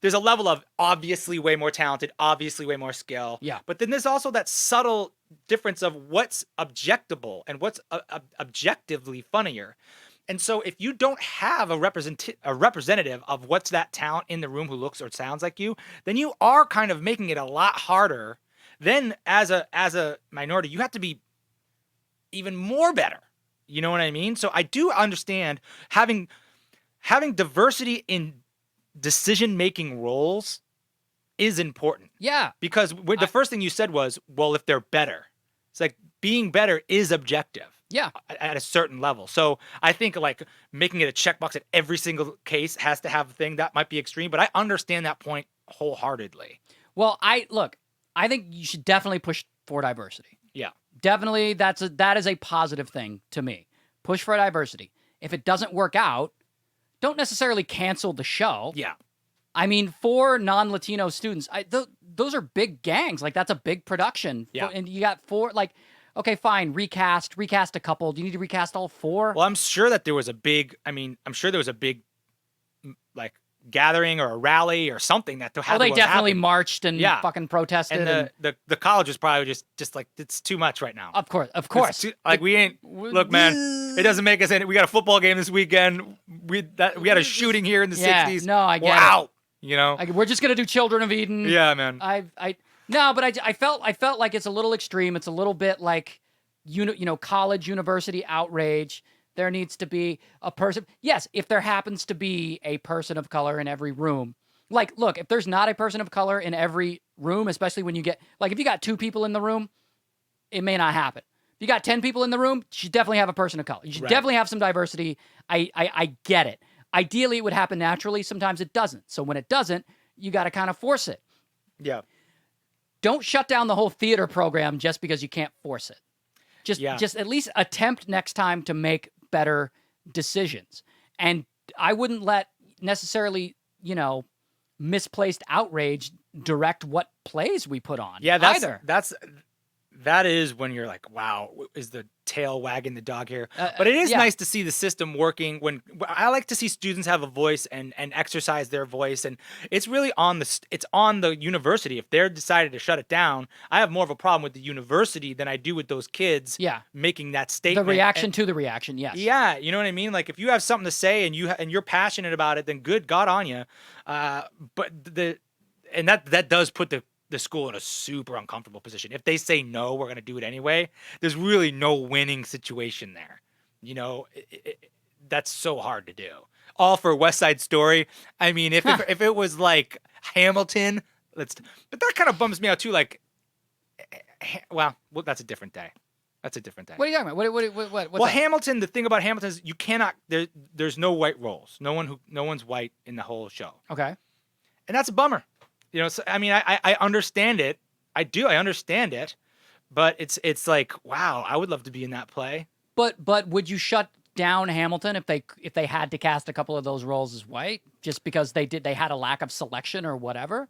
S2: there's a level of obviously way more talented, obviously way more skill.
S1: Yeah.
S2: But then there's also that subtle difference of what's objectable and what's objectively funnier. And so if you don't have a representative of what's that talent in the room who looks or sounds like you, then you are kind of making it a lot harder. Then as a minority, you have to be even more better. You know what I mean? So I do understand having diversity in decision-making roles is important.
S1: Yeah.
S2: Because the first thing you said was, well, if they're better. It's like being better is objective.
S1: Yeah.
S2: At a certain level. So I think like making it a checkbox at every single case has to have a thing that might be extreme, but I understand that point wholeheartedly.
S1: Well, I think you should definitely push for diversity.
S2: Yeah.
S1: Definitely that is a positive thing to me. Push for diversity. If it doesn't work out, don't necessarily cancel the show.
S2: Yeah.
S1: I mean, for non-Latino students, those are big gangs. Like, that's a big production.
S2: Yeah.
S1: And you got 4, like, okay, fine, recast a couple. Do you need to recast all 4?
S2: Well, I'm sure that there was a big, like, gathering or a rally or something that had
S1: they definitely marched and fucking protested.
S2: And the college was probably just like, it's too much right now.
S1: Of course.
S2: Look, man, it doesn't make us any. We got a football game this weekend. We had a shooting here in the 60s.
S1: No, I get
S2: it. You know,
S1: we're just gonna do Children of Eden.
S2: Yeah, man.
S1: But I felt like it's a little extreme. It's a little bit like college university outrage. There needs to be a person. Yes, if there happens to be a person of color in every room. Like, look, if there's not a person of color in every room, especially when you get, like, if you got 2 people in the room, it may not happen. If you got 10 people in the room, you should definitely have a person of color. You should definitely have some diversity. I get it. Ideally, it would happen naturally. Sometimes it doesn't. So when it doesn't, you got to kind of force it.
S2: Yeah.
S1: Don't shut down the whole theater program just because you can't force it. Just at least attempt next time to make better decisions. And I wouldn't let necessarily, misplaced outrage direct what plays we put on.
S2: Yeah,
S1: either.
S2: That is when you're like, wow, is the tail wagging the dog here? But it is nice to see the system working. When I like to see students have a voice and exercise their voice, and it's really on the university. If they're decided to shut it down, I have more of a problem with the university than I do with those kids. Making that statement.
S1: The reaction to the reaction. Yes.
S2: Yeah, you know what I mean. Like if you have something to say and you're passionate about it, then good, God on you. But and that does put the school in a super uncomfortable position. If they say no, we're going to do it anyway. There's really no winning situation there. You know, that's so hard to do. All for West Side Story. I mean, if it was like Hamilton, but that kind of bums me out too. Like, well, that's a different day. That's a different day.
S1: What are you talking about? What's
S2: well,
S1: that?
S2: Hamilton. The thing about Hamilton is you cannot. There's no white roles. No one's white in the whole show.
S1: Okay.
S2: And that's a bummer. You know, so, I mean, I understand it. I do. I understand it. But it's like, wow, I would love to be in that play.
S1: But would you shut down Hamilton if they had to cast a couple of those roles as white just because they had a lack of selection or whatever?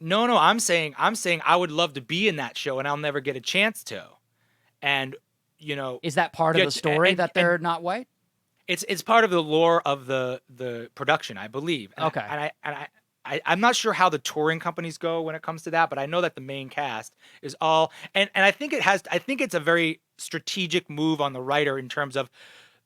S2: No, I'm saying I would love to be in that show and I'll never get a chance to. And, you know,
S1: is that part of the story that they're not white?
S2: It's part of the lore of the production, I believe. And
S1: okay.
S2: I'm not sure how the touring companies go when it comes to that, but I know that the main cast is all, and I think it's a very strategic move on the writer in terms of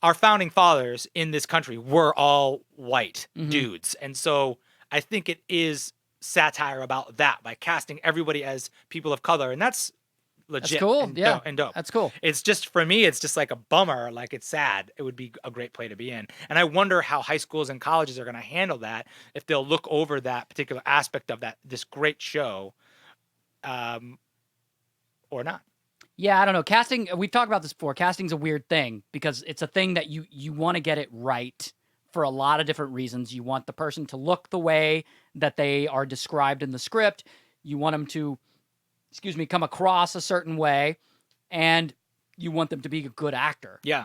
S2: our founding fathers in this country were all white dudes. And so I think it is satire about that by casting everybody as people of color. And that's legit.
S1: That's cool.
S2: And and dope.
S1: That's cool.
S2: It's just, for me, it's just like a bummer. Like, it's sad. It would be a great play to be in. And I wonder how high schools and colleges are going to handle that, if they'll look over that particular aspect of this great show, or not.
S1: Yeah, I don't know. Casting, we've talked about this before. Casting's a weird thing because it's a thing that you want to get it right for a lot of different reasons. You want the person to look the way that they are described in the script. You want them to, come across a certain way, and you want them to be a good actor.
S2: Yeah.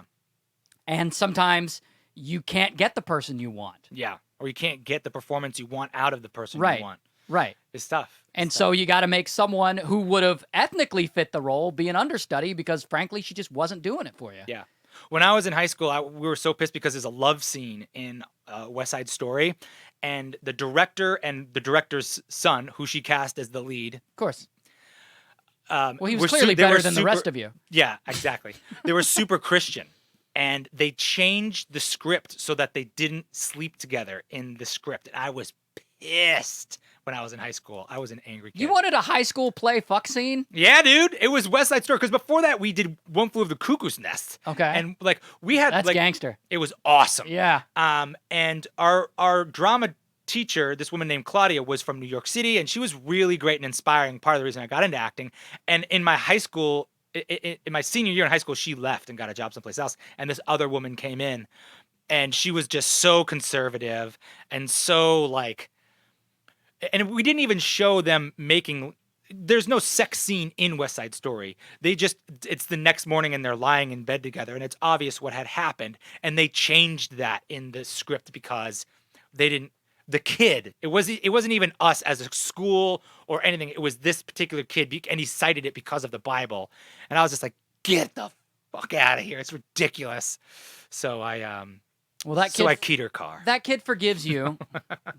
S1: And sometimes you can't get the person you want.
S2: Yeah. Or you can't get the performance you want out of the person
S1: right.
S2: you want.
S1: Right.
S2: It's tough.
S1: And so you got to make someone who would have ethnically fit the role be an understudy because, frankly, she just wasn't doing it for you.
S2: Yeah. When I was in high school, we were so pissed because there's a love scene in West Side Story, and the director and the director's son, who she cast as the lead.
S1: Of course.
S2: Well,
S1: he was clearly better than the rest of you.
S2: Yeah, exactly. They were super Christian, and they changed the script so that they didn't sleep together in the script. And I was pissed when I was in high school. I was an angry kid.
S1: You wanted a high school play fuck scene?
S2: Yeah, dude. It was West Side Story. Because before that, we did One Flew Over the Cuckoo's Nest.
S1: Okay.
S2: And like we had
S1: that's gangster.
S2: It was awesome.
S1: Yeah.
S2: And our drama teacher, this woman named Claudia, was from New York City, and she was really great and inspiring. Part of the reason I got into acting. And in my high school, in my senior year in high school, she left and got a job someplace else. And this other woman came in, and she was just so conservative and so like. And we didn't even show them making. There's no sex scene in West Side Story. It's the next morning and they're lying in bed together, and it's obvious what had happened. And they changed that in the script because they didn't. The kid. It wasn't even us as a school or anything. It was this particular kid, and he cited it because of the Bible. And I was just like, get the fuck out of here! It's ridiculous. So I keyed her car.
S1: That kid forgives you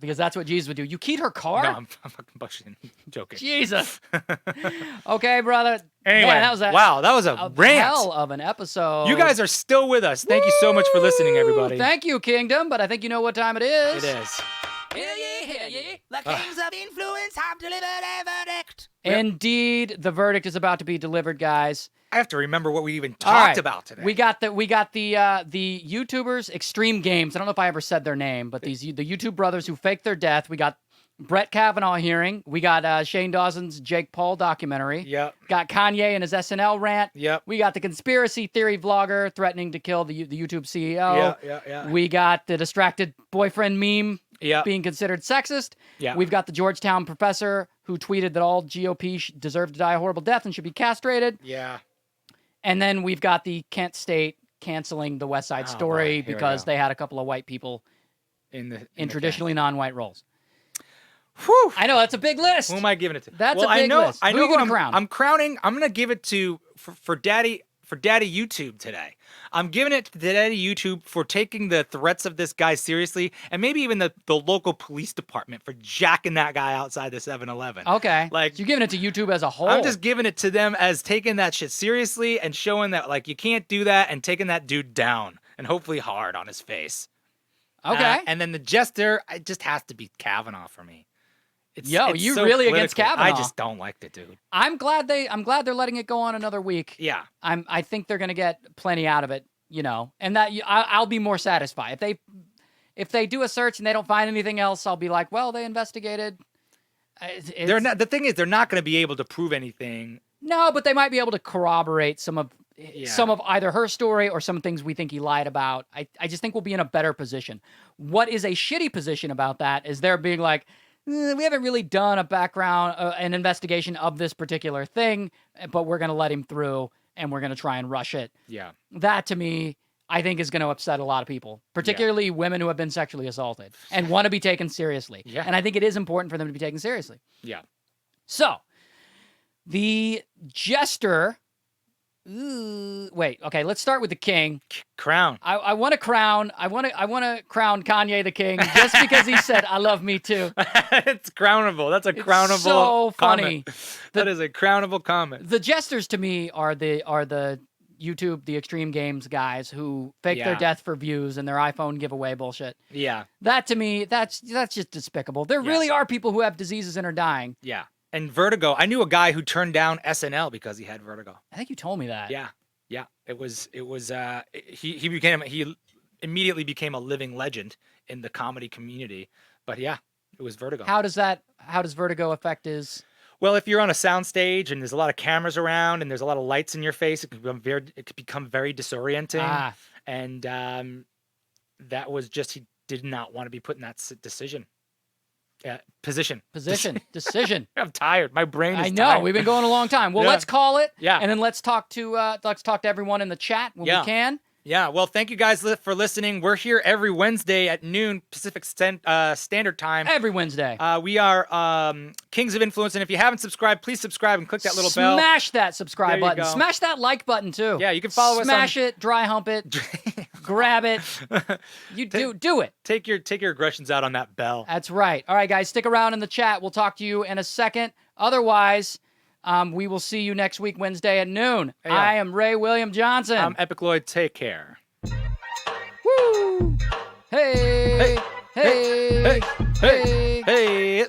S1: because that's what Jesus would do. You keyed her car?
S2: No, I'm fucking joking.
S1: Jesus. Okay, brother.
S2: Anyway,
S1: man, that was
S2: a rant.
S1: Hell of an episode.
S2: You guys are still with us. Thank you so much for listening, everybody.
S1: Thank you, Kingdom. But I think you know what time it is.
S2: It is.
S6: Hear ye, hear ye. The kings of influence have delivered a verdict.
S1: Indeed, the verdict is about to be delivered, guys.
S2: I have to remember what we even talked about today.
S1: We got the YouTubers, Extreme Games. I don't know if I ever said their name, but the YouTube brothers who faked their death. We got Brett Kavanaugh hearing. We got Shane Dawson's Jake Paul documentary.
S2: Yep.
S1: Got Kanye and his SNL rant.
S2: Yep.
S1: We got the conspiracy theory vlogger threatening to kill the YouTube CEO.
S2: Yeah.
S1: We got the distracted boyfriend meme being considered sexist.
S2: Yeah.
S1: We've got the Georgetown professor who tweeted that all GOP deserve to die a horrible death and should be castrated.
S2: Yeah.
S1: And then we've got the Kent State canceling the West Side Story because they had a couple of white people in traditionally non-white roles.
S2: Whew.
S1: I know, that's a big list.
S2: Who am I giving it to?
S1: That's a big list.
S2: I know
S1: who are you
S2: who
S1: gonna crown?
S2: I'm crowning. I'm going to give it to for Daddy YouTube today. I'm giving it to Daddy YouTube for taking the threats of this guy seriously, and maybe even the local police department for jacking that guy outside the 7-Eleven.
S1: Okay.
S2: Like,
S1: so you're giving it to YouTube as a whole.
S2: I'm just giving it to them as taking that shit seriously and showing that like you can't do that, and taking that dude down, and hopefully hard on his face.
S1: Okay.
S2: And then the jester, it just has to be Kavanaugh for me.
S1: Yo, you
S2: so
S1: really against
S2: political.
S1: Kavanaugh.
S2: I just don't like the dude.
S1: I'm glad they're letting it go on another week.
S2: Yeah.
S1: I think they're gonna get plenty out of it, and that I'll be more satisfied if they do a search and they don't find anything else. I'll be like, well, they investigated.
S2: They're not. The thing is, they're not going to be able to prove anything.
S1: No, but they might be able to corroborate some of either her story or some things we think he lied about. I just think we'll be in a better position. What is a shitty position about that is they're being like, we haven't really done a background, an investigation of this particular thing, but we're going to let him through and we're going to try and rush it.
S2: Yeah.
S1: That to me, I think is going to upset a lot of people, particularly women who have been sexually assaulted and want to be taken seriously.
S2: Yeah.
S1: And I think it is important for them to be taken seriously.
S2: Yeah.
S1: So, the jester. Wait. Okay. Let's start with the king.
S2: Crown.
S1: I want to crown. I want to crown Kanye the king just because he said, "I love me too."
S2: It's crownable. That's a crownable.
S1: So funny.
S2: Comment. That is a crownable comment.
S1: The jesters to me are the YouTube, the Extreme Games guys who fake their death for views and their iPhone giveaway bullshit.
S2: Yeah.
S1: That to me, that's just despicable. There really are people who have diseases and are dying.
S2: Yeah. And vertigo. I knew a guy who turned down SNL because he had vertigo.
S1: I think you told me that.
S2: Yeah. Yeah. He immediately became a living legend in the comedy community. But yeah, it was vertigo.
S1: How does vertigo affect his?
S2: Well, if you're on a soundstage and there's a lot of cameras around and there's a lot of lights in your face, it could become very disorienting. And that was just, he did not want to be put in that position.
S1: Decision.
S2: I'm tired. My brain is
S1: I know.
S2: tired.
S1: We've been going a long time. Well, let's call it.
S2: Yeah.
S1: And then let's talk to everyone in the chat when we can.
S2: Yeah, well, thank you guys for listening. We're here every Wednesday at noon Pacific Standard Time.
S1: Every Wednesday.
S2: We are Kings of Influence, and if you haven't subscribed, please subscribe and click that little bell.
S1: Smash that subscribe button.
S2: Go.
S1: Smash that like button, too.
S2: Yeah, you can follow us.
S1: Smash it, dry hump it, grab it. You do it.
S2: Take your aggressions out on that bell.
S1: That's right. All right, guys, stick around in the chat. We'll talk to you in a second. Otherwise, we will see you next week, Wednesday at noon.
S2: Hey,
S1: I am Ray William Johnson.
S2: I'm Epic Lloyd. Take care.
S1: Woo! Hey! Hey!
S2: Hey!